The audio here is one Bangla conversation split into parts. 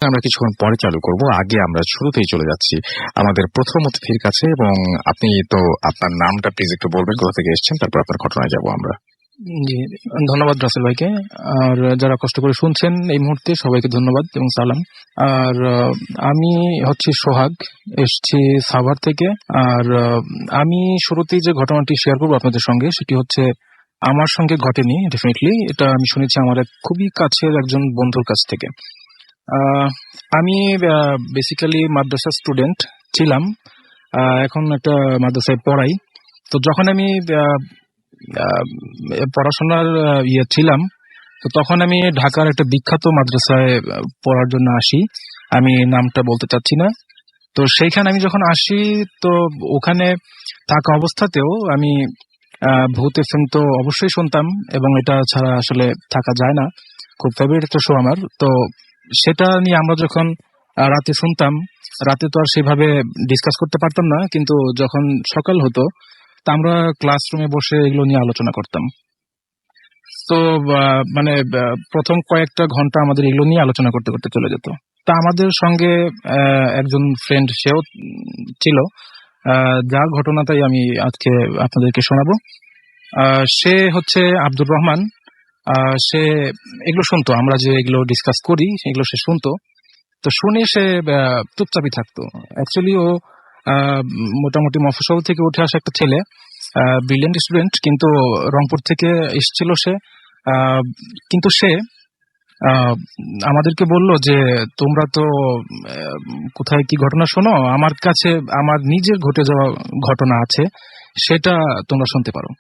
আমরা কিছুক্ষণ পরে চালু করব। আগে আমরা শুরুতেই চলে যাচ্ছি আমাদের প্রথম অতিথির কাছে, এবং আপনি তো আপনার নামটা প্লিজ একটু বলবেন, কোথা থেকে এসেছেন, তারপর আপনার ঘটনায় যাব আমরা। জি, ধন্যবাদ রাসেল ভাইকে। আর যারা কষ্ট করে শুনছেন এই মুহূর্তে সবাইকে ধন্যবাদ এবং সালাম। আর আমি হচ্ছে সোহাগ, এসছি সাভার থেকে। আর আমি শুরুতেই যে ঘটনাটি শেয়ার করবো আপনাদের সঙ্গে সেটি হচ্ছে আমার সঙ্গে ঘটেনি, ডেফিনেটলি এটা আমি শুনেছি আমার এক খুবই কাছের একজন বন্ধুর কাছ থেকে। আমি বেসিক্যালি মাদ্রাসা স্টুডেন্ট ছিলাম, এখন একটা মাদ্রাসায় পড়াই। তো যখন আমি পড়াশোনার ছিলাম, তো তখন আমি ঢাকার একটা বিখ্যাত মাদ্রাসায় পড়ার জন্য আসি, আমি নামটা বলতে চাচ্ছি না। তো সেইখানে আমি যখন আসি, তো ওখানে থাকা অবস্থাতেও আমি ভূত এফএম তো অবশ্যই শুনতাম, এবং এটা ছাড়া আসলে থাকা যায় না, খুব ফেভারিট একটা শো আমার। তো সেটা নিয়ে আমরা যখন রাতে শুনতাম, রাতে তো আর সেভাবে ডিসকাস করতে পারতাম না, কিন্তু যখন সকাল হতো তা আমরা ক্লাসরুমে বসে এগুলো নিয়ে আলোচনা করতাম। তো মানে প্রথম কয়েকটা ঘন্টা আমাদের এগুলো নিয়ে আলোচনা করতে করতে চলে যেত। তা আমাদের সঙ্গে একজন ফ্রেন্ড সেও ছিল, যার ঘটনাটাই আমি আজকে আপনাদেরকে শোনাবো। সে হচ্ছে আব্দুর রহমান। সে এগুলো শুনতো, আমরা যে এগুলো ডিসকাস করি সেগুলো সে শুনতো। তো শুনে সে চুপচাপই থাকতো। অ্যাকচুয়ালি ও মোটামুটি মফস্বল থেকে উঠে আসা একটা ছেলে, ব্রিলিয়েন্ট স্টুডেন্ট, কিন্তু রংপুর থেকে এসেছিল সে। কিন্তু সে আমাদেরকে বলল যে তোমরা তো কোথায় কি ঘটনা শোনো, আমার কাছে আমার নিজের ঘটে যাওয়া ঘটনা আছে, সেটা তোমরা শুনতে পারো।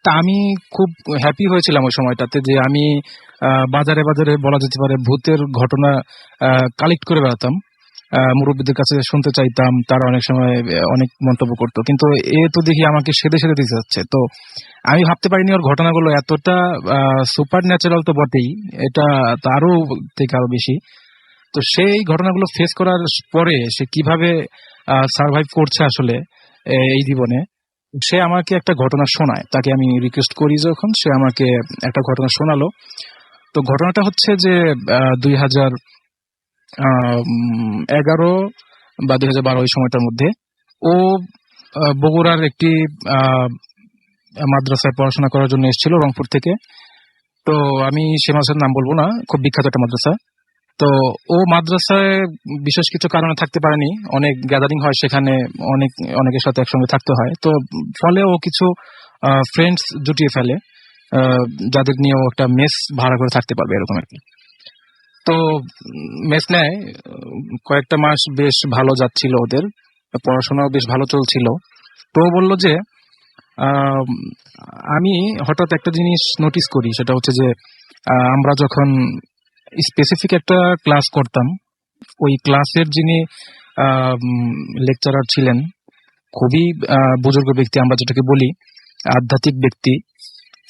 তা আমি খুব হ্যাপি হয়েছিলাম ওই সময়টাতে, যে আমি বাজারে বাজারে বলা যেতে পারে ভূতের ঘটনা কালেক্ট করে বেড়াতাম, মুরব্বীদের কাছে শুনতে চাইতাম, তারা অনেক সময় অনেক মন্তব্য করতো, কিন্তু এ তো দেখি আমাকে সেদে সেদে দিতে যাচ্ছে। তো আমি ভাবতে পারিনি ওর ঘটনাগুলো এতটা সুপার ন্যাচারাল তো বটেই, এটা আরো থেকে আরো বেশি। তো সেই ঘটনাগুলো ফেস করার পরে সে কিভাবে সার্ভাইভ করছে আসলে এই জীবনে, সে আমাকে একটা ঘটনা শোনায়। তাকে আমি রিকোয়েস্ট করি যখন, সে আমাকে একটা ঘটনা শোনালো। তো ঘটনাটা হচ্ছে যে 2011 বা 2012 ওই সময়টার মধ্যে ও বগুড়ার একটি মাদ্রাসায় পড়াশোনা করার জন্য এসেছিল রংপুর থেকে। তো আমি সে মাদ্রাসার নাম বলবো না, খুব বিখ্যাত একটা মাদ্রাসা। তো ও মাদ্রাসায় বিশেষ কিছু কারণে থাকতে পারেনি, অনেক গ্যাদারিং হয় সেখানে, অনেকের সাথে একসঙ্গে থাকতে হয়। তো ফলে ও কিছু ফ্রেন্ডস জুটিয়ে ফেলে, যাদের নিয়ে ও একটা মেস ভাড়া করে থাকতে পারবে এরকম আর কি। তো মেস নেয়, কয়েকটা মাস বেশ ভালো যাচ্ছিল ওদের, পড়াশোনাও বেশ ভালো চলছিল। তো বলল যে আমি হঠাৎ একটা জিনিস নোটিস করি, সেটা হচ্ছে যে আমরা যখন স্পেসিফিক একটা ক্লাস করতাম, ওই ক্লাসের যিনি লেকচারার ছিলেন, খুবই বুজুর্গ ব্যক্তি, আমরা যেটাকে বলি আধ্যাত্মিক ব্যক্তি।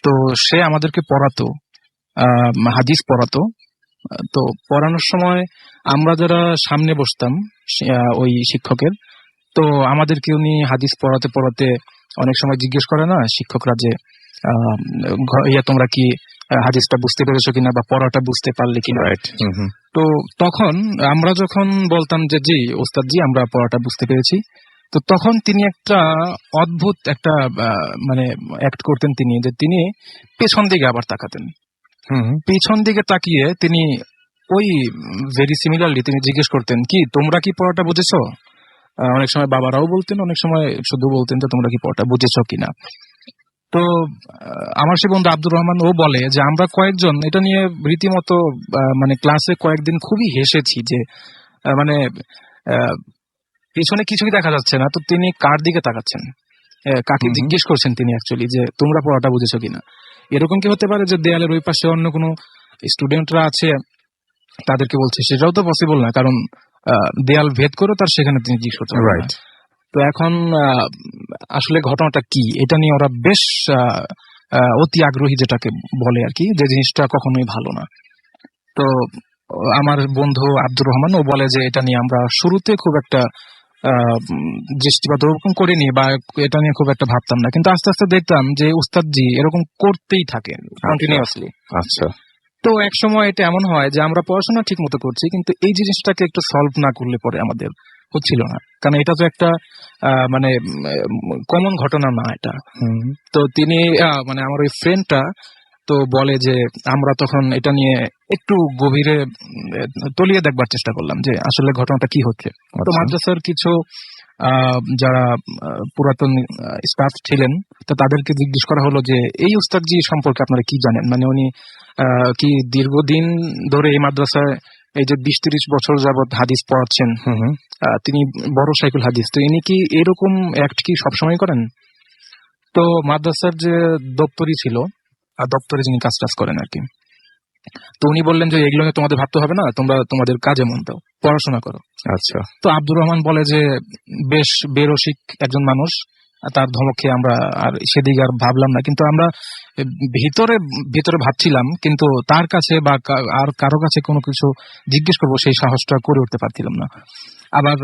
তো সে আমাদেরকে পড়াতো, হাদিস পড়াতো। তো পড়ানোর সময় আমরা যারা সামনে বসতাম ওই শিক্ষকের, তো আমাদেরকে উনি হাদিস পড়াতে পড়াতে অনেক সময় জিজ্ঞেস করে না শিক্ষকরা যে তোমরা কি হাদিসটা বুঝতে পেরেছো কিনা, বা পড়াটা বুঝতে পারলে কিনা। তো তখন আমরা যখন বলতাম যে জি ওস্তাদ জি, আমরা পড়াটা বুঝতে পেরেছি, তো তখন তিনি একটা অদ্ভুত একটা মানে অ্যাক্ট করতেন তিনি, যে তিনি পেছন দিকে আবার তাকাতেন। পেছন দিকে তাকিয়ে তিনি ওই ভেরি সিমিলারলি তিনি জিজ্ঞেস করতেন, কি তোমরা কি পড়াটা বুঝেছো? অনেক সময় বাবারাও বলতেন, অনেক সময় শুধু বলতেন যে তোমরা কি পড়াটা বুঝেছো কিনা। তো আমার সে বন্ধু আব্দুর রহমান, ও বলে যে আমরা কয়েকজন এটা নিয়ে রীতিমতো মানে ক্লাসে কয়েকদিন খুবই হেসেছি, যে মানে পিছনে কিছুই দেখা যাচ্ছে না, তো তিনি কার দিকে তাকাচ্ছেন, কাকে জিজ্ঞেস করছেন তিনি অ্যাকচুয়ালি, যে তোমরা পড়াটা বুঝেছো কিনা। এরকম কি হতে পারে যে দেয়ালের ওই পাশে অন্য কোনো স্টুডেন্টরা আছে, তাদেরকে বলছে? সেটাও তো পসিবল না, কারণ দেয়াল ভেদ করে তার সেখানে তিনি জিজ্ঞেস করতে পারেন। তো এখন আসলে ঘটনাটা কি, এটা নিয়ে ওরা বেশ অতি আগ্রহী, যেটাকে বলে আর কি, যে জিনিসটা কখনোই ভালো না। তো আমার বন্ধু আব্দুর রহমান ও বলে যে এটা নিয়ে আমরা শুরুতে খুব একটা দৃষ্টিপাত ওরকম করিনি, বা এটা নিয়ে খুব একটা ভাবতাম না, কিন্তু আস্তে আস্তে দেখতাম যে উস্তাদজি এরকম করতেই থাকে কন্টিনিউয়াসলি। আচ্ছা, তো এক সময় এটা এমন হয় যে আমরা পড়াশোনা ঠিক মতো করছি, কিন্তু এই জিনিসটাকে একটু সলভ না করলে পরে আমাদের হচ্ছিল না, কারণ এটা তো একটা মানে কমন ঘটনা না এটা। হুম। তো তিনি মানে আমার ওই ফ্রেন্ডটা তো বলে যে আমরা তখন এটা নিয়ে একটু গভীরে তলিয়ে দেখবার চেষ্টা করলাম যে আসলে ঘটনাটা কি হচ্ছে। তো আচ্ছা। মাদ্রাসার কিছু যারা পুরাতন স্টাফ ছিলেন, তো তাদেরকে জিজ্ঞেস করা হলো যে এই উস্তাদজি সম্পর্কে আপনারা কি জানেন, মানে উনি কি দীর্ঘদিন ধরে এই মাদ্রাসায় এই যে 20-30 বছর যাবত হাদিস পড়াচ্ছেন, হুম। তিনি বড় শাইখুল হাদিস, তো ইনি কি এরকম অ্যাক্ট কি সবসময় করেন? তো মাদ্রাসার যে দপ্তরি ছিল, দপ্তরে যিনি কাজ টাজ করেন আর কি, তো উনি বললেন যে এগুলো নিয়ে তোমাদের ভাবতে হবে না, তোমরা তোমাদের কাজে মন দাও, পড়াশোনা করো। আচ্ছা। তো আব্দুর রহমান বলে যে বেশ বেরসিক একজন মানুষ, তার ধমকে আমরা আর সেদিকে আর ভাবলাম না, কিন্তু আমরা ভিতরে ভিতরে ভাবছিলাম, কিন্তু তার কাছে বা আর কারো কাছে কোনো কিছু জিজ্ঞেস করবো সেই সাহসটা করে উঠতে পারছিলাম না। আবার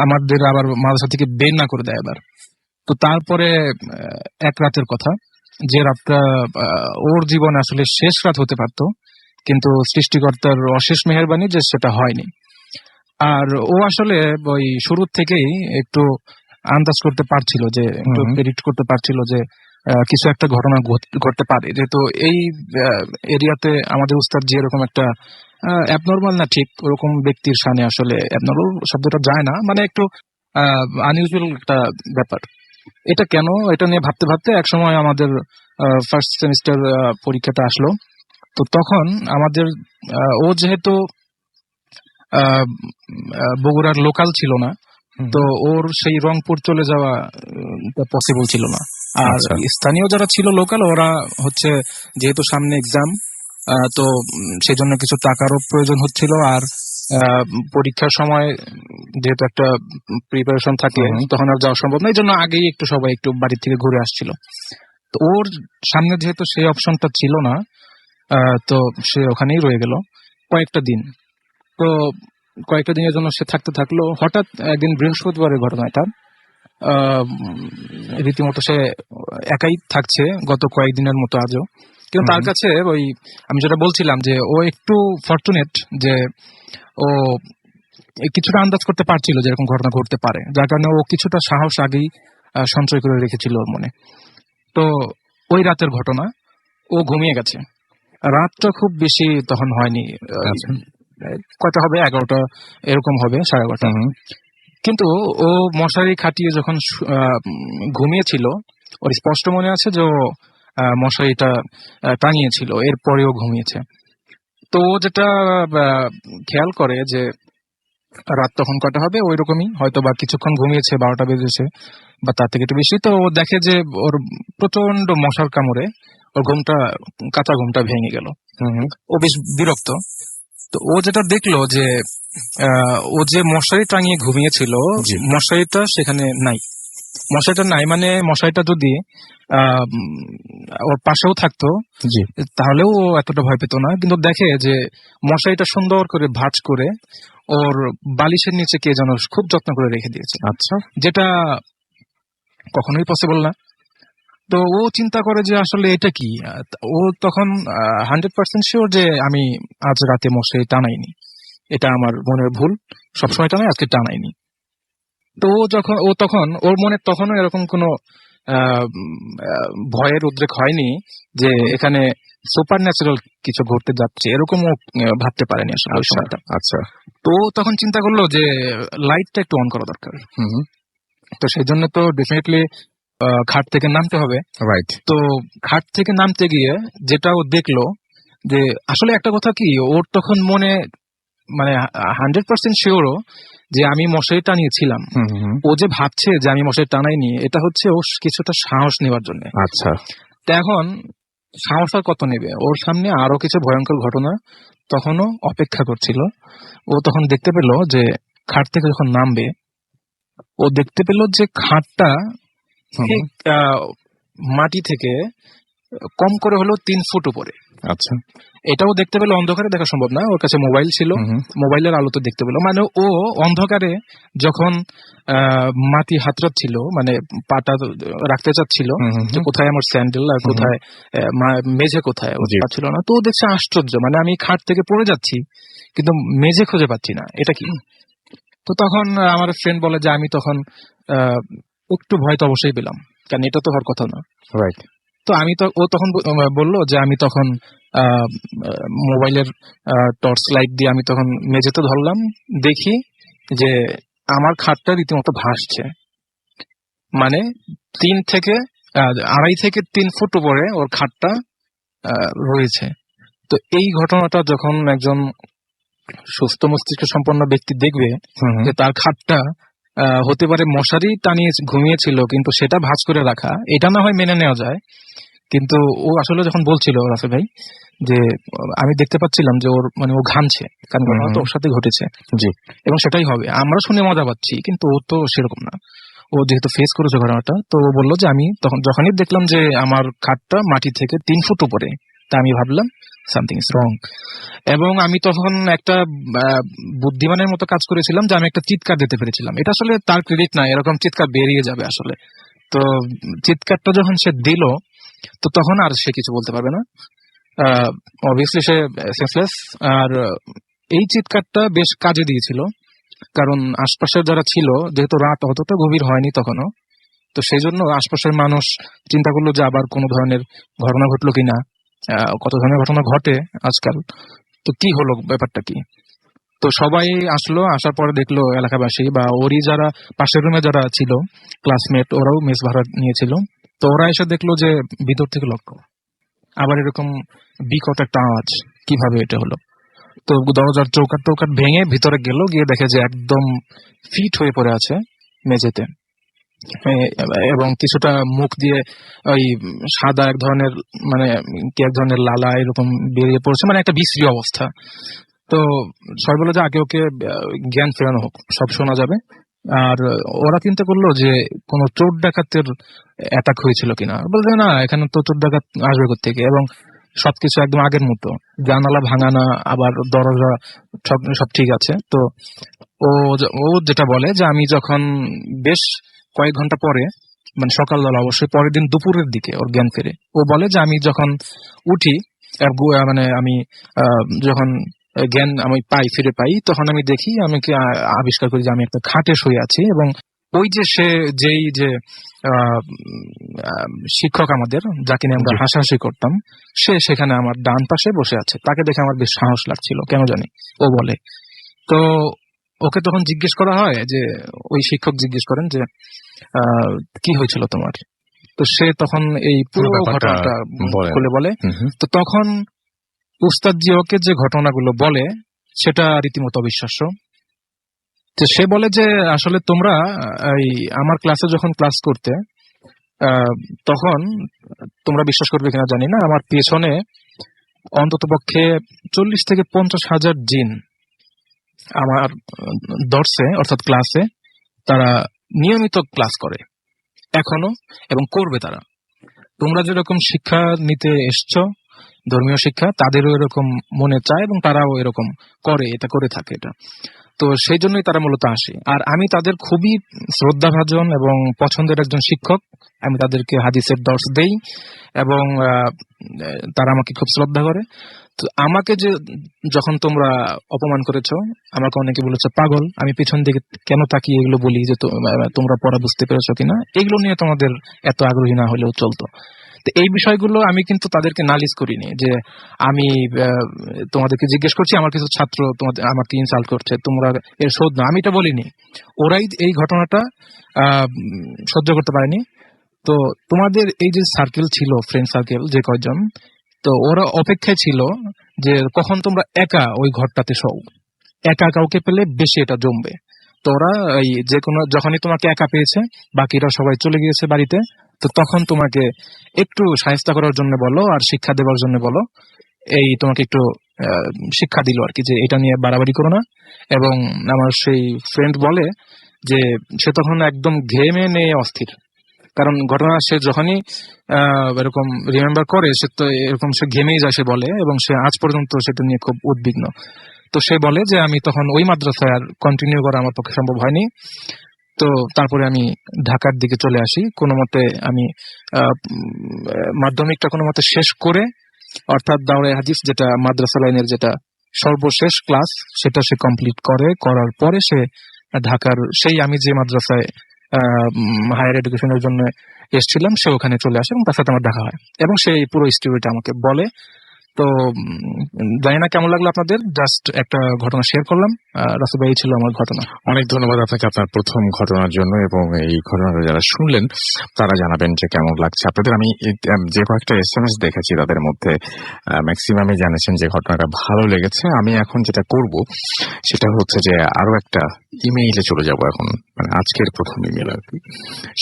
আমাদের আবার মাদ্রাসা থেকে বের না করে দেয় আবার। তো তারপরে এক রাতের কথা, যে রাতটা ওর জীবনে আসলে শেষ রাত হতে পারতো, কিন্তু সৃষ্টিকর্তার অশেষ মেহেরবানি যে সেটা হয়নি। আর ও আসলে ওই শুরুর থেকেই একটু আন্দাজ করতে পারছিল, যে একটু প্রেডিক্ট করতে পারছিল যে কিছু একটা ঘটনা ঘটতে পারে, যেহেতু এই এরিয়াতে আমাদের উস্তাদ যে এরকম একটা অ্যাবনর্মাল না ঠিক ওরকম ব্যক্তির সামনে, আসলে অ্যাবনর্মাল শব্দটা যায় না, মানে একটু আনইউজুয়াল একটা ব্যাপার। এটা কেন, এটা নিয়ে ভাবতে ভাবতে এক সময় আমাদের ফার্স্ট সেমিস্টার পরীক্ষাটা আসলো। তো তখন আমাদের ও যেহেতু বগুড়ার লোকাল ছিল না, তো ওর সেই রংপুর চলে যাওয়া পসিবল ছিল না। আর স্থানীয় যারা ছিল লোকাল, ওরা হচ্ছে যেহেতু সামনে এক্সাম, তো সেই জন্য কিছু টাকারও প্রয়োজন হচ্ছিল, আর পরীক্ষার সময় যেহেতু একটা প্রিপারেশন থাকে, তখন আর যাওয়া সম্ভব না, এই জন্য আগেই একটু সবাই একটু বাড়ি থেকে ঘুরে আসছিল। তো ওর সামনে যেহেতু সেই অপশনটা ছিল না, তো সে ওখানেই রয়ে গেল কয়েকটা দিন। তো কয়েকটা দিনের জন্য সে থাকতে থাকলো। হঠাৎ একদিন বৃহস্পতিবারের ঘটনা এটা, রীতিমতো সে একাই থাকছে গত কয়েকদিনের মতো আজও, কিন্তু তার কাছে ওই আমি যেটা বলছিলাম যে ও একটু ফরচুনেট, যে ও কিছুটা আন্দাজ করতে পারছিল যে এরকম ঘটনা ঘটতে পারে, যার কারণে ও কিছুটা সাহস আগেই সঞ্চয় করে রেখেছিল ওর মনে। তো ওই রাতের ঘটনা, ও ঘুমিয়ে গেছে। রাতটা খুব বেশি তখন হয়নি, কয়টা হবে, 11টা এরকম হবে, 11:30। কিন্তু ও মশারি খাটিয়ে যখন ঘুমিয়েছিল, ওর স্পষ্ট মনে আছে যে ও মশারিটা টাঙিয়েছিল, এরপরেও ঘুমিয়েছে। তো ও যেটা খেয়াল করে যে রাত তখন কটা হবে, ওই রকমই হয়তো বা কিছুক্ষণ ঘুমিয়েছে, 12টা বেজেছে বা তার থেকে একটু বেশি। তো ও দেখে যে ওর প্রচন্ড মশার কামড়ে ওর কাঁচা ঘুমটা ভেঙে গেল। ও বেশ বিরক্ত। তো ও যেটা দেখলো যে ও যে মশারি টাঙিয়ে ঘুমিয়েছিল, মশারিটা সেখানে নাই। মশারিটা নাই মানে মশারিটা যদি ওর পাশেও থাকতো তাহলেও ও এতটা ভয় পেত না, কিন্তু দেখে যে মশারিটা সুন্দর করে ভাঁজ করে ওর বালিশের নিচে কে যেন খুব যত্ন করে রেখে দিয়েছে। আচ্ছা, যেটা কখনোই পসিবল না। তো ও চিন্তা করে যে আসলে এটা কি। ও তখন 100% শিওর যে আমি আজ রাতে মশারি টানাইনি, এটা আমার মনের ভুল, সবসময় টানাই, আজকে টানাইনি। তো ও তখন ওর মনে তখনও এরকম কোনো ভয়ের উদ্রেক হয়নি যে এখানে সুপার ন্যাচারাল কিছু ঘটতে যাচ্ছে, এরকম ও ভাবতে পারেনি আসলে ওই সময়টা। আচ্ছা, তো তখন চিন্তা করলো যে লাইটটা একটু অন করা দরকার। তো সেই জন্য তো ডেফিনেটলি খাট থেকে নামতে হবে, রাইট? তো খাট থেকে নামতে গিয়ে যেটা ও দেখলো, যে আসলে একটা কথা কি, ওর তখন মনে মানে 100% শিওরও যে আমি মশারি টানিয়েছিলাম। ও যে ভাবছে যে আমি মশারি টানাইনি, এটা হচ্ছে ও কিছুটা সাহস নেওয়ার জন্য। আচ্ছা, তো এখন সাহস আর কত নেবে, ওর সামনে আরো কিছু ভয়ঙ্কর ঘটনা তখনও অপেক্ষা করছিল। ও তখন দেখতে পেল যে খাট থেকে যখন নামবে, ও দেখতে পেল যে খাটটা ঠিক মাটি থেকে কম করে হলো 3 ফুট উপরে। আচ্ছা। এটাও দেখতে পেলো, অন্ধকারে দেখা সম্ভব না, ওর কাছে মোবাইল ছিল, মোবাইলের আলোতে দেখতে পেলো। মানে ও অন্ধকারে যখন মাটি হাতড়াচ্ছিল, মানে পাটা রাখতে চাচ্ছিল যে কোথায় আমার স্যান্ডেল আর কোথায় মেঝে কোথায়, ও পাচ্ছিল না। তো ও দেখছে আশ্চর্য, মানে আমি খাট থেকে পড়ে যাচ্ছি কিন্তু মেঝে খুঁজে পাচ্ছি না, এটা কি? তো তখন আমার ফ্রেন্ড বলে যে আমি তখন একটু ভয় তো অবশ্যই পেলাম, কারণ এটা তো হওয়ার কথা না। রাইট। তো ও তখন বললো যে আমি তখন মোবাইলের টর্চ লাইট দিয়ে আমি তখন মেঝেতে ধরলাম, দেখি যে আমার খাটটা রীতিমতো ভাসছে, মানে 2.5 থেকে 3 ফুট উপরে ওর খাটটা রয়েছে। তো এই ঘটনাটা যখন একজন সুস্থ মস্তিষ্ক সম্পন্ন ব্যক্তি দেখবে যে তার খাটটা হতে পারে মশারি টানিয়ে ঘুমিয়েছিল কিন্তু সেটা ভাঁজ করে রাখা, এটা না হয় মেনে নেওয়া যায়, কিন্তু ও আসলে যখন বলছিল রাফি ভাই যে আমি দেখতে পাচ্ছিলাম যে ওর মানে ও ঘামছে, কারণ ঘটনা তো ওর সাথে ঘটেছে, জি, এবং সেটাই হবে। আমরা শুনে মজা পাচ্ছি, কিন্তু ও তো সেরকম না, ও যেহেতু ফেস করেছে ঘটনাটা, তো ও বললো যে আমি তখন যখনই দেখলাম যে আমার খাটটা মাটি থেকে 3 ফুট উপরে, তা আমি ভাবলাম সামথিং ইজ রং। এবং আমি তখন একটা বুদ্ধিমানের মতো কাজ করেছিলাম যে আমি একটা চিৎকার দিতে পেরেছিলাম। এটা আসলে তার ক্রেডিট না, এরকম চিৎকার বেরিয়ে যাবে আসলে। তো চিৎকারটা যখন সে দিল, তো তখন আর সে কিছু বলতে পারবে না, অবভিয়াসলি সে সেন্সলেস। আর এই চিৎকারটা বেশ কাজে দিয়েছিল, কারণ আশপাশের যারা ছিল, যেহেতু রাত অতটা গভীর হয়নি তখনও, তো সেই জন্য আশপাশের মানুষ চিন্তা করলো যে আবার কোনো ধরনের ঘটনা ঘটলো কিনা, কত ধরনের ঘটনা ঘটে আজকাল, তো কি হলো, ব্যাপারটা কি। তো সবাই আসলো, আসার পরে দেখলো এলাকাবাসী বা ওরই যারা পাশের রুমে যারা ছিল ক্লাসমেট, ওরাও মেস ভাড়া নিয়েছিল, তো ওরা এসে দেখলো যে ভিতর থেকে লক, আবার এরকম বিকট একটা আওয়াজ, কিভাবে এটা হলো। তো দরজার চৌকাট টৌকাট ভেঙে ভিতরে গেল, গিয়ে দেখে যে একদম ফিট হয়ে পড়ে আছে মেঝেতে, এবং কিছুটা মুখ দিয়ে ওই সাদা এক ধরনের মানে কি এক ধরনের লালা এরকম বেরিয়ে পড়ছে, মানে একটা বিশ্রী অবস্থা। তো সবাই বলে যে আগে ওকে জ্ঞান ফেরানো হোক, সব শোনা যাবে। আর ওরা চিন্তা করলো যে কোন চোর ডাকাতের অ্যাটাক হয়েছিল কিনা, বলছে না এখানে তো চোর ডাকাত আসবে কোত্থেকে, এবং সবকিছু একদম আগের মতো, জানালা ভাঙানা, আবার দরজা সব ঠিক আছে। তো ও যেটা বলে যে আমি যখন বেশ কয়েক ঘন্টা পরে, মানে সকালবেলা, অবশ্যই পরের দিন দুপুরের দিকে ওর জ্ঞান ফেরে। ও বলে যে আমি যখন উঠি, মানে আমি যখন জ্ঞান আমি ফিরে পাই, তখন আমি দেখি, আমি আবিষ্কার করি যে আমি একটা খাটে শুয়ে আছি, এবং ওই যে যেই যে শিক্ষক আমাদের, যাকে নিয়ে আমরা হাসাহাসি করতাম, সে সেখানে আমার ডান পাশে বসে আছে। তাকে দেখে আমার বেশ সাহস লাগছিল, কেন জানি, ও বলে। তো ওকে তখন জিজ্ঞেস করা হয় যে, ওই শিক্ষক জিজ্ঞেস করেন যে কি হয়েছিল তোমার, তো সে তখন এই পুরো ঘটনাটা খুলে বলে। তো তখন উস্তাদজি ওকে যে ঘটনাগুলো বলে সেটা রীতিমতো অবিশ্বাস্য। তো সে বলে যে আসলে তোমরা এই আমার ক্লাসে যখন ক্লাস করতে, তখন তোমরা বিশ্বাস করবে কিনা জানি না, আমার পেছনে অন্তত পক্ষে 40 থেকে 50 হাজার জিন আমার দর্শে অর্থাৎ ক্লাসে তারা নিয়মিত ক্লাস করে এখনো, এবং করবে তারা। তোমরা যেরকম শিক্ষা নিতে এসছো, ধর্মীয় শিক্ষা, তাদেরও এরকম মনে চায় এবং তারাও এরকম করে, এটা করে থাকে এটা। তো সেই জন্যই তারা মূলত আসে। আর আমি তাদের খুবই শ্রদ্ধাভাজন এবং পছন্দের একজন শিক্ষক, আমি তাদেরকে হাদিসের দর্শ দেই এবং তারা আমাকে খুব শ্রদ্ধা করে। তো আমাকে যে যখন তোমরা অপমান করেছো, আমাকে অনেকে বলেছে পাগল, আমি পিছন দিকে কেন তাকিয়ে এগুলো বলি যে তোমরা পড়া বুঝতে পেরেছো কিনা, এগুলো নিয়ে তোমাদের এত আগ্রহী না হলেও চলতো। তো এই বিষয়গুলো আমি কিন্তু তাদেরকে নালিশ করিনি যে আমি তোমাদেরকে জিজ্ঞেস করছি, আমার কিছু ছাত্র তোমাদের আমাকে ইনসাল্ট করছে, তোমরা এর শোধ না, আমি এটা বলিনি। ওরাই এই ঘটনাটা সহ্য করতে পারেনি। তো তোমাদের এই যে সার্কেল ছিল, ফ্রেন্ড সার্কেল যে কয়জন, তো ওরা অপেক্ষায় ছিল যে কখন তোমরা একা ওই ঘরটাতে শোও, একা কাউকে পেলে বেশি এটা জমবে। তো ওরা এই যে কোনো যখনই তোমাকে একা পেয়েছে, বাকিরা সবাই চলে গিয়েছে বাড়িতে, তো তখন তোমাকে একটু শায়েস্তা করার জন্য বলো আর শিক্ষা দেওয়ার জন্য বলো, এই তোমাকে একটু শিক্ষা দিল আর কি, যে এটা নিয়ে বাড়াবাড়ি করো না। এবং আমার সেই ফ্রেন্ড বলে যে সে তখন একদম ঘেমে নিয়ে অস্থির, কারণ ঘটনা সে যখনই এরকম রিমেম্বার করে, সে তো এরকম সে ঘেমেই যায় সে বলে, এবং সে আজ পর্যন্ত সেটা নিয়ে খুব উদ্বিগ্ন। তো সে বলে যে আমি তখন ওই মাদ্রাসায় আর কন্টিনিউ করা আমার পক্ষে সম্ভব হয়নি। তো তারপরে আমি ঢাকার দিকে চলে আসি কোনো মতে। আমি মাধ্যমিকটা কোনো মতে শেষ করে, অর্থাৎ দাওরায়ে হাদিস যেটা মাদ্রাসা লাইনের যেটা সর্বশেষ ক্লাস, সেটা সে কমপ্লিট করার পরে সে ঢাকার সেই আমি যে মাদ্রাসায় হায়ার এডুকেশনের জন্য এসেছিলাম সে ওখানে চলে আসে এবং তার সাথে আমার দেখা হয়, এবং সেই পুরো স্টোরিটা আমাকে বলে। তো জানি না কেমন লাগলো আপনাদের, জাস্ট একটা ঘটনা শেয়ার করলাম। রাসেল ভাই, ছিল আমার ঘটনা। অনেক ধন্যবাদ আপনাকে আপনার প্রথম ঘটনার জন্য, এবং এই ঘটনাটা যারা শুনলেন তারা জানাবেন যে কেমন লাগছে আপনাদের। আমি যে কয়েকটা SMS দেখেছি তাদের মধ্যে ম্যাক্সিমামই জানিয়েছেন যে ঘটনাটা ভালো লেগেছে। আমি এখন যেটা করব সেটা হচ্ছে যে আরো একটা ইমেইলে চলে যাব, এখন মানে আজকের প্রথম ইমেল আর কি,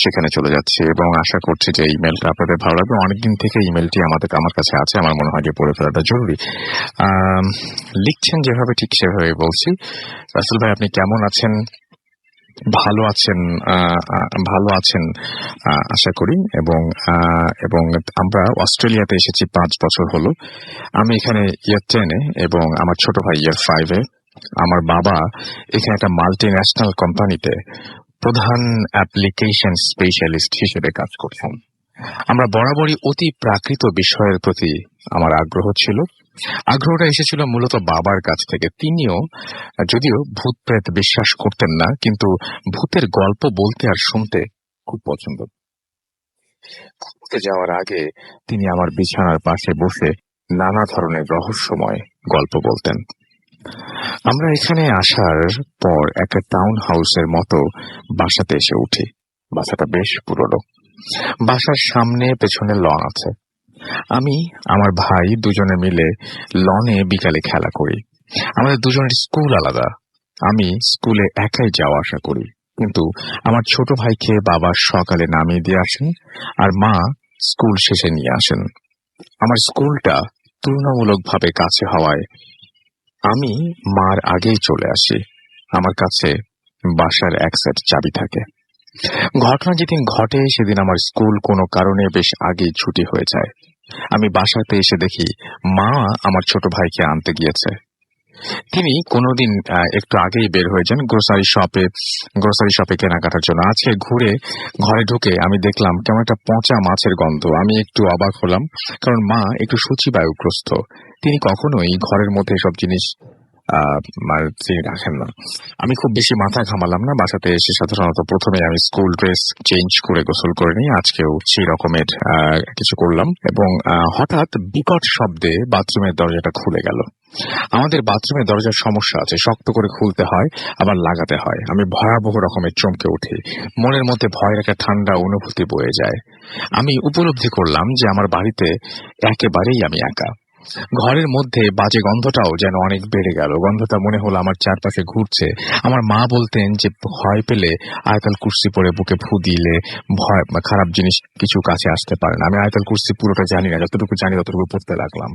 সেখানে চলে যাচ্ছি এবং আশা করছি যে ইমেলটা আপনাদের ভালো লাগবে। অনেকদিন থেকে ইমেলটি আমার কাছে আছে, আমার মনে হয় যে পড়ে ফেলাটা জরুরি। লিখছেন যেভাবে ঠিক সেভাবে বলছি। রাসেল ভাই, আপনি কেমন আছেন? ভালো আছেন? ভালো আছেন আশা করি। এবং আমরা অস্ট্রেলিয়াতে এসেছি 5 বছর হলো। আমি এখানে ইয়ার 10-এ এবং আমার ছোট ভাই ইয়ার 5-এ। আমার বাবা এখানে একটা মাল্টি ন্যাশনাল কোম্পানিতে প্রধান অ্যাপ্লিকেশন স্পেশালিস্ট হিসেবে কাজ করছেন। আমরা বরাবরই অতি প্রাকৃত বিষয়ের প্রতি আমার আগ্রহ ছিল। আগ্রহটা এসেছিল মূলত বাবার কাছ থেকে। তিনিও যদিও ভূত প্রেত বিশ্বাস করতেন না, কিন্তু ভূতের গল্প বলতে আর শুনতে খুব পছন্দ। ঘুরতে যাওয়ার আগে তিনি আমার বিছানার পাশে বসে নানা ধরনের রহস্যময় গল্প বলতেন। আমরা এখানে আসার পর একটা টাউন হাউসের মতো বাসাতে এসে উঠি। বাসাটা বেশ পুরনো। বাসার সামনে পেছনে লন আছে। আমি আমার ভাই দুজনে মিলে লনে বিকালে খেলা করি। আমাদের দুজনের স্কুল আলাদা। আমি স্কুলে একাই যাওয়া আসা করি, কিন্তু আমার ছোট ভাইকে বাবা সকালে নামিয়ে দিয়ে আসেন আর মা স্কুল শেষে নিয়ে আসেন। আমার স্কুলটা তুলনামূলকভাবে কাছে হওয়ায় আমি মার আগেই চলে আসি। আমার কাছে বাসার এক সেট চাবি থাকে। ঘটনা যেদিন ঘটে সেদিন আমার স্কুল কোনো কারণে বেশ আগেই ছুটি হয়ে যায়। আমি বাসাতে এসে দেখি মা আমার ছোট ভাইকে আনতে গিয়েছে। তিনি কোনোদিন একটু আগেই বের হয়ে যান গ্রোসারি শপে কেনাকাটার জন্য। আজকে ঘরে ঢুকে আমি দেখলাম কেমন একটা পচা মাছের গন্ধ। আমি একটু অবাক হলাম, কারণ মা একটু সূচিবায়ুগ্রস্ত। তিনি কখনোই ঘরের মধ্যে সব জিনিস তিনি রাখেন না। আমি খুব বেশি মাথা ঘামালাম না। বাসাতে এসে সাধারণত প্রথমে আমি স্কুল ড্রেস চেঞ্জ করে গোসল করে নিই। আজকেও সেই রকমের কিছু করলাম, এবং হঠাৎ বিকট শব্দে বাথরুমের দরজাটা খুলে গেল। আমাদের বাথরুমের দরজার সমস্যা আছে, শক্ত করে খুলতে হয় আবার লাগাতে হয়। আমি ভয়াবহ রকমের চমকে উঠি। মনের মধ্যে ভয়ের একটা ঠান্ডা অনুভূতি বয়ে যায়। আমি উপলব্ধি করলাম যে আমার বাড়িতে একেবারেই আমি একা। ঘরের মধ্যে বাজে গন্ধটাও যেন অনেক বেড়ে গেল। গন্ধটা মনে হলো আমার চারপাশে ঘুরছে। আমার মা বলতেন যে ভয় পেলে আয়াতুল কুরসি পড়ে বুকে ফু দিলে খারাপ জিনিস কিছু কাছে আসতে পারে না। আমি আয়াতুল কুরসি পুরোটা জানি না, যতটুকু জানি ততটুকু পড়তে লাগলাম।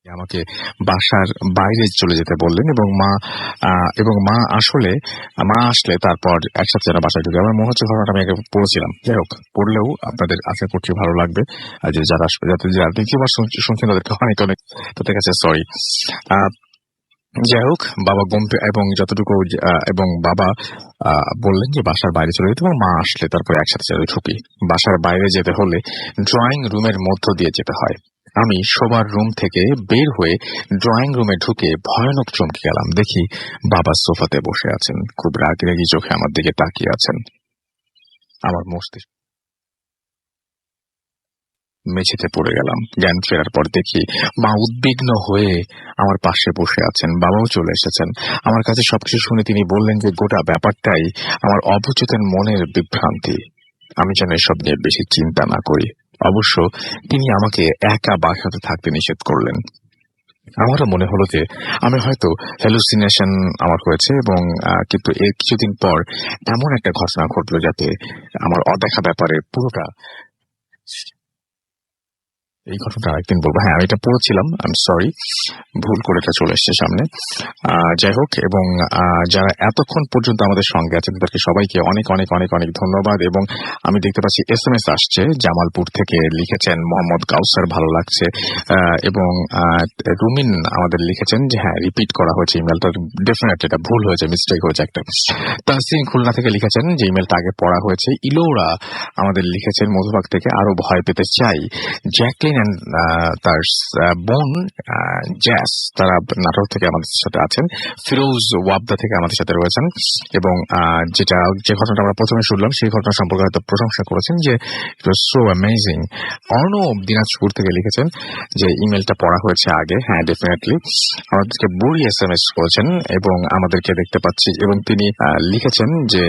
আমাকে বাসার বাইরে চলে যেতে বললেন, এবং মা আসলে তারপর একসাথে যারা বাসায় ঢুকে। আমার মনে হচ্ছে ঘটনাটা আমি আগে পড়েছিলাম। যাই হোক, পড়লেও আপনাদের আশা করছি ভালো লাগবে। আর যারা দ্বিতীয়বার শুনছেন তাদের কাছে সরি। যাই হোক, বাবা এবং যতটুকু এবং বাবা বললেন যে বাসার বাইরে চলে যেতে, এবং মা আসলে তারপরে একসাথে চলে ঢুকি। বাসার বাইরে যেতে হলে ড্রয়িং রুমের মধ্য দিয়ে যেতে হয়। আমি শোবার রুম থেকে বের হয়ে ড্রয়িং রুমে ঢুকে ভয়ানক চমকে গেলাম। দেখি বাবা সোফাতে বসে আছেন, খুব রাগি চোখে আমার দিকে তাকিয়ে আছেন। আমার মস্তিষ্ক মেঝেতে পড়ে গেলাম। জ্ঞান ফেরার পর দেখি মা উদ্বিগ্ন হয়ে আমার পাশে বসে আছেন। বাবাও চলে এসেছেন। আমার কাছে সবকিছু শুনে তিনি বললেন যে গোটা ব্যাপারটাই আমার অবচেতন মনের বিভ্রান্তি। আমি যেন এসব নিয়ে বেশি চিন্তা না করি। অবশ্য তিনি আমাকে একা বাসাতে থাকতে নিষেধ করলেন। আমারও মনে হলো যে আমি হয়তো হ্যালুসিনেশন আমার হয়েছে, এবং কিন্তু এর কিছুদিন পর এমন একটা ঘটনা ঘটলো যাতে আমার অদেখা ব্যাপারে পুরোটা এই ঘটনাটা আরেকদিন বলবো। হ্যাঁ, আমি এটা পড়েছিলাম, আই এম সরি, ভুল করে এটা চলে এসছে সামনে। যাই হোক, এবং যারা এতক্ষণ পর্যন্ত আমাদের সঙ্গে আছেন তাদেরকে সবাইকে অনেক অনেক অনেক অনেক ধন্যবাদ। এবং আমি দেখতে পাচ্ছি SMS আসছে, জামালপুর থেকে লিখেছেন মোহাম্মদ কাউসার, ভালো লাগছে। এবং রুমিন আমাদের লিখেছেন যে হ্যাঁ, রিপিট করা হয়েছে ইমেলটা, ডেফিনেটলি এটা ভুল হয়েছে, মিস্টেক হয়েছে একটা। তাহসিন খুলনা থেকে লিখেছেন যে ইমেলটা আগে পড়া হয়েছে। ইলোরা আমাদের লিখেছেন মধুবাগ থেকে, আরো ভয় পেতে চাই। জ্যাকলিন এন্ড তার বোন জ্যাস, তারা নাটোর থেকে আমাদের সাথে আছেন। ফিরোজ ওয়াবদা থেকে আমাদের সাথে রয়েছেন। এবং যে ঘটনাটা আমরা প্রথমে শুনলাম সেই ঘটনা সম্পর্কে হয়তো প্রশংসা করেছেন যে it was so amazing. Arnab Dinajpur থেকে লিখেছেন যে ইমেলটা পড়া হয়েছে আগে। হ্যাঁ, ডেফিনেটলি। আমাদেরকে বুড়ি SMS করেছেন এবং আমাদেরকে দেখতে পাচ্ছি, এবং তিনি লিখেছেন যে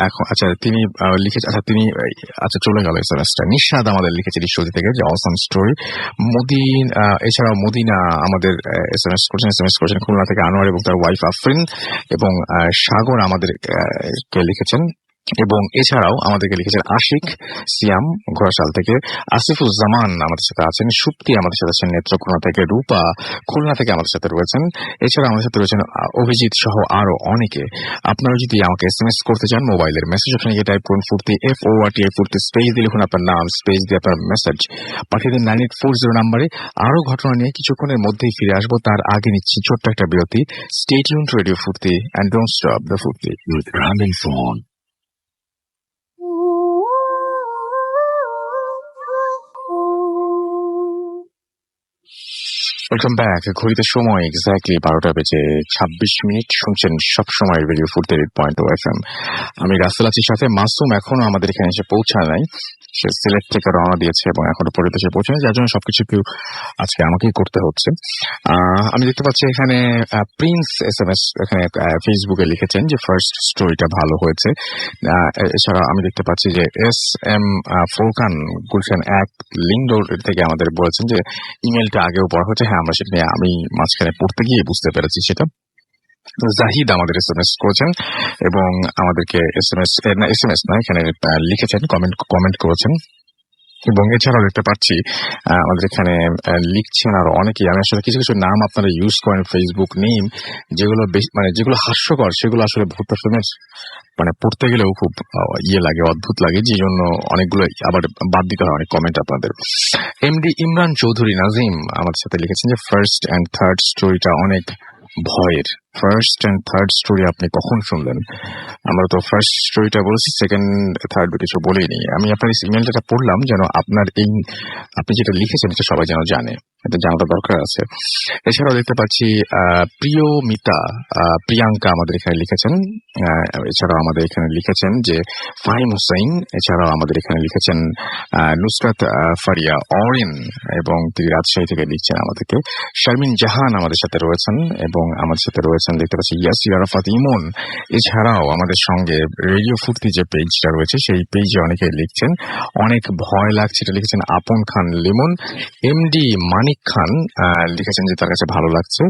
এখন তিনি চলে গেল SMS-টা। নিশাদ আমাদের লিখেছেন ঈশ্বরদী থেকে যে অসম স্টোরি। এছাড়াও মদিনা আমাদের SMS করেছেন খুলনা থেকে, আনোয়ার এবং তার ওয়াইফ আফরিন। এবং সাগর আমাদের লিখেছেন, এবং এছাড়াও আমাদেরকে লিখেছেন আশিক সিয়াম ঘোড়াশাল থেকে। আসিফুজ্জামান আমাদের সাথে আছেন। সুপ্তি আমাদের সাথে আছেন নেত্রকোনা থেকে। রূপা খুলনা থেকে আমাদের সাথে রয়েছেন। এছাড়া আমাদের সাথে রয়েছেন অভিজিৎ সহ আরো অনেকে। আপনারা যদি আমাকে SMS করতে চান, মোবাইলের মেসেজ অপশনে গিয়ে টাইপ করুন ফুর্তি, FORTI ফুর্তি, স্পেস দিয়ে লিখুন আপনার নাম, স্পেস দিয়ে আপনার মেসেজ পাঠিয়ে দিন 9840 নাম্বারে। আরো ঘটনা নিয়ে কিছুক্ষণের মধ্যেই ফিরে আসবো, তার আগে নিচ্ছি ছোট্ট একটা বিরতি। স্টে টিউন টু রেডিও ফুর্তি এন্ড ডোন্ট স্টপ দ্য ফুর্তি উইথ রামিল ফোন। Welcome back. ঘড়িতে সময় এক্স্যাক্টলি 12টা বেজে 26 মিনিট। শুনছেন সবসময় রেডিও ফুর্তি 8.2 FM। আমি রাসেল আছি সাথে। মাসুম এখনো আমাদের এখানে এসে পৌঁছায় নাই, সে সিলেট থেকে রওনা দিয়েছে এবং এখনো পর্যন্ত সে পৌঁছায়, যার জন্য সবকিছু আজকে আমাকেই করতে হচ্ছে। আমি দেখতে পাচ্ছি এখানে প্রিন্স SMS এখানে ফেসবুকে লিখেছেন যে ফার্স্ট স্টোরিটা ভালো হয়েছে। এছাড়া আমি দেখতে পাচ্ছি যে SM ফোরকান গুলশান 1 লিংডোর থেকে আমাদের বলেছেন যে ইমেলটা আগেও পড়া হচ্ছে। হ্যাঁ, আমরা সেটা নিয়ে আমি মাঝখানে পড়তে গিয়ে বুঝতে পেরেছি সেটা। জাহিদ আমাদের SMS করেছেন এবং আমাদেরকে SMS না, এখানে লিখেছেন, কমেন্ট করেছেন। এবং এছাড়াও দেখতে পাচ্ছি আমাদের এখানে লিখছেন আরো অনেকেই। আমি আসলে কিছু কিছু নাম আপনারা ইউজ করেন ফেসবুক নেম, যেগুলো হাস্যকর, সেগুলো আসলে পড়তে গেলেও খুব লাগে, অদ্ভুত লাগে, যে জন্য অনেকগুলো আবার বাদ দিতে হয় অনেক কমেন্ট আপনাদের। MD ইমরান চৌধুরী নাজিম আমাদের সাথে লিখেছেন যে ফার্স্ট এন্ড থার্ড স্টোরিটা অনেক ভয়ের। ফার্স্ট এন্ড থার্ড স্টোরি আপনি কখন শুনলেন? আমরা তো ফার্স্ট স্টোরিটা বলেছি, সেকেন্ড থার্ড কিছু বলিনি। আমি আপনার ইমেলটা পড়লাম যেন আপনি যেটা লিখেছেন এটা সবাই যেন জানে, এটা জানাটা দরকার আছে। এছাড়াও দেখতে পাচ্ছি প্রিয়াঙ্কা আমাদের এখানে লিখেছেন। এছাড়াও আমাদের এখানে লিখেছেন যে ফাহিম হোসেন। এছাড়াও আমাদের এখানে লিখেছেন নুসরাত ফারিয়া অরিন, এবং তিনি রাজশাহী থেকে লিখছেন আমাদেরকে। শারমিন জাহান আমাদের সাথে রয়েছেন, এবং আমাদের সাথে রয়েছেন দেখতে পাচ্ছি ইয়াসির আরাফাত ইমন। এছাড়াও আমাদের সঙ্গে রেডিও ফুর্তি যে পেজটা রয়েছে সেই পেজে অনেকে লিখছেন অনেক ভয় লাগছে, এটা লিখেছেন আপন খান লিমন। MD মানিক খান লিখেছেন যে তার কাছে ভালো লাগছে।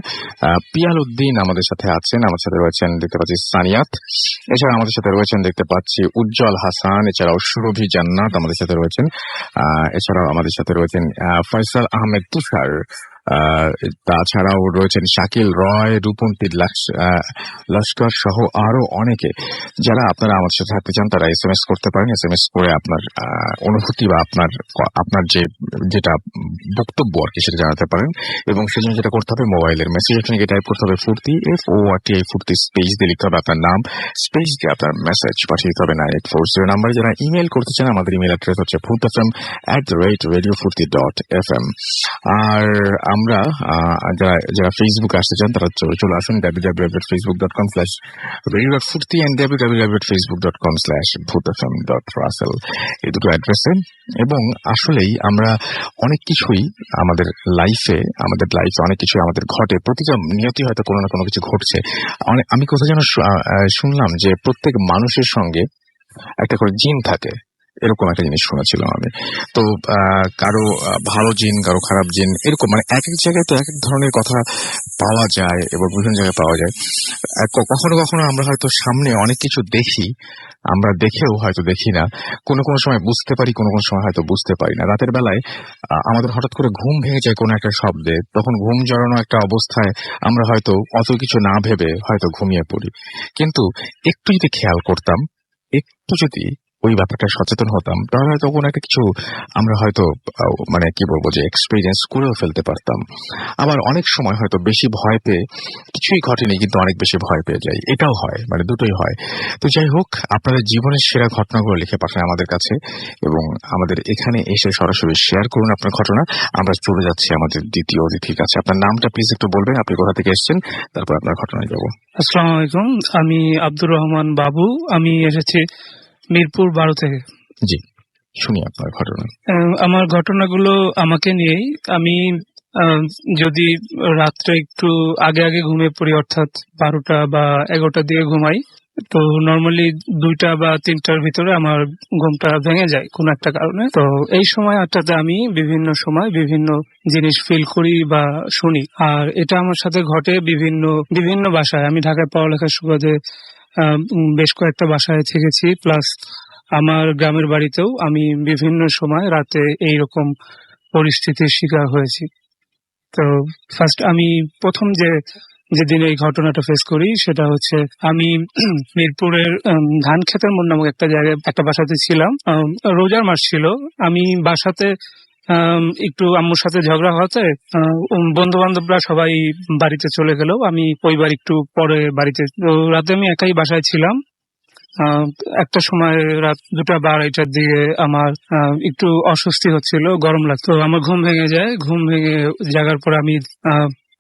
পিয়াল উদ্দিন আমাদের সাথে আছেন, আমাদের সাথে রয়েছেন দেখতে পাচ্ছি সানিয়াত। এছাড়া আমাদের সাথে রয়েছেন দেখতে পাচ্ছি উজ্জ্বল হাসান। এছাড়াও সুরভি জান্নাত আমাদের সাথে রয়েছেন। এছাড়াও আমাদের সাথে রয়েছেন ফয়সাল আহমেদ তুষার। তাছাড়াও রয়েছেন শাকিল রয়, রূপন্তী লস্কর সহ আরো অনেকে। যারা আপনারা আমাদের সাথে থাকতে চান তারা SMS করতে পারেন। SMS করে আপনার অনুভূতি বা আপনার যেটা বক্তব্য আর কি সেটা জানাতে পারেন। এবং সেজন্য যেটা করতে হবে, মোবাইলের মেসেজ অপশনে গিয়ে টাইপ করতে হবে ফুর্তি, FORTI ফুর্তি, স্পেস দিয়ে লিখতে হবে আপনার নাম, স্পেস দিয়ে আপনার মেসেজ পাঠিয়ে দিতে হবে 9840 নাম্বারে। যারা ইমেল করতে চান আমাদের ইমেল অ্যাড্রেস হচ্ছে foodfm@radiofurti.fm। আর আমরা যারা ফেসবুকে আসতে চান তারা চলে আসুন www.facebook.com/radio.furti and www.facebook.com/bhutfm.russell এই দুটো অ্যাড্রেসে। এবং আসলেই আমরা অনেক কিছুই আমাদের লাইফে অনেক কিছু আমাদের ঘটে, প্রতিটা নিয়তি হয়তো কোনো না কোনো কিছু ঘটছে। আমি কোথাও যেন শুনলাম যে প্রত্যেক মানুষের সঙ্গে একটা করে জিন থাকে, এরকম একটা জিনিস শুনেছিলাম আমি। তো কারো ভালো জিন, কারো খারাপ জিন, এরকম মানে এক এক জায়গায় তো এক এক ধরনের কথা পাওয়া যায় এবং বিভিন্ন জায়গায় পাওয়া যায়। কখনো কখনো আমরা হয়তো সামনে অনেক কিছু দেখি, আমরা দেখেও হয়তো দেখি না। কোনো কোনো সময় বুঝতে পারি, কোনো কোনো সময় হয়তো বুঝতে পারি না। রাতের বেলায় আমাদের হঠাৎ করে ঘুম ভেঙে যায় কোনো একটা শব্দে, তখন ঘুম জড়ানো একটা অবস্থায় আমরা হয়তো অত কিছু না ভেবে হয়তো ঘুমিয়ে পড়ি। কিন্তু একটু যদি খেয়াল করতাম, একটু যদি ওই ব্যাপারটা সচেতন হতাম, তাহলে হয়তো কোনো একটা কিছু আমরা হয়তো মানে কি বলবো যে এক্সপেরিয়েন্স করেও ফেলতে পারতাম। আবার অনেক সময় হয়তো বেশি ভয় পেয়ে কিছুই ঘটেনি, কিন্তু অনেক বেশি ভয় পেয়ে যাই, এটাও হয়, মানে দুটোই হয়। তো যাই হোক, আপনাদের জীবনের সেরা ঘটনাগুলো লিখে পাঠান আমাদের কাছে এবং আমাদের এখানে এসে সরাসরি শেয়ার করুন আপনার ঘটনা। আমরা চলে যাচ্ছি আমাদের দ্বিতীয় অতিথির কাছে। আপনার নামটা প্লিজ একটু বলবেন, আপনি কোথা থেকে এসেছেন, তারপর আপনার ঘটনায় যাবো। আসসালামু আলাইকুম। আমি আব্দুর রহমান বাবু। আমি এসেছি মিরপুর 12 থেকে। জি, শুনি আপনার ঘটনা। আমার ঘটনাগুলো আমাকে নিয়েই। আমি যদি রাত্রে একটু আগে আগে ঘুমিয়ে পড়ি, অর্থাৎ 12টা বা 11টার দিকে ঘুমাই, তো নর্মালি 2টা বা 3টার ভিতরে আমার ঘুমটা ভেঙে যায় কোনো একটা কারণে। তো এই সময়টাতে আমি বিভিন্ন সময় বিভিন্ন জিনিস ফিল করি বা শুনি। আর এটা আমার সাথে ঘটে বিভিন্ন বিভিন্ন বাসায়। আমি ঢাকায় পড়ালেখার সুবাদে বেশ কয়েকটা বাসায় থেকেছি, প্লাস আমার গ্রামের বাড়িতেও আমি বিভিন্ন সময় রাতে এইরকম পরিস্থিতির শিকার হয়েছি। তো ফার্স্ট আমি প্রথম যেদিন এই ঘটনাটা ফেস করি সেটা হচ্ছে আমি মিরপুরের ধান ক্ষেতের মোড় নামক একটা জায়গায় একটা বাসাতে ছিলাম। রোজার মাস ছিল। আমি বাসাতে একটু আম্মুর সাথে ঝগড়া হতে বন্ধু বান্ধবরা সবাই বাড়িতে চলে গেল, আমি পরিবার একটু পরে বাড়িতে। তো রাতে আমি একাই বাসায় ছিলাম। আহ, একটা সময় রাত 2টা বা 2:30টার দিকে আমার একটু অস্বস্তি হচ্ছিল, গরম লাগতো। আমার ঘুম ভেঙে যায়। ঘুম ভেঙে জাগার পর আমি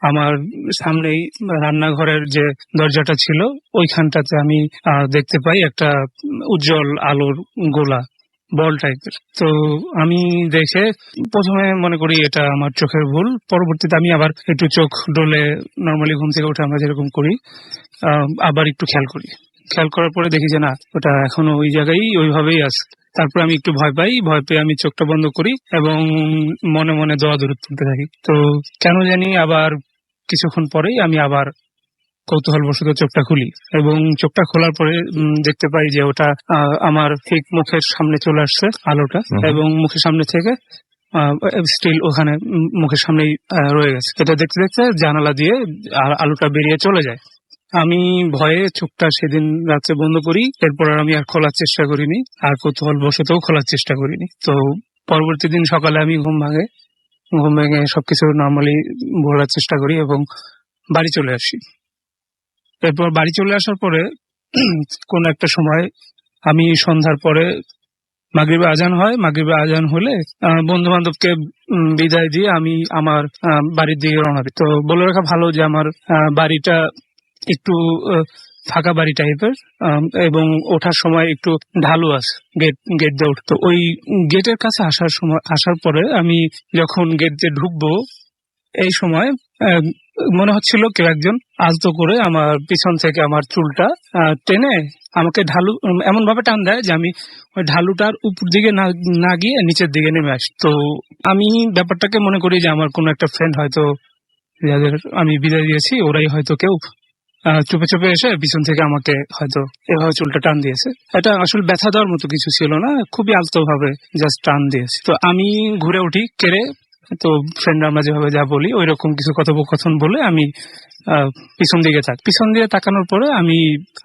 আমার সামনেই রান্নাঘরের যে দরজাটা ছিল ওইখানটাতে আমি দেখতে পাই একটা উজ্জ্বল আলোর গোলা, বল টাইপের। তো আমি দেখে প্রথমে মনে করি এটা আমার চোখের ভুল। পরবর্তীতে আমি আবার একটু চোখ ডলে, নর্মালি ঘুম থেকে উঠে আমরা যেরকম করি, আবার একটু খেয়াল করি। খেয়াল করার পরে দেখি যে না, ওটা এখনো ওই জায়গায় ওইভাবেই আছে। তারপর আমি একটু ভয় পাই। ভয় পেয়ে আমি চোখটা বন্ধ করি এবং মনে মনে দোয়া দরুদ পড়তে থাকি। তো কেন জানি আবার কিছুক্ষণ পরেই আমি আবার কৌতূহলবশত চোখটা খুলি এবং চোখটা খোলার পরে দেখতে পাই যে ওটা আমার ঠিক মুখের সামনে চলে আসছে আলোটা, এবং মুখের সামনে থেকে স্টিল ওখানে মুখের সামনেই রয়ে গেছে। এটা দেখতে দেখতে জানালা দিয়ে আলোটা বেরিয়ে চলে যায়। আমি ভয়ে চোখটা সেদিন রাত্রে বন্ধ করি। এরপর আর আমি আর খোলার চেষ্টা করিনি, আর কৌতূহল বশতও খোলার চেষ্টা করিনি। তো পরবর্তী দিন সকালে আমি ঘুম ভেঙে সবকিছু নর্মালি ভোলার চেষ্টা করি এবং বাড়ি চলে আসি। এরপর বাড়ি চলে আসার পরে কোন একটা সময় আমি সন্ধ্যার পরে মাগরিবে আজান হয়। মাগরিবে আজান হলে বন্ধু বান্ধবকে বিদায় দিয়ে আমি আমার বাড়ির দিকে রওনা দিই। তো বলে রাখা ভালো যে আমার বাড়িটা একটু ফাঁকা বাড়ি টাইপের, এবং ওঠার সময় একটু ঢালু আছে, গেট দিয়ে উঠতো। ওই গেটের কাছে আসার পরে আমি যখন গেট দিয়ে ঢুকবো, এই সময় মনে হচ্ছিল কেউ একজন আলতো করে আমার পিছন থেকে আমার চুলটা টেনে আমাকে ঢালু এমন ভাবে টান দেয় যে আমি ওই ঢালুটার উপর দিকে না গিয়ে নিচের দিকে নেমে আসি। তো আমি ব্যাপারটাকে মনে করি যে আমার কোনো একটা ফ্রেন্ড হয়তো, যাদের আমি বিদায় দিয়েছি, ওরাই হয়তো কেউ চুপে চুপে এসে পিছন থেকে আমাকে হয়তো এভাবে চুলটা টান দিয়েছে। এটা আসলে ব্যথা দেওয়ার মতো কিছু ছিল না, খুবই আলতো ভাবে জাস্ট টান দিয়েছে। তো আমি ঘুরে উঠি কেড়ে। তো ফ্রেন্ড আমরা যেভাবে যা বলি ওই রকম কিছু কথোপকথন বলে আমি পিছন দিয়ে তাকানোর পরে আমি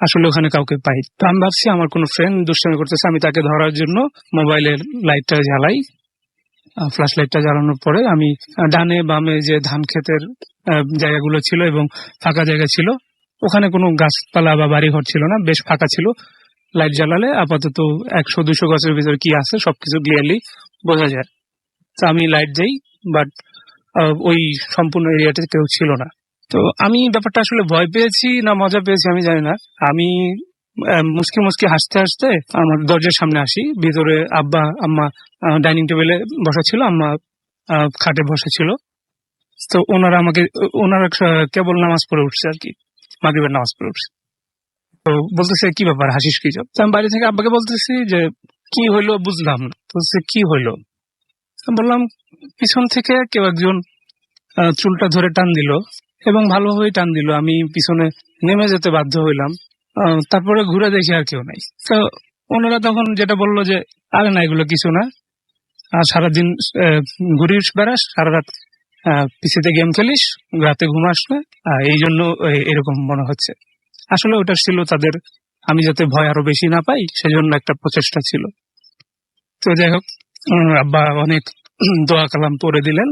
আসলে ওখানে কাউকে পাই। তো আমি ভাবছি আমার কোনো ফ্রেন্ড দুষ্টামি করতেছে। আমি তাকে ধরার জন্য মোবাইলের লাইটটা জ্বালাই। ফ্ল্যাশ লাইটটা জ্বালানোর পরে আমি ডানে বামে যে ধান ক্ষেতের জায়গাগুলো ছিল এবং ফাঁকা জায়গা ছিল, ওখানে কোনো গাছপালা বা বাড়িঘর ছিল না, বেশ ফাঁকা ছিল। লাইট জ্বালালে আপাতত 100-200 গাছের ভিতরে কি আছে সবকিছু ক্লিয়ারলি বোঝা যায়। তো আমি লাইট দেই, বাট ওই সম্পূর্ণ এরিয়াতে কেউ ছিল না। তো আমি ব্যাপারটা আসলে ভয় পেয়েছি না মজা পেয়েছি আমি জানি না। আমি মুসকি মুসকি হাসতে হাসতে আমার দরজার সামনে আসি। ভিতরে আব্বা আম্মা ডাইনিং টেবিলে বসা ছিল, আম্মা খাটে বসা ছিল। তো ওনারা কেবল নামাজ পড়ে উঠছে আর কি, মাগরিবের নামাজ পড়ে উঠছে। তো বলতেছে কি ব্যাপার, হাসিস কি? তো আমি বাড়ি থেকে আব্বাকে বলতেছি যে কি হইলো বুঝলাম না। তো সে কি হইলো, বললাম পিছন থেকে কেউ একজন চুলটা ধরে টান দিল এবং ভালোভাবেই টান দিল। আমি পিছনে নেমে যেতে বাধ্য হইলাম। তারপরে ঘুরে দেখি আর কেউ নাই। তো ওনারা তখন যেটা বললো যে আরে না, এগুলো কিছু না, আর সারাদিন ঘুরিস বেড়াস, সারা রাত পিসিতে গেম খেলিস, রাতে ঘুমাস না, এই জন্য এরকম মনে হচ্ছে। আসলে ওটা ছিল তাদের, আমি যাতে ভয় আরো বেশি না পাই সেজন্য একটা প্রচেষ্টা ছিল। তো যাই হোক, আব্বা অনেক দোয়া কালাম পড়ে দিলেন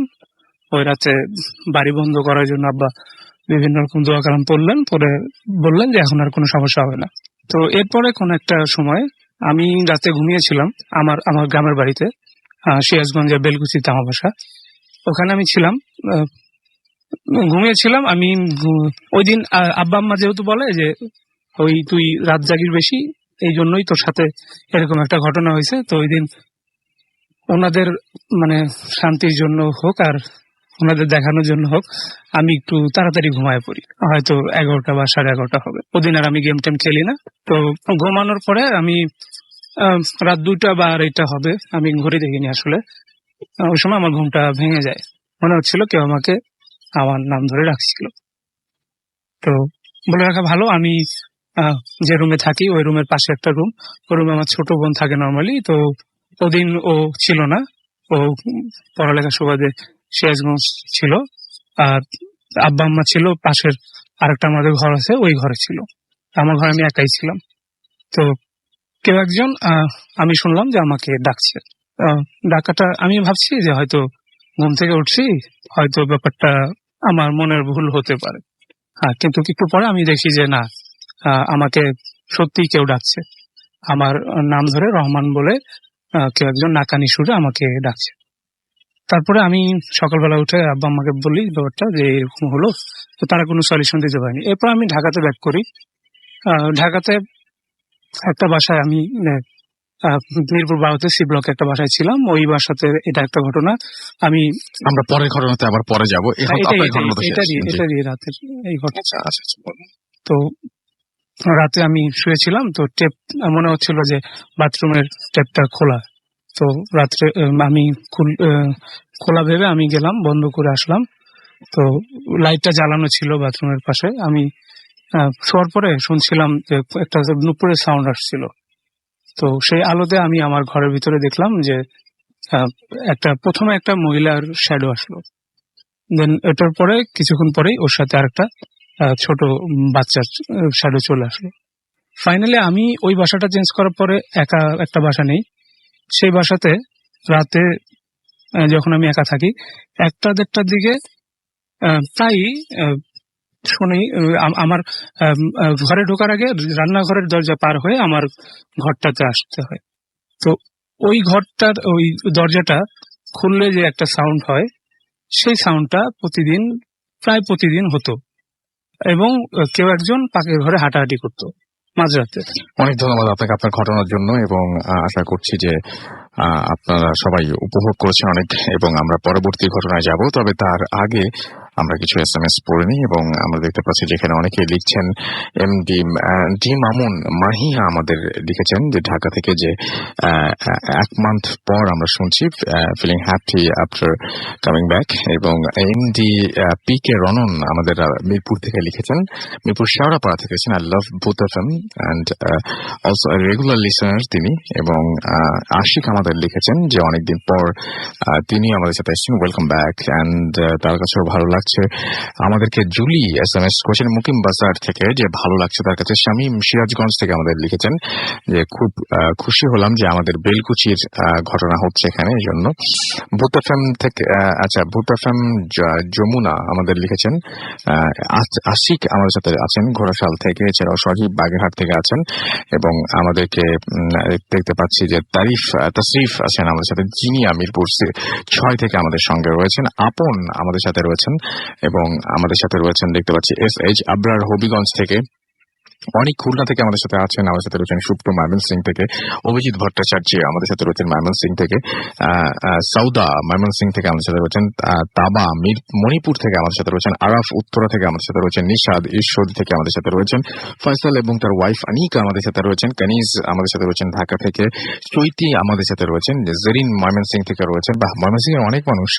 ওই রাতে। বাড়ি বন্ধ করার জন্য আব্বা বিভিন্ন রকম দোয়া কালাম পড়লেন, পরে বললেন যে এখন আর কোনো সমস্যা হবে না। তো এরপরে কোন একটা সময় আমি রাতে ঘুমিয়েছিলাম আমার আমার গ্রামের বাড়িতে, সিরাজগঞ্জের বেলকুচিতে আমার বাসা। ওখানে আমি ছিলাম, ঘুমিয়েছিলাম আমি। ওই দিন আব্বা আম্মা যেহেতু বলে যে ওই তুই রাত জাগির বেশি, এই জন্যই তোর সাথে এরকম একটা ঘটনা হয়েছে। তো ওই দিন ওনাদের মানে শান্তির জন্য হোক আর ওনাদের দেখানোর জন্য হোক, আমি একটু তাড়াতাড়ি ঘুমায় পড়ি, হয়তো 11টা বা 11:30 হবে। ওদিন আর আমি গেম টেম খেলি না। তো ঘুমানোর পরে আমি রাত 2টা বা 2:30 হবে, আমি ঘড়ি দেখিনি আসলে। ওই সময় আমার ঘুমটা ভেঙে যায়, মনে হচ্ছিল কেউ আমাকে আমার নাম ধরে রাখছিল। তো বলে রাখা ভালো, আমি যে রুমে থাকি ওই রুমের পাশে একটা রুম, ওই রুমে আমার ছোট বোন থাকে নর্মালি। তো ওদিন ও ছিল না, ও পড়ালেখার সুবাদে সিরাজগঞ্জ ছিল। আর আব্বা আম্মা ছিল পাশের আরেকটা আমাদের ঘর আছে, ওই ঘরে ছিল। আমার ঘরে আমি একাই ছিলাম। তো কেউ একজন আমি শুনলাম যে আমাকে ডাকছে। ডাকাটা আমি ভাবছি যে হয়তো ঘুম থেকে উঠছি, হয়তো ব্যাপারটা আমার মনের ভুল হতে পারে। কিন্তু একটু পরে আমি দেখি যে না, আমাকে সত্যিই কেউ ডাকছে। আমার নাম ধরে রহমান বলে কেউ একজন নাকানি সুরে আমাকে ডাকছে। তারপরে আমি সকালবেলা উঠে আব্বা আম্মাকে বলি ব্যাপারটা যে এরকম হলো। তো তারা কোনো সলিউশন দিতে পারেনি। এরপর আমি ঢাকাতে ব্যাক করি। ঢাকাতে একটা বাসায় আমি মিরপুর 12-তে সি ব্লকে একটা বাসায় ছিলাম। ওই বাসাতে এটা একটা ঘটনা। আমরা পরের ঘটনাতে আবার পরে যাবো। এটা দিয়ে রাতের এই ঘটনা। তো রাতে আমি শুয়েছিলাম, তো টেপ মনে হচ্ছিল যে বাথরুমের টেপটা খোলা। তো রাত্রে আমি খোলা ভেবে আমি গেলাম, বন্ধ করে আসলাম। তো লাইটটা জ্বালানো ছিল বাথরুমের পাশে। আমি শোয়ার পরে শুনছিলাম যে একটা নুপুরের সাউন্ড আসছিল। তো সেই আলোতে আমি আমার ঘরের ভিতরে দেখলাম যে প্রথমে একটা মহিলার শ্যাডো আসলো। দেন এটার পরে কিছুক্ষণ পরেই ওর সাথে আরেকটা ছোট বাচ্চার শ্যাডো চলে আসলো। ফাইনালি আমি ওই বাসাটা চেঞ্জ করার পরে একা একটা বাসা নেই। সেই বাসাতে রাতে যখন আমি একা থাকি 1টা-1:30টার দিকে প্রায়ই শুনি আমার ঘরে ঢোকার আগে রান্নাঘরের দরজা পার হয়ে আমার ঘরটাতে আসতে হয়। তো ওই ঘরটার ওই দরজাটা খুললে যে একটা সাউন্ড হয়, সেই সাউন্ডটা প্রায় প্রতিদিন হতো এবং কেউ একজন পাকের ঘরে হাঁটাহাঁটি করতো মাঝরাতে। অনেক ধন্যবাদ আপনাকে আপনার ঘটনার জন্য, এবং আশা করছি যে আপনারা সবাই উপভোগ করেছেন অনেক, এবং আমরা পরবর্তী ঘটনায় যাব। তবে তার আগে আমরা কিছু SMS পড়ে নিই, এবং আমরা দেখতে পাচ্ছি যেখানে অনেকে লিখছেন। ডি মামুন মাহিয়া আমাদের লিখেছেন যে ঢাকা থেকে যে 1 মান্থ পর আমরা শুনছি, feeling happy after coming back. এবং এমডি PK রনন আমাদের মিরপুর থেকে লিখেছেন, মিরপুর শেওড়াপাড়া থেকে লিখেছেন, I love both of them and also regular listener তিনি। এবং আশিক আমাদের লিখেছেন যে অনেকদিন পর তিনি আমাদের সাথে এসেছেন, ওয়েলকাম ব্যাক, অ্যান্ড তার কাছেও ভালো লাগছে। আমাদেরকে জুলি SMS করেছেন মুকিম বাজার থেকে যে ভালো লাগছে তার কাছে। শামীম সিরাজগঞ্জ থেকে আমাদের লিখেছেন যে খুব খুশি হলাম যে আমাদের বেলকুচির ঘটনা হচ্ছে এখানে, এই জন্য। ভূত এফএম থেকে ভূত এফএম যমুনা আমাদের লিখেছেন। আশিক আমাদের সাথে আছেন ঘোড়াশাল থেকে, এছাড়াও সজীব বাগেরহাট থেকে আছেন। এবং আমাদেরকে দেখতে পাচ্ছি যে তাসরিফ আছেন আমাদের সাথে, জিনিয়া মিরপুর 6 থেকে আমাদের সঙ্গে রয়েছেন, আপন আমাদের সাথে রয়েছেন, এবং আমাদের সাথে রয়েছেন দেখতে পাচ্ছি SH আবরার হবিগঞ্জ থেকে, অনেক খুলনা থেকে আমাদের সাথে আছেন, আমাদের সাথে রয়েছেন সুপ্ত ময়মনসিংহ থেকে, অভিজিৎ ভট্টাচার্য আমাদের সাথে রয়েছেন ময়মনসিংহ থেকে, সৌদা ময়মনসিংহ থেকে আমাদের সাথে রয়েছেন, তাবা মণিপুর থেকে আমাদের সাথে রয়েছেন, আরাফ উত্তরা থেকে আমাদের সাথে রয়েছেন, নিশাদ ঈশ্বর থেকে আমাদের সাথে রয়েছেন, ফয়সাল এবং তার ওয়াইফ আনিকা আমাদের সাথে রয়েছেন, কানিজ আমাদের সাথে রয়েছেন ঢাকা থেকে, চৈতি আমাদের সাথে রয়েছেন, জেরিন ময়মনসিংহ থেকে রয়েছেন, বা ময়মনসিংহের অনেক মানুষ,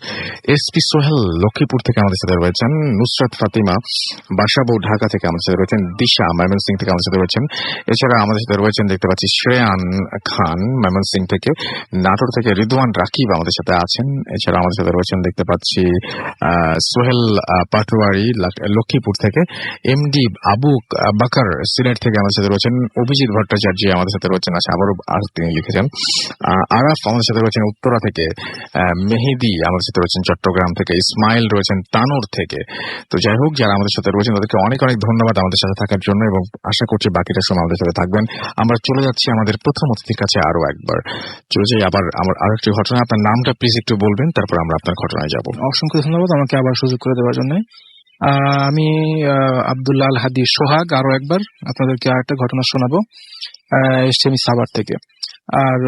এসপি সোহেল লক্ষ্মীপুর থেকে আমাদের সাথে রয়েছেন, নুসরাত ফাতিমা বাসাবো ঢাকা থেকে আমাদের সাথে রয়েছেন, দিশা ময়মনসিংহ থেকে আমাদের সাথে রয়েছেন। এছাড়া আমাদের সাথে রয়েছেন দেখতে পাচ্ছি শ্রেয়ান খান ময়মনসিংহ থেকে, নাটোর থেকে রিদওয়ান রাকিব আমাদের সাথে আছেন। এছাড়া আমাদের সাথে রয়েছেন দেখতে পাচ্ছি সোহেল পাটোয়ারি লক্ষ্মীপুর থেকে, এমডি আবু বাকার সিলেট থেকে আমাদের সাথে রয়েছেন, অভিজিৎ ভট্টাচার্য আমাদের সাথে রয়েছেন, আচ্ছা আবারও তিনি লিখেছেন, আরাফ আমাদের সাথে রয়েছেন উত্তরা থেকে, মেহেদি আমাদের সাথে রয়েছেন চট্টগ্রাম থেকে, ইসমাইল রয়েছেন তানোর থেকে। তো যাই হোক, যারা আমাদের সাথে রয়েছেন তাদেরকে অনেক অনেক ধন্যবাদ আমাদের সাথে থাকার জন্য, এবং আশা করছি বাকিটা সময় আমাদের সাথে থাকবেন। আমরা চলে যাচ্ছি আমাদের প্রথম অতিথির কাছে আরো একবার। চলে যাই আবার আমার আরো একটি ঘটনা। আপনার নামটা প্লিজ একটু বলবেন, তারপর আমরা আপনার ঘটনায় যাব। অসংখ্য ধন্যবাদ আমাকে আবার সুযোগ করে দেওয়ার জন্য। আমি আব্দুল্লাহ আল হাদি সোহাগ আরো একবার আপনাদেরকে আরেকটা ঘটনা শোনাবো। এসছি আমি সাভার থেকে। আর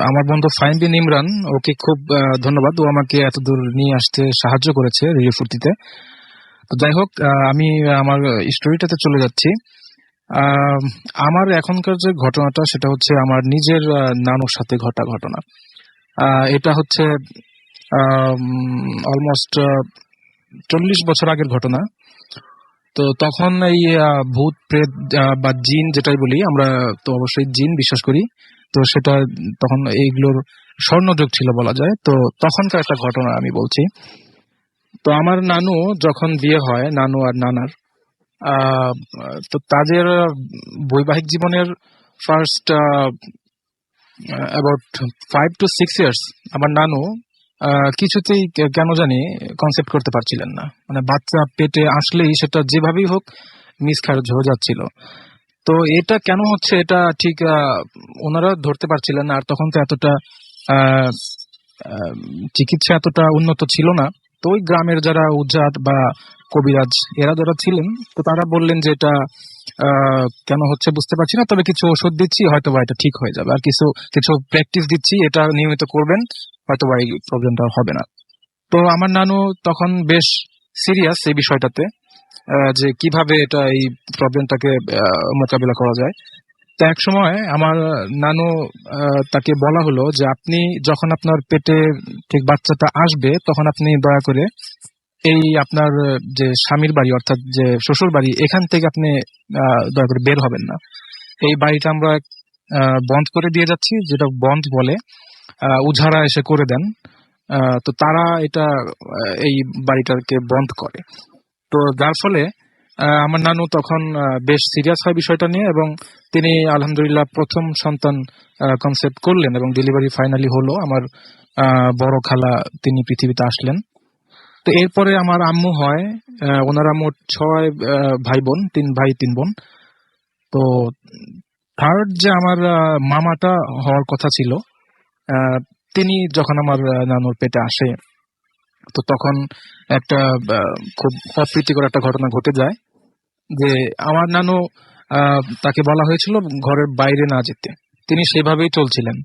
আমার বন্ধু ফাইন বিন ইমরান, ওকে খুব ধন্যবাদ, ও আমাকে এত দূর নিয়ে আসতে সাহায্য করেছে রেডিও ফুর্তিতে। তো যাই হোক, আমি আমার স্টোরিটাতে চলে যাচ্ছি। আমার এখনকার যে ঘটনাটা সেটা হচ্ছে আমার নিজের নানুর সাথে ঘটা ঘটনা। এটা হচ্ছে অলমোস্ট 40 বছর আগের ঘটনা। তো তখন এই ভূত প্রেত বা জিন যেটাই বলি আমরা, তো অবশ্যই জিন বিশ্বাস করি। তো সেটা তখন এইগুলোর স্বর্ণযুগ ছিল বলা যায়। তো তখনকার একটা ঘটনা আমি বলছি। তো আমার নানু যখন বিয়ে হয়, নানু আর নানার, তো তাদের বৈবাহিক জীবনের ফার্স্ট অ্যাবাউট 5 to 6 ইয়ার্স আমার নানু কিছুতেই কেন জানি কনসেপ্ট করতে পারছিলেন না। মানে বাচ্চা পেটে আসলেই সেটা যেভাবেই হোক মিসক্যারেজ হয়ে যাচ্ছিল। তো এটা কেন হচ্ছে এটা ঠিক ওনারা ধরতে পারছিলেন না। আর তখন তো এতটা চিকিৎসা এতটা উন্নত ছিল না। তো ওই গ্রামের যারা উজ্জাত বা কবিরাজ এরা যারা ছিলেন, তো তারা বললেন যে এটা কেন হচ্ছে বুঝতে পারছি না, তবে কিছু ওষুধ দিচ্ছি, হয়তো বা এটা ঠিক হয়ে যাবে, আর কিছু কিছু প্র্যাকটিস দিচ্ছি, এটা নিয়মিত করবেন, হয়তো বা এই প্রবলেমটা হবে না। তো আমার নানু তখন বেশ সিরিয়াস এই বিষয়টাতে, যে কিভাবে এটা এই প্রবলেমটাকে মোকাবিলা করা যায়। তো এক সময় আমার নানু তাকে বলা হলো যে আপনি যখন আপনার পেটে ঠিক বাচ্চাটা আসবে তখন আপনি দয়া করে এই আপনার যে স্বামীর বাড়ি অর্থাৎ যে শ্বশুর বাড়ি, এখান থেকে আপনি দয়া করে বের হবেন না। এই বাড়িটা আমরা বন্ধ করে দিয়ে যাচ্ছি, যেটা বন্ধ বলে, উঝারা এসে করে দেন। তো তারা এটা এই বাড়িটাকে বন্ধ করে। তো যার ফলে আমার নানু তখন বেশ সিরিয়াস হয় বিষয়টা নিয়ে, এবং তিনি আলহামদুলিল্লাহ প্রথম সন্তান কনসেপ্ট করলেন এবং ডেলিভারি ফাইনালি হলো। আমার বড় খালা তিনি পৃথিবীতে আসলেন। তো এরপরে আমার আম্মু হয়, ওনারা মোট 6 ভাই বোন, 3 ভাই 3 বোন। তো থার্ড যে আমার মামাটা হওয়ার কথা ছিল, তিনি যখন আমার নানুর পেটে আসে, তো তখন একটা খুব অপ্রীতিকর একটা ঘটনা ঘটে যায়। যে আমার নানু, তাকে বলা হয়েছিল ঘরের বাইরে না যেতে, তিনি সেভাবেই চলছিলেন।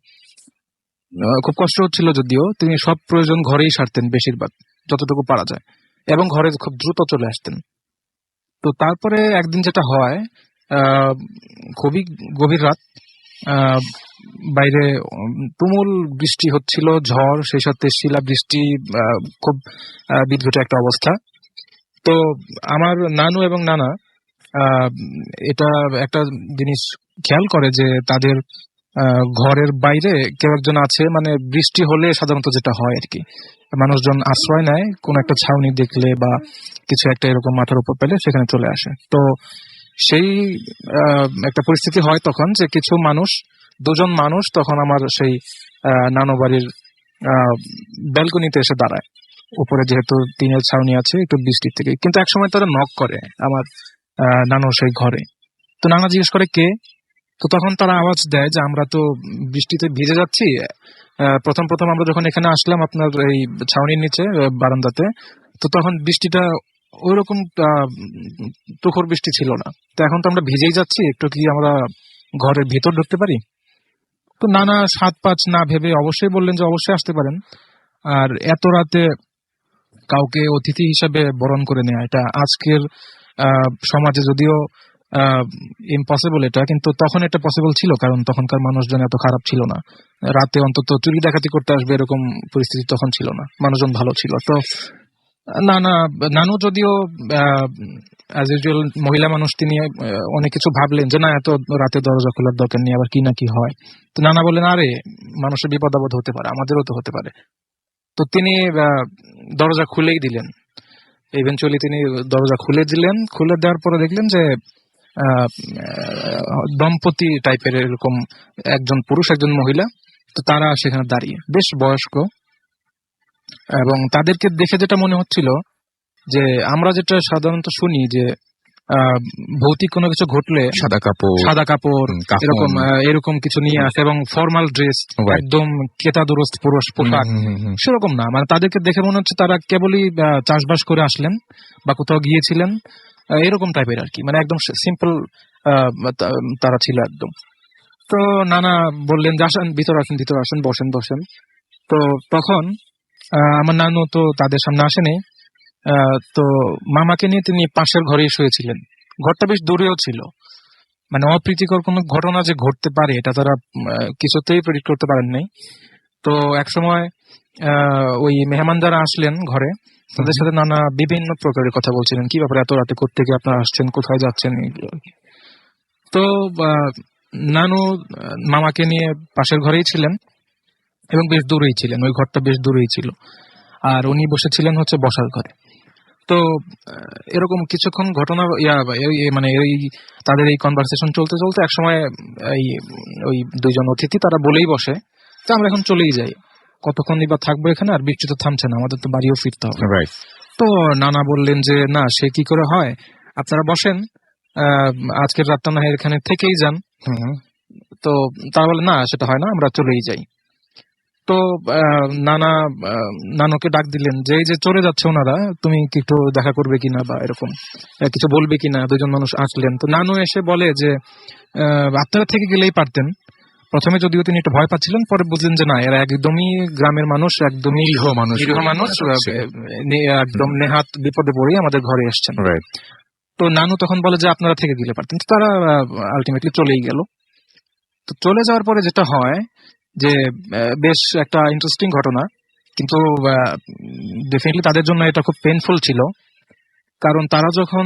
খুব কষ্ট হচ্ছিল যদিও, তিনি সব প্রয়োজন ঘরেই সারতেন বেশিরভাগ, যতটুকু পারা যায়, এবং ঘরে খুব দ্রুত চলে আসতেন। তো তারপরে একদিন যেটা হয়, খুবই গভীর রাত, বাইরে তুমুল বৃষ্টি হচ্ছিল, ঝড়, সেই সাথে শিলা বৃষ্টি, খুব বিদ্যুৎ একটা অবস্থা। তো আমার নানু এবং নানা এটা একটা জিনিস খেয়াল করে যে তাদের ঘরের বাইরে কেউ একজন আছে। মানে বৃষ্টি হলে সাধারণত যেটা হয় আর কি, মানুষজন আশ্রয় নেয়, কোন একটা ছাউনি দেখলে বা কিছু একটা এরকম মাথার উপর পেলে সেখানে চলে আসে। তো সেই একটা পরিস্থিতি হয় তখন, যে কিছু মানুষ, 2জন মানুষ তখন আমার সেই নানু বাড়ির ব্যালকনিতে এসে দাঁড়ায়। উপরে যেহেতু টিনের ছাউনি আছে, একটু বৃষ্টির থেকে, কিন্তু একসময় তারা নক করে আমার নানু সেই ঘরে। তো নানা জিজ্ঞেস করে কে। তো তখন তারা আওয়াজ দেয় যে আমরা তো বৃষ্টিতে ভিজে যাচ্ছি। প্রথম প্রথম আমরা যখন এখানে আসলাম আপনার এই ছাউনির নিচে বারান্দাতে, তো তখন বৃষ্টিটা ওইরকম তুখর বৃষ্টি ছিল না। তো এখন তো আমরা ভিজেই যাচ্ছি, একটু কি আমরা ঘরের ভিতর ঢুকতে পারি? তো নানা 7-5 না ভেবে অবশ্যই বললেন যে অবশ্যই আসতে পারেন। আর এত রাতে কাউকে অতিথি হিসেবে বরণ করে নেওয়া, এটা আজকের সমাজে যদিও ইম্পসিবল এটা, কিন্তু তখন এটা পসিবল ছিল, কারণ তখনকার মানুষজন এত খারাপ ছিল না। রাতে অন্তত চুরি ডাকাতি করতে আসবে এরকম পরিস্থিতি তখন ছিল না, মানুষজন ভালো ছিল। তো নানু যদিও অ্যাজ ইউজুয়াল মহিলা মানুষ, তিনি অনেক কিছু ভাবলেন যে না, এত রাতে দরজা খোলার দরকার নেই, আবার কি না কি হয়। তো নানা বললেন, আরে মানুষের বিপদ আপদ হতে পারে, আমাদেরও তো হতে পারে। তো তিনি দরজা খুলেই দিলেন। ইভেনচুয়ালি তিনি দরজা খুলে দিলেন। খুলে দেওয়ার পরে দেখলেন যে দম্পতি টাইপের এরকম একজন পুরুষ একজন মহিলা, তো তারা সেখানে দাঁড়িয়ে, বেশ বয়স্ক। এবং তাদেরকে দেখে যেটা মনে হচ্ছিল যে আমরা যেটা সাধারণত শুনি যে ভৌতিক কোনো কিছু ঘটলে সাদা কাপড়, এরকম এরকম কিছু নিয়ে আসে এবং ফর্মাল ড্রেস, একদম কেতাদুরস্ত পুরুষ পোশাক, সেরকম না। মানে তাদেরকে দেখে মনে হচ্ছে তারা কেবলই চাষবাস করে আসলেন বা কোথাও গিয়েছিলেন, এরকম টাইপের আর কি। মানে একদম সিম্পল তারা ছিল একদম। তো নানা বললেন যে আসেন, ভিতরে আসেন, বসেন। তো তখন আমার নানু তো তাদের সামনে আসেনি। তো মামাকে নিয়ে তিনি পাশের ঘরেই শুয়েছিলেন। ঘরটা বেশ দূরেও ছিল। মানে অপ্রীতিকর কোনো ঘটনা যে ঘটতে পারে এটা তারা কিছুতেই প্রেডিক্ট করতে পারেন নাই। তো এক সময় ওই মেহমান যারা আসলেন ঘরে, তাদের সাথে নানা বিভিন্ন প্রকারের কথা বলছিলেন, কি ব্যাপারে এত রাতে কোত্থেকে আপনারা আসছেন, কোথায় যাচ্ছেন, এগুলো। তো নানু মামাকে নিয়ে পাশের ঘরেই ছিলেন এবং বেশ দূরেই ছিলেন, ওই ঘরটা বেশ দূরেই ছিল। আর উনি বসেছিলেন হচ্ছে বসার ঘরে। তো এরকম কিছুক্ষণ ঘটনা মানে এই তাদের এই কনভারসেশন চলতে চলতে একসময় ওই দুইজন অতিথি তারা বলেই বসে যে আমরা এখন চলেই যাই, কতক্ষণই বা থাকবো এখানে, আর বৃষ্টি তো থামছে না, আমাদের তো বাড়িও ফিরতে হবে। তো নানা বললেন যে না, সে কি করে হয়, আপনারা বসেন, আজকের রাতটা না এখানে থেকেই যান। তো তারা বলে না, সেটা হয় না, আমরা চলেই যাই। তো নানুকে ডাক দিলেন যে এই যে চলে যাচ্ছে ওনারা, তুমি কি একটু দেখা করবে কিনা বা এরকম কিছু বলবে কিনা। দুজন মানুষ আসলেন। তো নানু এসে বলে যে আপনারা থেকে গেলেই পারতেন। প্রথমে যদিও তিনি একটু ভয় পাচ্ছিলেন, পরে বুঝলেন যে না, এরা একদমই গ্রামের মানুষ, একদমই নিরীহ মানুষ, একদম নেহাত বিপদে পড়েই আমাদের ঘরে এসছেন। তো নানু তখন বলে যে আপনারা থেকে গেলে পারতেন। তারা আলটিমেটলি চলেই গেল। তো চলে যাওয়ার পরে যেটা হয় যে বেশ একটা ইন্টারেস্টিং ঘটনা, কিন্তু ডেফিনেটলি তাদের জন্য এটা খুব পেইনফুল ছিল। কারণ তারা যখন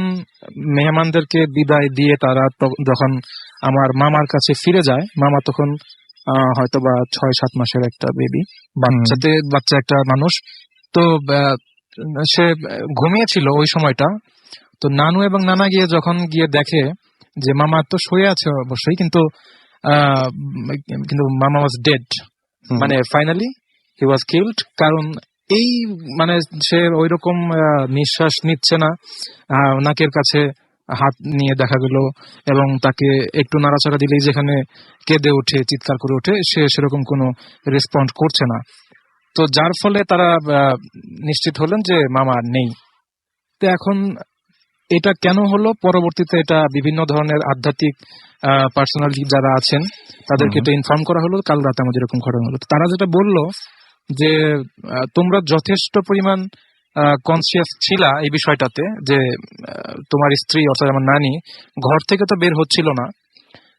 মেহমানদেরকে বিদায় দিয়ে তারা যখন আমার মামার কাছে ফিরে যায়, মামা তখন হয়তো বা 6-7 মাসের একটা বেবি, বাচ্চা একটা মানুষ। তো সে ঘুমিয়েছিল ওই সময়টা। তো নানু এবং নানা যখন গিয়ে দেখে যে মামা তো শুয়ে আছে অবশ্যই, কিন্তু মামা ওয়াজ ডেড, মানে ফাইনালি হি ওয়াজ কিলড। কারণ এই মানে সে ওইরকম নিঃশ্বাস নিচ্ছে না, নাকের কাছে হাত নিয়ে দেখা গেল, এবং তাকে একটু নাড়াচাড়া দিলেই যেখানে কেঁদে ওঠে, চিৎকার করে ওঠে, সে সেরকম কোনো রেসপন্ড করছে না। তো যার ফলে তারা নিশ্চিত হলেন যে মামা নেই। তো এখন এটা কেন হলো, পরবর্তীতে এটা বিভিন্ন ধরনের আধ্যাত্মিক পার্সোনালিটি যারা আছেন তাদেরকে এটা ইনফর্ম করা হলো, কাল রাতে আমাদের এরকম ঘটনা হলো। তারা যেটা বললো যে তোমরা যথেষ্ট পরিমাণ কনসিয়াস ছিলা এই বিষয়টাতে, যে তোমার স্ত্রী অর্থাৎ আমার নানি ঘর থেকে তো বের হচ্ছিল না।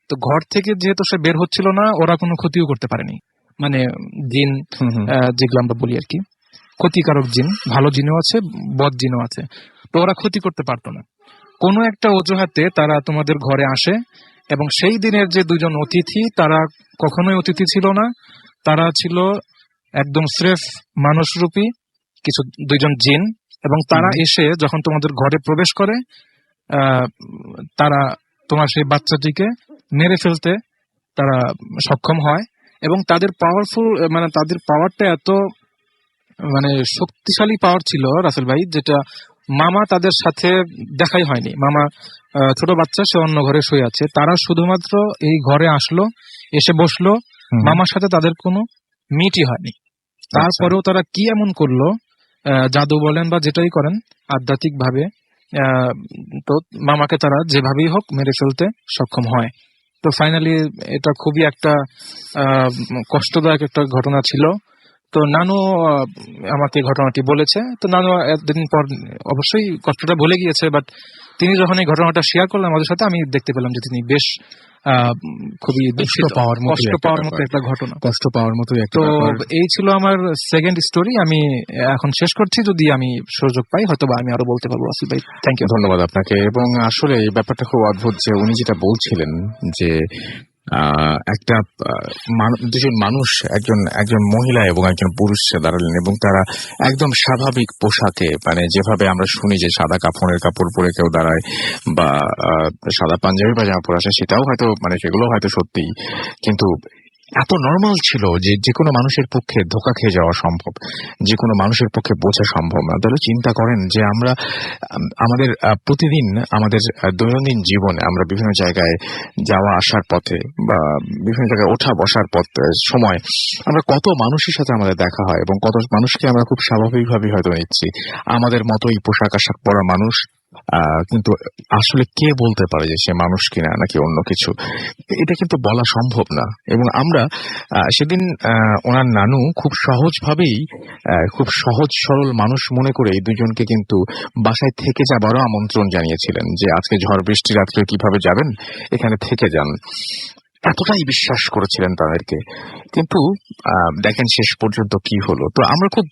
তো ঘর থেকে যেহেতু সে বের হচ্ছিল না, ওরা কোনো ক্ষতিও করতে পারেনি। মানে জিন যেগুলো আমরা বলি আর কি, ক্ষতিকারক জিন, ভালো জিনও আছে, বদ জিনও আছে। তো ওরা ক্ষতি করতে পারতো না। কোনো একটা অজুহাতে তারা তোমাদের ঘরে আসে, এবং সেই দিনের যে দুজন অতিথি, তারা কখনোই অতিথি ছিল না, তারা ছিল একদম স্রেফ মানুষরূপী কিছু দুইজন জিন। এবং তারা এসে যখন তোমাদের ঘরে প্রবেশ করে, তারা তোমার সেই বাচ্চাটিকে মেরে ফেলতে তারা সক্ষম হয়। এবং তাদের পাওয়ারফুল, মানে তাদের পাওয়ারটা এত মানে শক্তিশালী পাওয়ার ছিল রাসেল ভাই, যেটা মামা তাদের সাথে দেখাই হয়নি। মামা ছোট বাচ্চা, সে অন্য ঘরে শুয়ে আছে, তারা শুধুমাত্র এই ঘরে আসলো, এসে বসলো, মামার সাথে তাদের কোনো মিটই হয়নি। তারপরেও তারা কি এমন করলো, জাদু বলেন বা যেটাই করেন, আধ্যাত্মিক ভাবে আহ, তো মামাকে তারা যেভাবেই হোক মেরে ফেলতে সক্ষম হয়। তো ফাইনালি এটা খুবই একটা কষ্টদায়ক একটা ঘটনা ছিল। তো নানু আমাকে ঘটনাটি বলেছে। তো নানু একদিন পর অবশ্যই কষ্টটা ভুলে গিয়েছে, বাট তিনি যখন এই ঘটনাটা শেয়ার করলেন আমাদের সাথে, আমি দেখতে পেলাম যে তিনি বেশ খুবই কষ্ট দুঃখিত, পাওয়ার মতো কষ্ট একটা পাওয়ার মতো ব্যাপার, একটা ঘটনা। কষ্ট পাওয়ার মতোই একটা তো ব্যাপার। এই ছিল আমার সেকেন্ড স্টোরি। আমি এখন শেষ করছি, যদি আমি সুযোগ পাই হয়তো বা আমি আরো বলতে পারবো। আসিফ ভাই, থ্যাংক ইউ। ধন্যবাদ আপনাকে। এবং আসলে এই ব্যাপারটা খুব অদ্ভুত যে উনি যেটা বলছিলেন যে একটা দুজন মানুষ, একজন একজন মহিলা এবং একজন পুরুষ দাঁড়ালেন এবং তারা একদম স্বাভাবিক পোশাকে, মানে যেভাবে আমরা শুনি যে সাদা কাপড় পরে কেউ দাঁড়ায় বা সাদা পাঞ্জাবি বা জামা পরে আসে, সেটাও হয়তো মানে সেগুলো হয়তো সত্যি, কিন্তু এত নর্মাল ছিল যে যে কোনো মানুষের পক্ষে ধোকা খেয়ে যাওয়া সম্ভব, যে কোনো মানুষের পক্ষে বোঝা সম্ভব না। তাহলে চিন্তা করেন যে আমরা আমাদের প্রতিদিন আমাদের দৈনন্দিন জীবনে আমরা বিভিন্ন জায়গায় যাওয়া আসার পথে বা বিভিন্ন জায়গায় ওঠা বসার সময় আমরা কত মানুষের সাথে আমাদের দেখা হয় এবং কত মানুষকে আমরা খুব স্বাভাবিকভাবে হয়তো নিচ্ছি, আমাদের মতোই পোশাক আশাক পরা মানুষ, কিন্তু আসলে কে বলতে পারে যে সে মানুষ কিনা নাকি অন্য কিছু? এটা কিন্তু বলা সম্ভব না। এবং আমরা সেদিন ওনার নানু খুব সহজভাবেই, খুব সহজ সরল মানুষ মনে করে এই দুজনকে কিন্তু বাসায় থেকে যাবারও আমন্ত্রণ জানিয়েছিলেন যে আজকে ঝড় বৃষ্টি রাত্রে কিভাবে যাবেন, এখানে থেকে যান। এতটাই বিশ্বাস করেছিলেন তাদেরকে। কিন্তু দেখেন শেষ পর্যন্ত কি হলো। তো আমরা খুব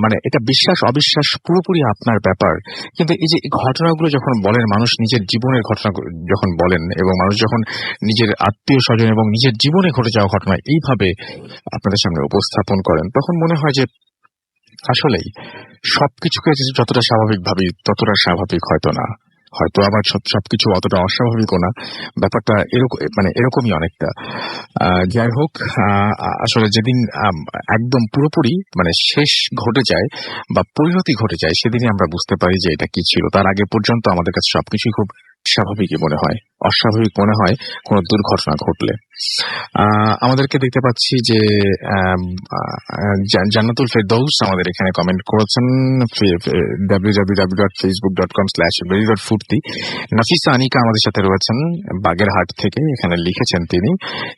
মানে এটা বিশ্বাস অবিশ্বাস পুরোপুরি আপনার ব্যাপার, কিন্তু এই যে ঘটনাগুলো যখন বলেন, মানুষ নিজের জীবনের ঘটনা যখন বলেন এবং মানুষ যখন নিজের আত্মীয় স্বজন এবং নিজের জীবনে ঘটে যাওয়া ঘটনা এইভাবে আপনাদের সামনে উপস্থাপন করেন, তখন মনে হয় যে আসলেই সবকিছুকে যতটা স্বাভাবিক ভাবি ততটা স্বাভাবিক হয়তো না, হয়তো আবার সবকিছু অতটা অস্বাভাবিকও না। ব্যাপারটা এরকম, মানে এরকমই অনেকটা। যাই হোক, আসলে যেদিন একদম পুরোপুরি মানে শেষ ঘটে যায় বা পরিণতি ঘটে যায়, সেদিনই আমরা বুঝতে পারি যে এটা কি ছিল। তার আগে পর্যন্ত আমাদের কাছে সবকিছুই খুব স্বাভাবিকই মনে হয়, অস্বাভাবিক মনে হয় কোনো দুর্ঘটনা ঘটলে। আমাদেরকে দেখতে পাচ্ছি যে জান্নাতুল ফেরদৌস আমাদের এখানে কমেন্ট করেছেন www.facebook.com/very.ফুর্তি। নাফিসা আনিকা আমাদের সাথে রয়েছেন বাগেরহাট থেকে, এখানে লিখেছেন তিনি।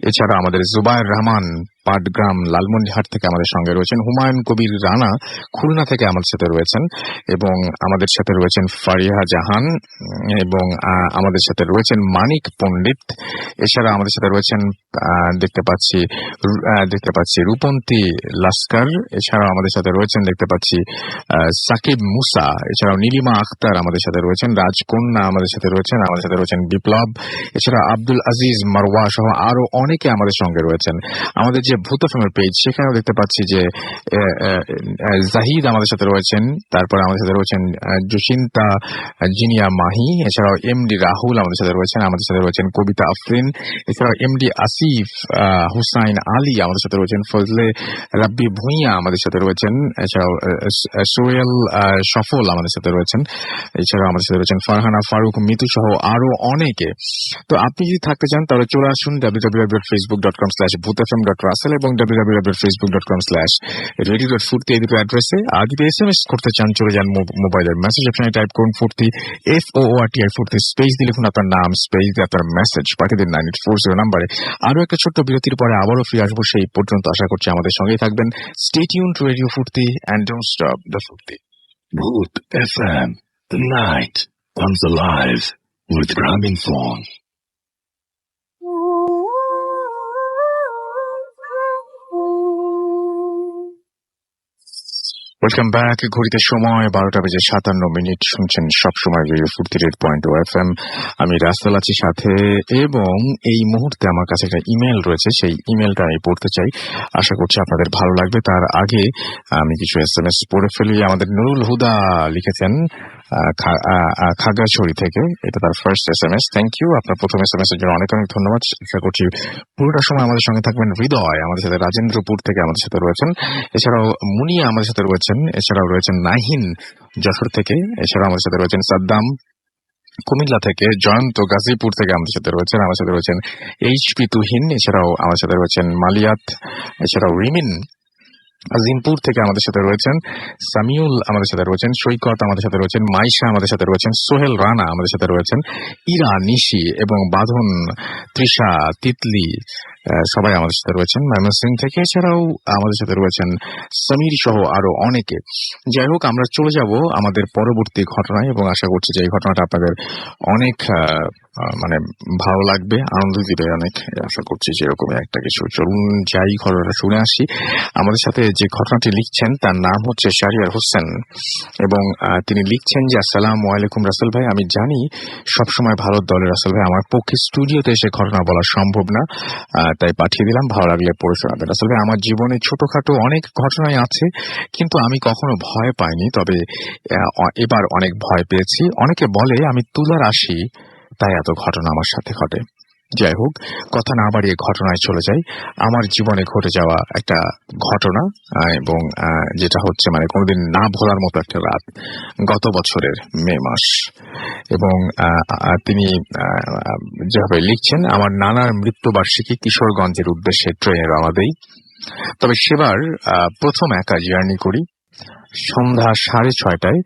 এছাড়া আমাদের জুবায়ের রহমান পাটগ্রাম লালমনিরহাট থেকে আমাদের সঙ্গে রয়েছেন। হুমায়ুন কবির রানা খুলনা থেকে আমাদের সাথে রয়েছেন এবং আমাদের সাথে রয়েছেন ফারিহা জাহান এবং আমাদের সাথে রয়েছেন মানিক পণ্ডিত। এছাড়া আমাদের সাথে রয়েছেন দেখতে পাচ্ছি রূপন্তী লাস্কার। এছাড়াও আমাদের সাথে রয়েছেন দেখতে পাচ্ছি সাকিব মুসা। এছাড়াও নীলিমা আখতার আমাদের সাথে রয়েছেন, রাজকন্যা আমাদের সাথে রয়েছেন বিপ্লব। এছাড়া আব্দুল আজিজ মারওয়া সহ আরো অনেকে আমাদের সঙ্গে রয়েছেন। আমাদের যে ভূত এফএম পেজ, সেখানেও দেখতে পাচ্ছি যে জাহিদ আমাদের সাথে রয়েছেন। তারপর আমাদের সাথে রয়েছেন জুসিন্তা জিনিয়া মাহি। এছাড়াও এমডি রাহুল আমাদের সাথে রয়েছেন কবিতা আফরিন। এছাড়াও এমডি আসিফ হুসাইন আলী আমাদের সাথে রয়েছেন, ফজলে রাব্বি ভুঁইয়া আমাদের সাথে রয়েছেন। এছাড়াও সোহেল সফল আমাদের সাথে রয়েছেন। এছাড়াও আমাদের সাথে রয়েছেন ফারহানা ফারুক মিতু সহ আরো অনেকে। তো আপনি যদি থাকতে চান তাহলে চলে আসুন www.facebook.com/bhutfm.russell এবং www.facebook.com/radio.ফুর্তি এই দুটো অ্যাড্রেসে। আর যদি SMS করতে চান চলে যান মোবাইলের মেসেজ অপশনে, টাইপ করুন ফুর্তি FOORTI ফুর্তি, স্পেস দিয়ে লিখুন আপনার নাম, স্পেস দিয়ে আপনার মেসেজ পাঠিয়ে দিন 9840 নাম্বারে। আরো একটা ছোট্ট বিরতির পরে আবারও ফিরে আসবো। সেই পর্যন্ত আশা করছি আমাদের সঙ্গেই থাকবেন। স্টে টিউনড টু রেডিও ফুর্তি এন্ড ডোন্ট স্টপ দ্য ফুর্তি। Bhoot FM, the night comes alive with Gramophone. Welcome back. ঘড়িতে সময় 12:57 শুনছেন সবসময় রেডিও ফুর্তি রেড.FM। আমি রাসেল আছি সাথে, এবং এই মুহূর্তে আমার কাছে একটা ইমেল রয়েছে, সেই ইমেলটা আমি পড়তে চাই। আশা করছি আপনাদের ভালো লাগবে। তার আগে আমি কিছু SMS পড়ে ফেলি। আমাদের নুরুল হুদা লিখেছেন খাগড়াছড়ি থেকে, এটা তার ফার্স্ট SMS। থ্যাংক ইউ, আপনার প্রথম SMS এর জন্য অনেক অনেক ধন্যবাদ। আশা করছি পুরোটা সময় আমাদের সঙ্গে থাকবেন। হৃদয় আমাদের সাথে রাজেন্দ্রপুর থেকে আমাদের সাথে রয়েছেন। এছাড়াও মুনিয়া আমাদের সাথে রয়েছেন। এছাড়াও রয়েছেন নাহিন যশোর থেকে। এছাড়াও আমাদের সাথে রয়েছেন সাদ্দাম কুমিল্লা থেকে, জয়ন্ত গাজীপুর থেকে আমাদের সাথে রয়েছেন HP তুহিন। এছাড়াও আমাদের সাথে রয়েছেন মালিয়াত। এছাড়াও রিমিন আজিমপুর থেকে আমাদের সাথে রয়েছেন, সামিউল আমাদের সাথে রয়েছেন, সৈকত আমাদের সাথে রয়েছেন, মাইশা আমাদের সাথে রয়েছেন, সোহেল রানা আমাদের সাথে রয়েছেন, ইরা, নিশি এবং বাঁধন, তৃষা, তিতলি সবাই আমাদের সাথে রয়েছেন ময়মনসিংহ থেকে। এছাড়াও আমাদের সাথে রয়েছেন সমীর সহ আরো অনেকে। যাই হোক, আমরা চলে যাব আমাদের পরবর্তী ঘটনায় এবং আশা করছি যে এই ঘটনাটা আপনাদের অনেক মানে ভালো লাগবে, আনন্দ দিবে অনেক, আশা করছি যেরকমই একটা কিছু। চলুন যাই, ঘটনাটা শুনে আসি। আমাদের সাথে যে ঘটনাটি লিখছেন তার নাম হচ্ছে শাহরিয়ার হোসেন এবং তিনি লিখছেন যে আসসালামু আলাইকুম রাসেল ভাই, আমি জানি সবসময় ভালো দলের রাসেল ভাই, আমার পক্ষে স্টুডিওতে এসে ঘটনা বলা সম্ভব না, তাই পাঠিয়ে দিলাম, ভালো লাগলে পড়ে শোনাবেন। রাসেল ভাই, আমার জীবনে ছোটখাটো অনেক ঘটনাই আছে, কিন্তু আমি কখনো ভয় পাইনি, তবে এবার অনেক ভয় পেয়েছি। অনেকে বলে আমি তুলা রাশি, তাই এত ঘটনা আমার সাথে ঘটে। যাই হোক, কথা না বাড়িয়ে ঘটনায় চলে যাই। আমার জীবনে ঘটে যাওয়া একটা ঘটনা এবং যেটা হচ্ছে মানে কোনোদিন না ভোলার মতো একটা রাত, গত বছরের মে মাস। এবং তিনি যেভাবে লিখছেন, আমার নানার মৃত্যুবার্ষিকী, কিশোরগঞ্জের উদ্দেশ্যে ট্রেনে রওনা দেই। তবে সেবার প্রথম একা জার্নি করি। সন্ধ্যা 6:30টায়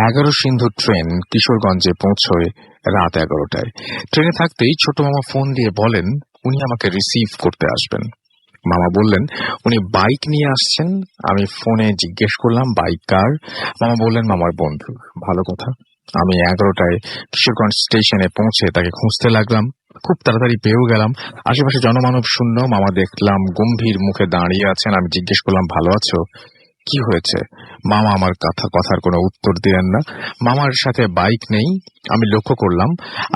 11 সিন্ধু ট্রেন কিশোরগঞ্জে পৌঁছয় রাত 11টায়। ট্রেনে থাকতেই ছোট মামা ফোন দিয়ে বলেন উনি আমাকে রিসিভ করতে আসবেন। মামা বললেন উনি বাইক নিয়ে আসছেন। আমি ফোনে জিজ্ঞেস করলাম বাইক কার। মামা বললেন মামার বন্ধু। ভালো কথা। আমি 11টায় কিশোরগঞ্জ স্টেশনে পৌঁছে তাকে খুঁজতে লাগলাম। খুব তাড়াতাড়ি পেয়েও গেলাম। আশেপাশে জনমানব শূন্য। মামা দেখলাম গম্ভীর মুখে দাঁড়িয়ে আছেন। আমি জিজ্ঞেস করলাম ভালো আছো? কি হয়েছে? মামা আমার কথার কোনো উত্তর দিলেন না। মামার সাথে বাইক নেই আমি লক্ষ্য করলাম।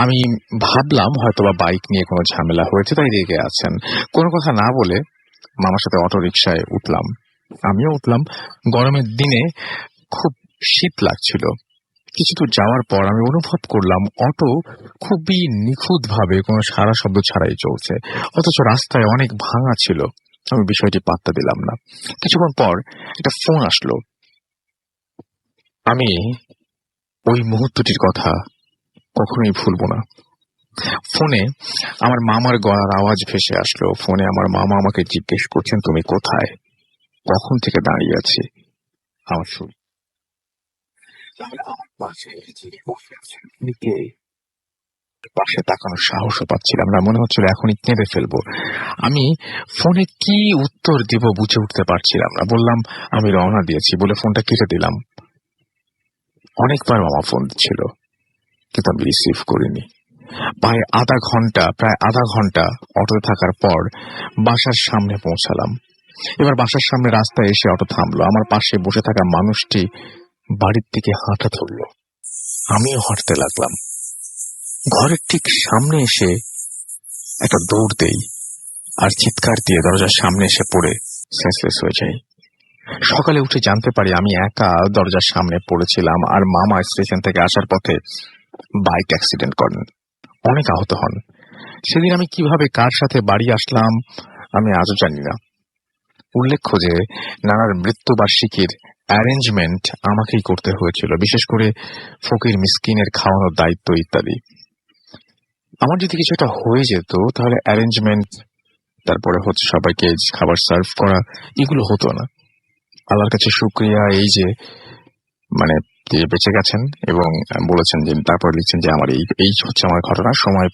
আমি ভাবলাম হয়তোবা বাইক নিয়ে কোনো ঝামেলা হয়েছে, তাই রেগে আছেন। কোনো কথা না বলে মামার সাথে অটো রিকশায় উঠলাম। আমিও উঠলাম। গরমের দিনে খুব শীত লাগছিল। কিছু দূর যাওয়ার পর আমি অনুভব করলাম অটো খুবই নিখুঁত ভাবে কোনো সারা শব্দ ছাড়াই চলছে, অথচ রাস্তায় অনেক ভাঙা ছিল। আমি বিষয়টি পাত্তা দিলাম না। কিছুক্ষণ পর একটা ফোন আসলো। আমি ওই মুহূর্তটির কথা কখনোই ভুলবো না। ফোনে আমার মামার গলার আওয়াজ ভেসে আসলো। ফোনে আমার মামা আমাকে জিজ্ঞেস করছেন তুমি কোথায়, কখন থেকে দাঁড়িয়ে আছি। আমার শুন, আমার পাশে বসে আছেন, পাশে তাকানোর সাহসও পাচ্ছিলাম না। মনে হচ্ছিল এখনই কেঁদে ফেলবো। আমি ফোনে কি উত্তর দিব বুঝে উঠতে পারছিলাম না। বললাম আমি রওনা দিয়েছি বলে ফোনটা কেটে দিলাম। অনেকবার মামা ফোন ছিল, কিন্তু আমি রিসিভ করিনি। প্রায় আধা ঘন্টা অটোতে থাকার পর বাসার সামনে পৌঁছালাম। এবার বাসার সামনে রাস্তায় এসে অটো থামলো। আমার পাশে বসে থাকা মানুষটি বাড়ির দিকে হাঁটা ধরল। আমিও হাঁটতে লাগলাম। ঘরের ঠিক সামনে এসে একটা দৌড় দেই আর চিৎকার দিয়ে দরজার সামনে এসে পড়ে সেন্সলেস হয়ে যাই। সকালে উঠে জানতে পারি আমি একা দরজার সামনে পড়েছিলাম আর মামা স্টেশন থেকে আসার পথে বাইক অ্যাক্সিডেন্ট করেন, অনেক আহত হন। সেদিন আমি কিভাবে কার সাথে বাড়ি আসলাম আমি আজও জানি না। উল্লেখ্য যে নানার মৃত্যুবার্ষিকীর অ্যারেঞ্জমেন্ট আমাকেই করতে হয়েছিল, বিশেষ করে ফকির মিসকিনের খাওয়ানোর দায়িত্ব ইত্যাদি। আমার যদি কিছু একটা হয়ে যেত তাহলে অ্যারেঞ্জমেন্ট, তারপরে হচ্ছে সবাইকে খাবার সার্ভ করা, এগুলো হতো না। আল্লাহর কাছে শুকরিয়া এই যে মানে বেঁচে গেছেন এবং বলেছেন যে তারপর লিখছেন যে আমার এই হচ্ছে আমার ঘটনা। সময়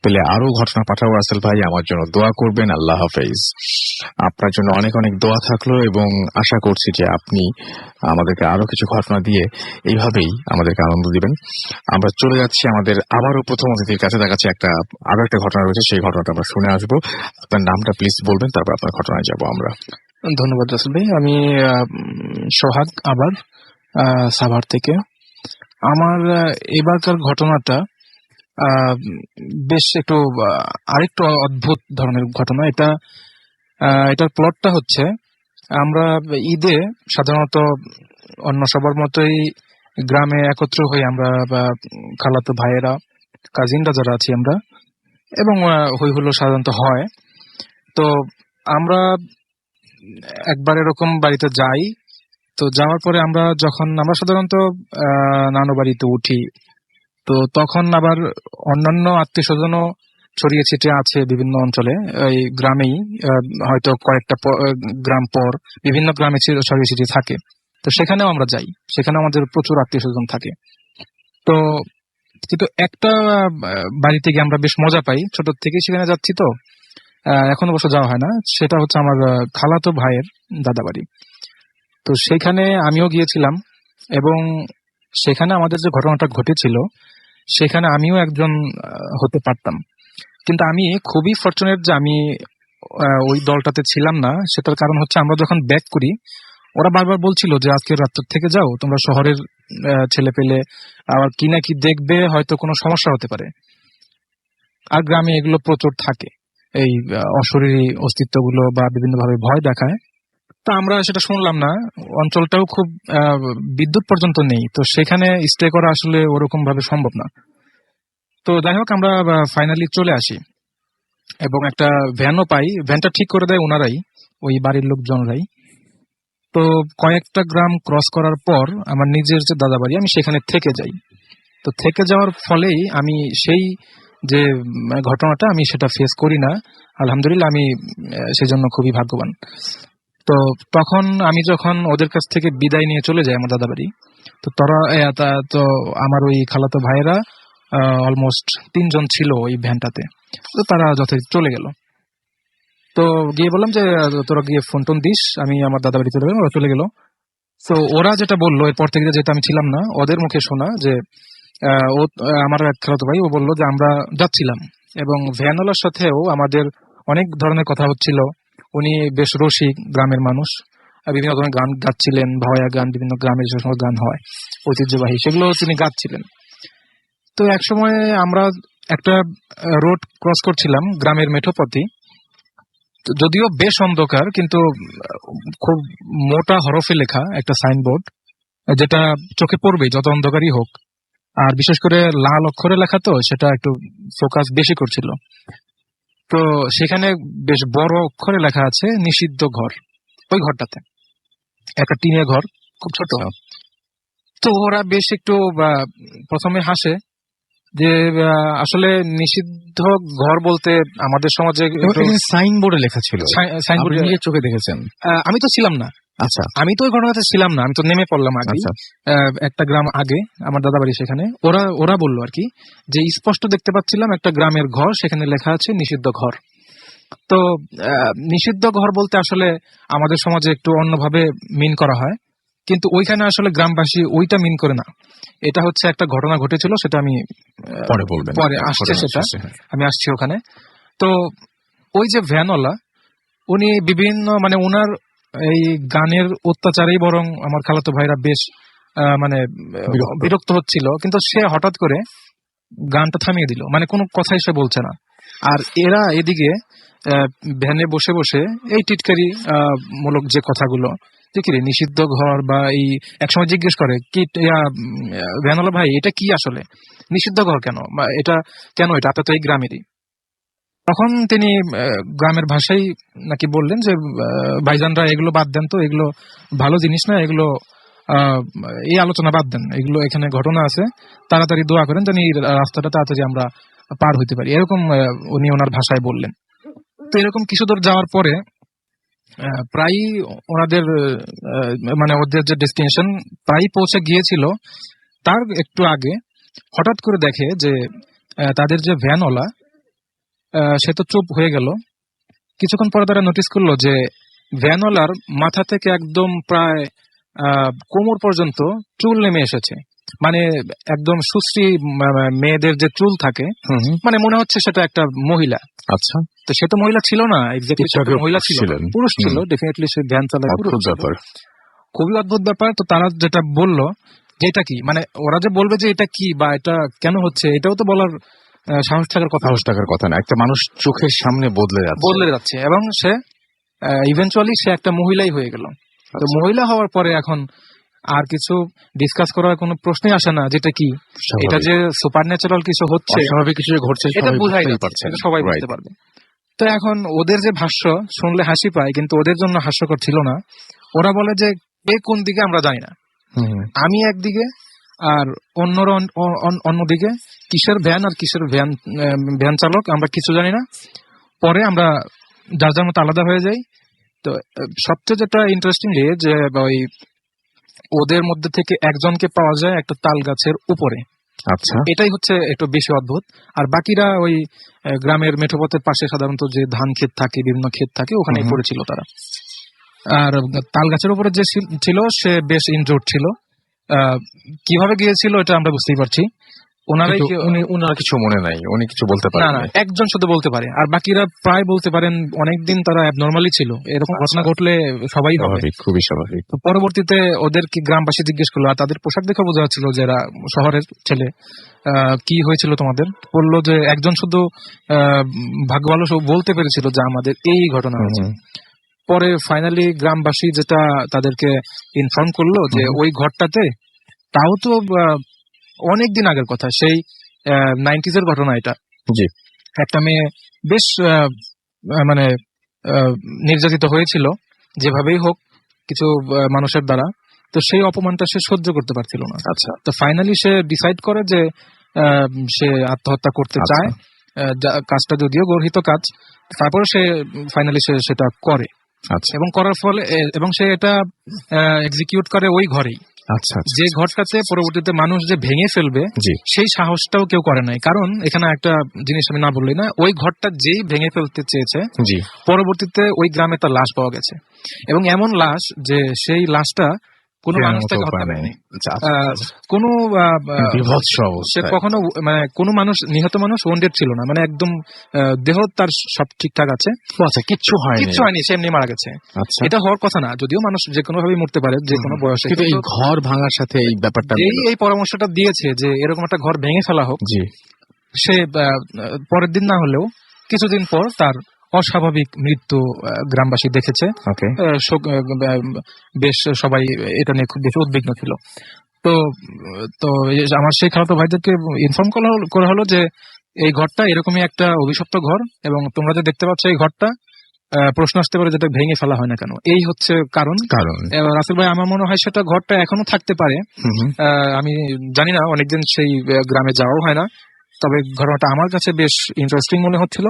পেলে আরো ঘটনা পাঠাবো রাসেল ভাই, আমার জন্য দোয়া করবেন। আল্লাহ হাফেজ। আপনার জন্য অনেক অনেক দোয়া থাকলো এবং আশা করছি যে আপনি আমাদেরকে আরো কিছু ঘটনা দিয়ে এইভাবেই আমাদেরকে আনন্দ দিবেন। আমরা চলে যাচ্ছি আমাদের আবারও প্রথম অতিথির কাছে। দেখাচ্ছে আরো একটা ঘটনা রয়েছে, সেই ঘটনাটা আমরা শুনে আসবো। আপনার নামটা প্লিজ বলবেন, তারপর আপনার ঘটনায় যাবো আমরা। ধন্যবাদ রাসেল ভাই। আমি সোহাগ, আবার সাভার থেকে। আমার এবারকার ঘটনাটা বেশ একটু আরেকটু অদ্ভুত ধরনের ঘটনা। এটার প্লটটা হচ্ছে, আমরা ঈদে সাধারণত অন্য সবার মতোই গ্রামে একত্র হই আমরা, খালাতো ভাইয়েরা, কাজিনরা যারা আছি আমরা, এবং হই হুল্লোড় সাধারণত হয়। তো আমরা একবার এরকম বাড়িতে যাই। তো যাওয়ার পরে আমরা সাধারণত নানু বাড়িতে উঠি। তো তখন আবার অন্যান্য আত্মীয় স্বজনও ছড়িয়ে ছিটিয়ে আছে বিভিন্ন অঞ্চলে, এই গ্রামেই হয়তো কয়েকটা গ্রাম পর বিভিন্ন গ্রামে ছড়িয়ে ছিটিয়ে থাকে। তো সেখানেও আমরা যাই, সেখানে আমাদের প্রচুর আত্মীয় স্বজন থাকে। তো কিন্তু একটা বাড়িতে গিয়ে আমরা বেশ মজা পাই, ছোট থেকেই সেখানে যাচ্ছি তো, এখন অবশ্য যাওয়া হয় না। সেটা হচ্ছে আমার খালাতো ভাইয়ের দাদা বাড়ি। তো সেখানে আমিও গিয়েছিলাম এবং সেখানে আমাদের যে ঘটনাটা ঘটেছিল সেখানে আমিও একজন হতে পারতাম, কিন্তু আমি খুবই ফরচুনেট যে আমি ওই দলটাতে ছিলাম না। সেটার কারণ হচ্ছে আমরা যখন ব্যাক করি ওরা বারবার বলছিল যে আজকে রাত্র থেকে যাও, তোমরা শহরের ছেলে পেলে আবার কি না কি দেখবে, হয়তো কোনো সমস্যা হতে পারে। আর গ্রামে এগুলো প্রচুর থাকে, এই অশরীরী অস্তিত্বগুলো বা বিভিন্নভাবে ভয় দেখায়। তো আমরা সেটা শুনলাম না। অঞ্চলটাও খুব বিদ্যুৎ পর্যন্ত নেই, তো সেখানে স্টে করা আসলে ওরকম ভাবে সম্ভব না। তো যাই হোক, আমরা ফাইনালি চলে আসি এবং একটা ভ্যানও পাই। ভ্যানটা ঠিক করে দেয় ওনারাই, ওই বাড়ির লোকজনরাই। তো কয়েকটা গ্রাম ক্রস করার পর আমার নিজের যে দাদা বাড়ি, আমি সেখানে থেকে যাই। তো থেকে যাওয়ার ফলেই আমি সেই যে ঘটনাটা আমি সেটা ফেস করি না, আলহামদুলিল্লাহ। আমি সেজন্য খুবই ভাগ্যবান। তো তখন আমি যখন ওদের কাছ থেকে বিদায় নিয়ে চলে যাই আমার দাদা বাড়ি, তো তো আমার ওই খালাতো ভাইয়েরা অলমোস্ট 3 জন ছিল ওই ভ্যানটাতে। তো তারা যথারীতি চলে গেল। তো গিয়ে বললাম যে তোরা গিয়ে ফোন টোন দিস, আমি আমার দাদা বাড়ি চলে গেলাম। ওরা চলে গেল। তো ওরা যেটা বললো এরপর থেকে, যেটা আমি ছিলাম না, ওদের মুখে শোনা যে আমার এক খালাতো ভাই ও বললো যে আমরা যাচ্ছিলাম এবং ভ্যানওয়ালার সাথেও আমাদের অনেক ধরনের কথা হচ্ছিল। উনি বেশ রসিক গ্রামের মানুষ, বিভিন্ন ধরনের গান গাচ্ছিলেন, ভাওয়া গান, বিভিন্ন গ্রামের যে সমস্ত গান হয় ঐতিহ্যবাহী, সেগুলো তিনি গাচ্ছিলেন। তো এক সময় আমরা একটা রোড ক্রস করছিলাম, গ্রামের মেঠো পথে, যদিও বেশ অন্ধকার, কিন্তু খুব মোটা হরফে লেখা একটা সাইনবোর্ড, যেটা চোখে পড়বে যত অন্ধকারই হোক। আর বিশেষ করে লাল অক্ষরে লেখা, তো সেটা একটু ফোকাস বেশি করছিল। তো সেখানে বেশ বড় অক্ষরে লেখা আছে নিষিদ্ধ ঘর। ওই ঘরটাতে একটা টিনের ঘর, খুব ছোট। তো ওরা বেশ একটু প্রথমে হাসে যে আসলে নিষিদ্ধ ঘর বলতে আমাদের সমাজে সাইনবোর্ডে লেখা ছিল, সাইনবোর্ডে নিজের চোখে দেখেছেন? আমি তো ছিলাম না। আচ্ছা, আমি তো ওই ঘটনাতে ছিলাম না, আমি তো নেমে পড়লাম আগে, একটা গ্রাম আগে আমার দাদা বাড়ি সেখানে। ওরা বললো আর কি যে স্পষ্ট দেখতে পাচ্ছিলাম একটা গ্রামের ঘর, সেখানে লেখা আছে নিষিদ্ধ ঘর। তো নিষিদ্ধ ঘর বলতে আসলে আমাদের সমাজে একটু অন্যভাবে মিন করা হয়, কিন্তু ওইখানে আসলে গ্রামবাসী ওইটা মিন করে না। এটা হচ্ছে একটা ঘটনা ঘটেছিল, সেটা আমি পরে বলবেন, পরে আসছে সেটা, আমি আসছি ওখানে। তো ওই যে ভ্যানওয়ালা, উনি বিভিন্ন মানে ওনার এই গানের অত্যাচারেই বরং আমার খালাতো ভাইরা বেশ মানে বিরক্ত হচ্ছিল, কিন্তু সে হঠাৎ করে গানটা থামিয়ে দিল, মানে কোনো কথাই সে বলছে না। আর এরা এদিকে ভ্যানে বসে বসে এই টিটকারি মূলক যে কথাগুলো, যে কি রে নিষিদ্ধ ঘর, বা এই একসময় জিজ্ঞেস করে কি ভ্যানওয়ালা ভাই এটা কি আসলে নিষিদ্ধ ঘর কেন, এটা কেন, এটা তো এই গ্রামেরই। তখন তিনি গ্রামের ভাষায় নাকি বললেন যে ভাইজানরা এগুলো বাদ দেন, তো এগুলো ভালো জিনিস না, এগুলো এই আলোচনা বাদ দেন, এগুলো এখানে ঘটনা আছে, তাড়াতাড়ি দোয়া করেন যেন এই রাস্তাটা তাড়াতাড়ি আমরা পার হইতে পারি, এরকম উনি ওনার ভাষায় বললেন। তো এরকম কিছু দূর যাওয়ার পরে প্রায় ওনাদের মানে ওদের যে ডেস্টিনেশন প্রায় পৌঁছে গিয়েছিল, তার একটু আগে হঠাৎ করে দেখে যে তাদের যে ভ্যানওয়ালা সে তো চুপ হয়ে গেল। কিছুক্ষণ পরে তারা নোটিস করলো যে ভ্যানওয়ালার মাথা থেকে একদম প্রায় কোমর পর্যন্ত চুল নেমে এসেছে, মানে একদম সুশ্রী মেয়েদের যে চুল থাকে, মানে মনে হচ্ছে সেটা একটা মহিলা। আচ্ছা, তো সে তো মহিলা ছিল না, এক্স্যাক্টলি মহিলা ছিল, পুরুষ ছিল ডেফিনেটলি, সে ভ্যান চালায়, খুবই অদ্ভুত ব্যাপার। তো তারা যেটা বললো যে এটা কি, মানে ওরা যে বলবে যে এটা কি বা এটা কেন হচ্ছে, এটাও তো বলার সাহস থাকার কথা না। একটা মানুষ চোখের সামনে বদলে যাচ্ছে এবং সে ইভেন্চুয়ালি সে একটা মহিলাই হয়ে গেল। তো মহিলা হওয়ার পরে এখন আর কিছু ডিসকাস করার কোনো প্রশ্নই আসে না, যেটা কি এটা যে সুপার ন্যাচারাল কিছু হচ্ছে, স্বাভাবিক কিছু ঘটছে, এটা বোঝাই যাচ্ছে, সবাই বুঝতে পারবে। তো এখন ওদের যে ভাষ্য শুনলে হাসি পায়, কিন্তু ওদের জন্য হাস্যকর ছিল না। ওরা বলে যে কে কোন দিকে আমরা জানি না, আমি একদিকে আর অন্যরা অন্যদিকে কিসের ভ্যান আর কিসের ভ্যান চালক আমরা কিছু জানি না। পরে আমরা যার যার মতো আলাদা হয়ে যাই। তো সবচেয়ে যেটা ইন্টারেস্টিং যে ওই ওদের মধ্যে থেকে একজনকে পাওয়া যায় একটা তাল গাছের উপরে। আচ্ছা, এটাই হচ্ছে একটু বেশি অদ্ভুত। আর বাকিরা ওই গ্রামের মেঠোপথের পাশে সাধারণত যে ধান ক্ষেত থাকে, বিভিন্ন ক্ষেত থাকে, ওখানে পড়েছিল তারা। আর তাল গাছের উপরে যে ছিল সে বেশ ইনজোর্ড ছিল। কিভাবে গিয়েছিল এটা আমরা বুঝতেই পারছি। ওনার কিছু মনে নাই, উনি কিছু বলতে পারেন না, একজন শুধু বলতে পারে, আর বাকিরা প্রায় বলতে পারেন অনেকদিন তারা অ্যাবনর্মালি ছিল। এরকম ঘটনা ঘটলে সবাই হবে, খুবই স্বাভাবিক। তো পরবর্তীতে ওদের কি গ্রামবাসী জিজ্ঞেস করলো, আর তাদের পোশাক দেখে বোঝা যাচ্ছিল যে এরা শহরের ছেলে। কি হয়েছিল তোমাদের? বললো যে একজন শুধু ভাগ্য ভালো বলতে পেরেছিল যে আমাদের এই ঘটনা হয়েছে। পরে ফাইনালি গ্রামবাসী যেটা তাদেরকে ইনফর্ম করলো যে ওই ঘরটাতে, তাও তো অনেকদিন আগের কথা, সেই 90s এর ঘটনা এটা। একটা মেয়ে বেশ মানে নির্যাতিত হয়েছিল যেভাবেই হোক কিছু মানুষের দ্বারা। তো সেই অপমানটা সে সহ্য করতে পারছিল না। আচ্ছা, তো ফাইনালি সে ডিসাইড করে যে সে আত্মহত্যা করতে চায়। কাজটা যদিও গর্হিত কাজ, তারপরে সে ফাইনালি সেটা করে। আচ্ছা, এবং করার ফলে এবং সে এটা এক্সিকিউট করে ওই ঘরেই। আচ্ছা, যে ঘরটাতে পরবর্তীতে মানুষ যে ভেঙে ফেলবে সেই সাহসটাও কেউ করে নাই। কারণ এখানে একটা জিনিস আমি না বললেই না, ওই ঘরটা যেই ভেঙে ফেলতে চেয়েছে পরবর্তীতে ওই গ্রামে তার লাশ পাওয়া গেছে, এবং এমন লাশ যে সেই লাশটা কোনো মানুষ তাকে হত্যা করেনি, কোনো সে কখনো মানে কোনো মানুষ নিহত মানুষ ওয়ান্টেড ছিল না, মানে একদম দেহ তার সব ঠিকঠাক আছে, কিচ্ছু হয়নি, সে এমনি মারা গেছে। এটা হওয়ার কথা না, যদিও মানুষ যে কোনো ভাবে মরতে পারে যে কোনো বয়সে, কিন্তু এই ঘর ভাঙার সাথে এই ব্যাপারটা, এই পরামর্শটা দিয়েছে যে এরকম একটা ঘর ভেঙে ফেলা হোক, সে পরের দিন না হলেও কিছুদিন পর তার অস্বাভাবিক মৃত্যু গ্রামবাসী দেখেছে। বেশ সবাই এটা নিয়ে খুব বেশি উদ্বিগ্ন ছিল। তো তো আমার সেই খালাতো ভাইদেরকে ইনফর্ম করা হলো যে এই ঘরটা এরকমই একটা অভিশপ্ত ঘর, এবং তোমরা যে দেখতে পাচ্ছ এই ঘরটা, প্রশ্ন আসতে পারে যেটা ভেঙে ফেলা হয় না কেন, এই হচ্ছে কারণ। রাসেল ভাই, আমার মনে হয় সেটা ঘরটা এখনো থাকতে পারে। আমি জানি না, অনেকদিন সেই গ্রামে যাওয়াও হয় না, তবে ঘটনাটা আমার কাছে বেশ ইন্টারেস্টিং মনে হচ্ছিল।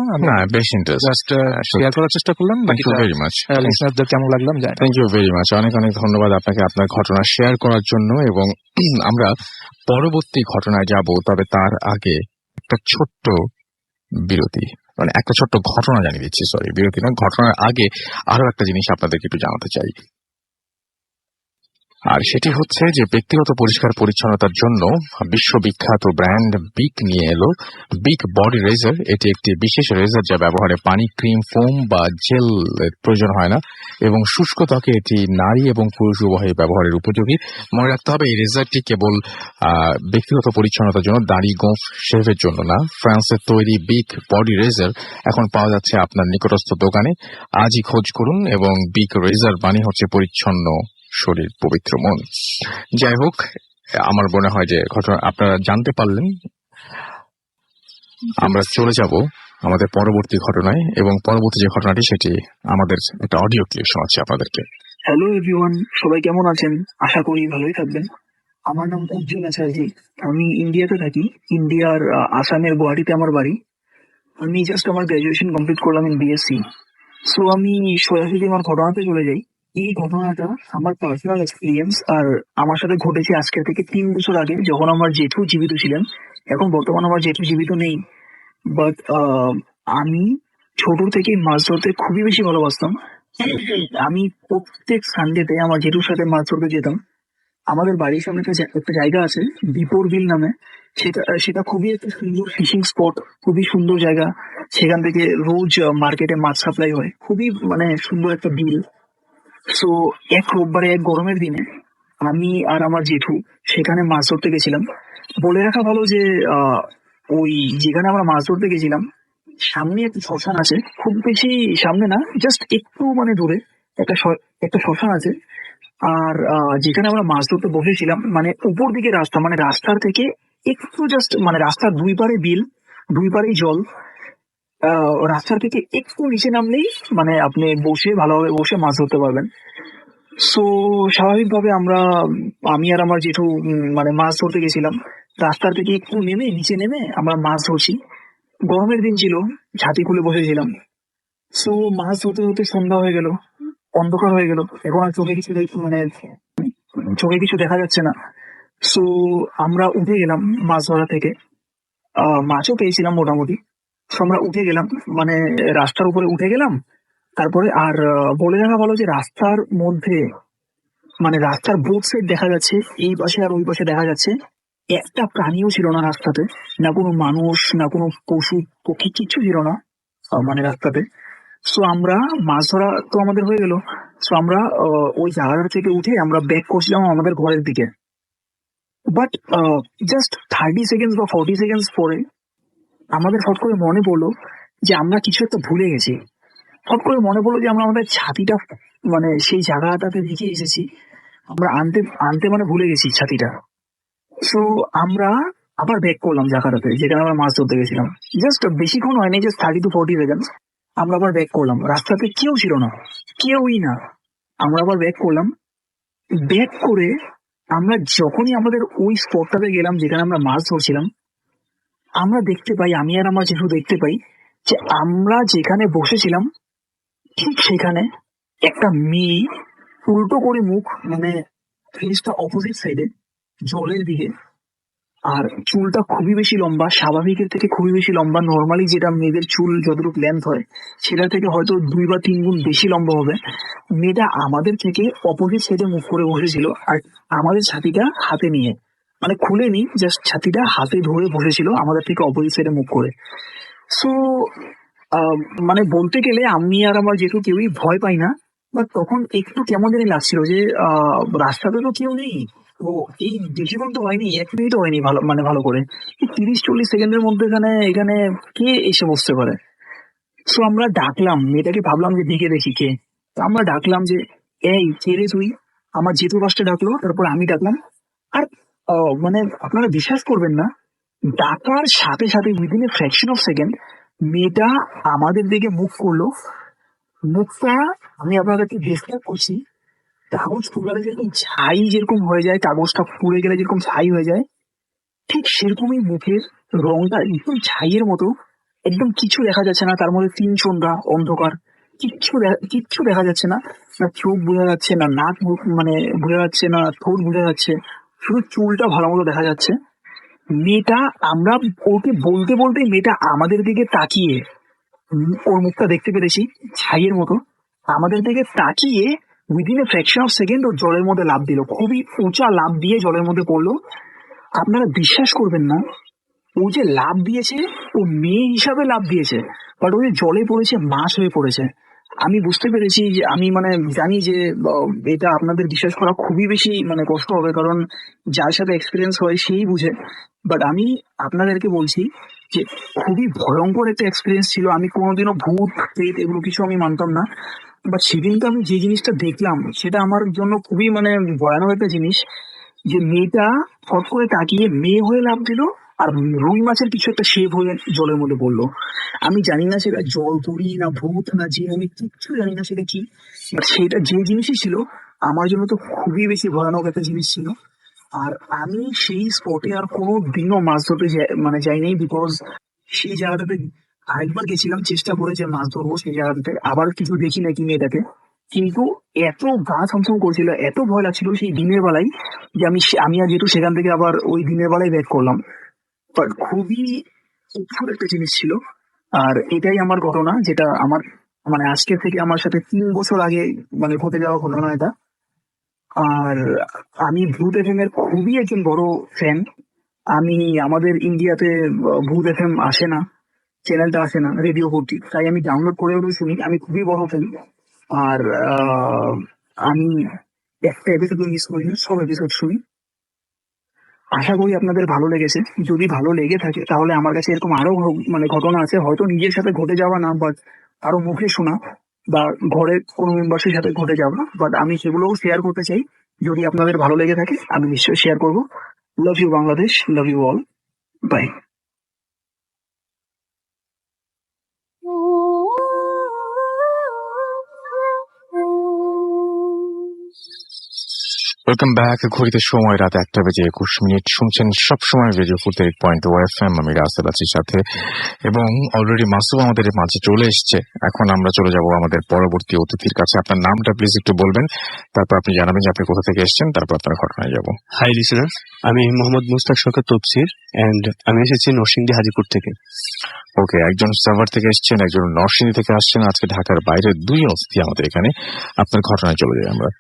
জাস্ট শেয়ার করার চেষ্টা করলাম। কেমন লাগলাম? থ্যাংক ইউ ভেরি মাচ, অনেক অনেক ধন্যবাদ আপনাকে আপনার ঘটনা শেয়ার করার জন্য। এবং আমরা পরবর্তী ঘটনায় যাব, তবে তার আগে একটা ছোট্ট বিরতি, মানে একটা ছোট্ট ঘটনা জানিয়ে দিচ্ছি, সরি বিরতি না, ঘটনার আগে আরো একটা জিনিস আপনাদেরকে একটু জানাতে চাই। আর সেটি হচ্ছে যে ব্যক্তিগত পরিষ্কার পরিচ্ছন্নতার জন্য বিশ্ববিখ্যাত ব্র্যান্ড বিক নিয়ে এলো বিক বডি রেজার। এটি একটি বিশেষ রেজার যা ব্যবহারে পানি, ক্রিম, ফোম বা জেল প্রয়োজন হয় না, এবং শুষ্ক ত্বকে এটি নারী এবং পুরুষ উভয় ব্যবহারের উপযোগী। মনে রাখতে হবে, এই রেজারটি কেবল ব্যক্তিগত পরিচ্ছন্নতার জন্য, দাড়ি, গোঁফ, শেভের জন্য না। ফ্রান্সের তৈরি বিক বডি রেজার এখন পাওয়া যাচ্ছে আপনার নিকটস্থ দোকানে। আজই খোঁজ করুন, এবং বিক রেজার মানে হচ্ছে পরিচ্ছন্ন শরীর, পবিত্র মন। যাই হোক, আমার মনে হয় যে ঘটনা আপনারা জানতে পারলেন। আমরা চলে যাব আমাদের পরবর্তী ঘটনায়, এবং পরবর্তী যে ঘটনাটি সেটি আমাদের একটা অডিও ক্লিপ শোনাচ্ছি আপনাদেরকে। হ্যালো এভরিওয়ান, সবাই কেমন আছেন? আশা করি ভালোই থাকবেন। আমার নাম উজ্জ্বল আচার্য, আমি ইন্ডিয়াতে থাকি। ইন্ডিয়ার আসামের গুয়াহাটিতে আমার বাড়ি। আমি জাস্ট আমার গ্র্যাজুয়েশন কমপ্লিট করলাম ইন বিএসসি। সো আমি সোজাসুজি আমার ঘটনাতে চলে যাই। এই ঘটনাটা আমার পার্সোনাল এক্সপিরিয়েন্স, আর আমার সাথে ঘটেছে আজকে থেকে 3 বছর আগে, যখন আমার জেঠু জীবিত ছিলেন। এখন বর্তমানে আমার জেঠু জীবিত নেই, বাট আমি ছোট থেকে মাছ ধরতে খুবই বেশি ভালোবাসতাম। আমি প্রত্যেক সানডেতে আমার জেঠুর সাথে মাছ ধরতে যেতাম। আমাদের বাড়ির সামনে একটা জায়গা আছে দীপর বিল নামে, সেটা খুবই একটা সুন্দর ফিশিং স্পট, খুবই সুন্দর জায়গা। সেখান থেকে রোজ মার্কেটে মাছ সাপ্লাই হয়, খুবই মানে সুন্দর একটা বিল। সো এক রোববারে, এক গরমের দিনে আমি আর আমার জেঠু সেখানে মাছ ধরতে গেছিলাম। বলে রাখা ভালো যে ওই যেখানে আমরা মাছ ধরতে গেছিলাম সামনে একটা শ্মশান আছে, খুব বেশি সামনে না, জাস্ট একটু মানে দূরে একটা শ্মশান আছে। আর যেখানে আমরা মাছ ধরতে বসেছিলাম, মানে উপর দিকে রাস্তা, মানে রাস্তার থেকে একটু জাস্ট, মানে রাস্তার দুই পারে বিল, দুই পারেই জল। রাস্তার থেকে একটু নিচে নামলেই মানে আপনি ভালোভাবে বসে মাছ ধরতে পারবেন। সো স্বাভাবিকভাবে আমি আর আমার জেঠু মানে মাছ ধরতে গেছিলাম। রাস্তার থেকে একটু নেমে নিচে নেমে আমরা মাছ ধরছি। গরমের দিন ছিল, ছাতি খুলে বসেছিলাম। সো মাছ ধরতে ধরতে সন্ধ্যা হয়ে গেল, অন্ধকার হয়ে গেল। এখন আর চোখে কিছু দেখা যাচ্ছে না। সো আমরা উঠে গেলাম মাছ ধরা থেকে। মাছও পেয়েছিলাম মোটামুটি। সো আমরা উঠে গেলাম, মানে রাস্তার উপরে উঠে গেলাম। তারপরে আর বলে রাখা ভালো যে রাস্তার মধ্যে, মানে রাস্তার বোথ সাইড দেখা যাচ্ছে, এই পাশে আর ওই পাশে দেখা যাচ্ছে। একটা প্রাণীও ছিল না রাস্তাতে, না কোনো মানুষ না কোনো পশু পক্ষী, কিচ্ছু ছিল না মানে রাস্তাতে। সো আমরা মাছ ধরা তো আমাদের হয়ে গেল। সো আমরা ওই জায়গাটা থেকে উঠে আমরা ব্যাক করছিলাম আমাদের ঘরের দিকে। বাট জাস্ট 30 সেকেন্ড বা 40 সেকেন্ড পরে আমাদের ফট করে মনে পড়লো যে আমরা কিছু একটা ভুলে গেছি। ফট করে মনে পড়লো যে আমরা আমাদের ছাতিটা মানে সেই জায়গাটাতে রেখে এসেছি। আমরা আনতে আনতে মানে ভুলে গেছি ছাতিটা। সো আমরা আবার ব্যাক করলাম জায়গাটাতে যেখানে আমরা মাছ ধরতে গেছিলাম। জাস্ট বেশিক্ষণ হয়নি, জাস্ট 30 to 40 সেকেন্ড। আমরা আবার ব্যাক করলাম, রাস্তাতে কেউ ছিল না, কেউই না। আমরা আবার ব্যাক করলাম। ব্যাক করে আমরা যখনই আমাদের ওই স্পটটাতে গেলাম যেখানে আমরা মাছ ধরছিলাম, আমরা দেখতে পাই, আমি আর আমার জেঠু দেখতে পাই যে আমরা যেখানে বসেছিলাম ঠিক সেখানে একটা মেয়ে উল্টো করে মুখ, মানে ফেসটা অপোজিট সাইডে জলের দিকে, আর চুলটা খুবই বেশি লম্বা, স্বাভাবিকের থেকে খুবই বেশি লম্বা। নর্মালি যেটা মেয়েদের চুল যতটুকু লেন্থ হয় সেটা থেকে হয়তো 2 বা 3 গুণ বেশি লম্বা হবে। মেয়েটা আমাদের থেকে অপোজিট সাইডে মুখ করে বসেছিল, আর আমাদের ছাতিটা হাতে নিয়ে, মানে খুলেনি, জাস্ট ছাতিটা হাতে ধরে বসেছিল আমাদের থেকে অপোজিট সাইডে মুখ করে। সো মানে বলতে গেলে আমি আর আমার জেঠু কেউই ভয় পাই না। বাট তখন একটু কেমন জানি লাগছিল যে রাস্তাতে তো কেউ নেই। ও এই বেশিক্ষণ তো হয়নি, 1 মিনিট হয়নি ভালো, মানে ভালো করে এই 30-40 সেকেন্ডের মধ্যে এখানে এখানে কে এসে বসতে পারে। সো আমরা ডাকলাম মেয়েটাকে, ভাবলাম যে ডেকে দেখি কে। তো আমরা ডাকলাম যে এই কে রে তুই। আমার জেঠু ফার্স্টে ডাকলো, তারপর আমি ডাকলাম। আর মানে আপনারা বিশ্বাস করবেন না, ডাকার সাথে সাথে within a fraction of second মেয়েটা আমাদের দিকে মুখ করলো। মুখটা আমি আপনাদেরকে ডেসক্রাইব করছি। কাগজ পুড়ালে যেরকম ছাই যেরকম হয়ে যায়, কাগজটা পুড়ে গেলে যেরকম ছাই হয়ে যায়, ঠিক সেরকমই মুখের রংটা একদম ছাইয়ের মতো। একদম কিছু দেখা যাচ্ছে না, তার মধ্যে তিন সন্ধ্যা অন্ধকার। কিচ্ছু দেখা যাচ্ছে না। না চোখ বোঝা যাচ্ছে, না নাক মানে বোঝা যাচ্ছে, না ঠোঁট বোঝা যাচ্ছে। শুধু চুলটা ভালো মতো দেখা যাচ্ছে। মেয়েটা, আমরা ওকে বলতে বলতে মেয়েটা আমাদের দিকে তাকিয়ে, ওর মুখটা দেখতে পেরেছি ছাইয়ের মতো, আমাদের দিকে তাকিয়ে within a fraction of second ওর জলের মধ্যে লাফ দিল, খুবই উঁচা লাফ দিয়ে জলের মধ্যে পড়লো। আপনারা বিশ্বাস করবেন না, ও যে লাফ দিয়েছে, ও মেয়ে হিসাবে লাফ দিয়েছে, বাট ও যে জলে পড়েছে মাছ হয়ে পড়েছে। আমি বুঝতে পেরেছি যে, আমি মানে জানি যে এটা আপনাদের বিশ্বাস করা খুবই বেশি মানে কষ্ট হবে, কারণ যার সাথে এক্সপিরিয়েন্স হয় সেই বুঝে। বাট আমি আপনাদেরকে বলছি যে খুবই ভয়ঙ্কর একটা এক্সপিরিয়েন্স ছিল। আমি কোনোদিনও ভূত প্রেত এগুলো কিছু আমি মানতাম না, বাট সেদিনকে আমি যে জিনিসটা দেখলাম সেটা আমার জন্য খুবই মানে ভয়ানক একটা জিনিস। যে মেয়েটা ফট করে তাকিয়ে মেয়ে হয়ে লাফ দিল, আর রুই মাছের কিছু একটা শেপ হয়ে জলের মধ্যে পড়লো। আমি জানি না সেটা জল পড়ি না ভূত না যে, আমি কিচ্ছু জানি না সেটা কি। বাট সেটা যে জিনিসই ছিল আমার জন্য তো খুবই বেশি ভয়ানক একটা জিনিস ছিল। আর আমি সেই স্পটে আর কোনো দিনও মাছ ধরতে মানে যাইনি, বিকজ সেই জায়গাটাতে আরেকবার গেছিলাম, চেষ্টা করে যে মাছ ধরবো সেই জায়গাটাতে, আবার কিছু দেখি নাকি মেয়েটাকে। কিন্তু এত গা ছমছম করছিল, এত ভয় লাগছিল সেই দিনের বেলায়, যে আমি আর যেহেতু সেখান থেকে আবার ওই দিনের বেলায় ব্যাক করলাম। বাট খুবই উৎফুল একটা জিনিস ছিল। আর এটাই আমার ঘটনা, যেটা আমার মানে আজকে থেকে আমার সাথে 3 বছর আগে মানে ঘটে যাওয়া ঘটনা এটা। আর আমি ভূত এফএম এর খুবই একজন বড় ফ্যান। আমি আমাদের ইন্ডিয়াতে ভূত এফএম আসে না, চ্যানেলটা আসে না রেডিও ভর্তি, তাই আমি ডাউনলোড করে হলেও শুনি। আমি খুবই বড় ফ্যান। আর আমি একটা এপিসোড মিস করি না, সব এপিসোড শুনি। আশা করি আপনাদের ভালো লেগেছে। যদি ভালো লেগে থাকে তাহলে আমার কাছে এরকম আরো মানে ঘটনা আছে, হয়তো নিজের সাথে ঘটে যাওয়া না, বাট আরো মুখে শোনা বা ঘরের কোনো মেম্বারের সাথে ঘটে যাওয়া, বাট আমি সেগুলোও শেয়ার করতে চাই। যদি আপনাদের ভালো লেগে থাকে আমি নিশ্চয়ই শেয়ার করবো। Love you Bangladesh, love you all, bye. Welcome back. ঘড়িতে সময় রাত 1:21 শুনছেন সবসময় রেডিও 48.0 FM। আমি রাসেল আছি সাথে, এবং অলরেডি মাসুম আমাদের মাঝে চলে এসছে। এখন আমরা চলে যাব আমাদের পরবর্তী অতিথির কাছে। আপনার নামটা প্লিজ একটু বলবেন, তারপর আপনি জানাবেন যে আপনি কোথা থেকে এসেছেন, তারপর আপনার ঘটনায় যাব। হাই লিসেনার, আমি মোহাম্মদ মুস্তাক শওকত তফসির এন্ড আমি এসেছি নরসিংদী হাজিপুর থেকে। ওকে, একজন সাভার থেকে এসেছেন, একজন নরসিংদী থেকে আসছেন। আজকে ঢাকার বাইরে দুই অতিথি আমাদের এখানে। আপনার ঘটনায় চলে যাই আমরা।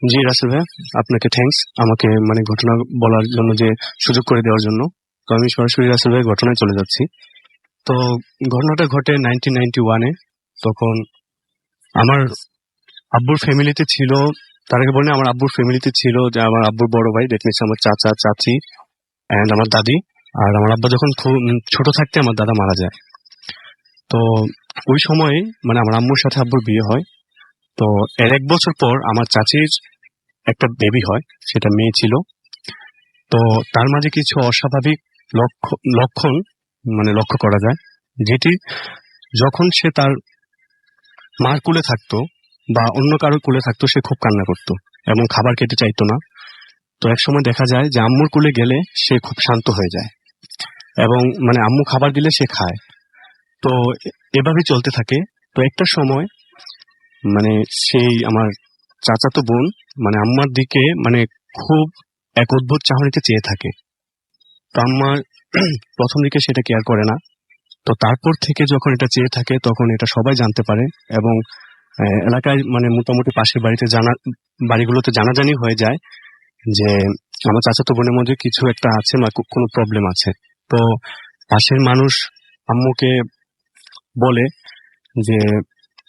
জি রাসেল ভাই, আপনাকে থ্যাঙ্কস আমাকে ঘটনা বলার জন্য, যে সুযোগ করে দেওয়ার জন্য। তো আমি সরাসরি রাসেল ভাই ঘটনায় চলে যাচ্ছি। তো ঘটনাটা ঘটে 1991-এ। তখন আমার আব্বুর ফ্যামিলিতে ছিল, তার আগে বলি আমার আব্বুর ফ্যামিলিতে ছিল যে আমার আব্বুর বড় ভাই, দ্যাট মিনস আমার চাচা চাচি এন্ড আমার দাদি। আর আমার আব্বা যখন ছোট থাকতে আমার দাদা মারা যায়। তো ওই সময়ে আমার আম্মুর সাথে আব্বুর বিয়ে হয়। তো এর 1 বছর পর আমার চাচির একটা বেবি হয়, সেটা মেয়ে ছিল। তো তার মাঝে কিছু অস্বাভাবিক লক্ষণ লক্ষ্য করা যায়, যেটি যখন সে তার মার কোলে থাকতো বা অন্য কারোর কোলে থাকতো, সে খুব কান্না করতো এবং খাবার খেতে চাইতো না। তো এক সময় দেখা যায় যে আম্মুর কোলে গেলে সে খুব শান্ত হয়ে যায় এবং আম্মু খাবার দিলে সে খায়। তো এভাবে চলতে থাকে। তো একটা সময় সেই আমার চাচাতো বোন আম্মার দিকে খুব এক অদ্ভুত চাহনিতে চেয়ে থাকে। তো আম্মার প্রথম দিকে সেটা কেয়ার করে না। তো তারপর থেকে যখন এটা চেয়ে থাকে, তখন এটা সবাই জানতে পারে এবং এলাকায় মোটামুটি পাশের বাড়িগুলোতে জানাজানি হয়ে যায় যে আমার চাচাতো বোনের মধ্যে কিছু একটা আছে বা কোনো প্রবলেম আছে। তো পাশের মানুষ আম্মুকে বলে যে,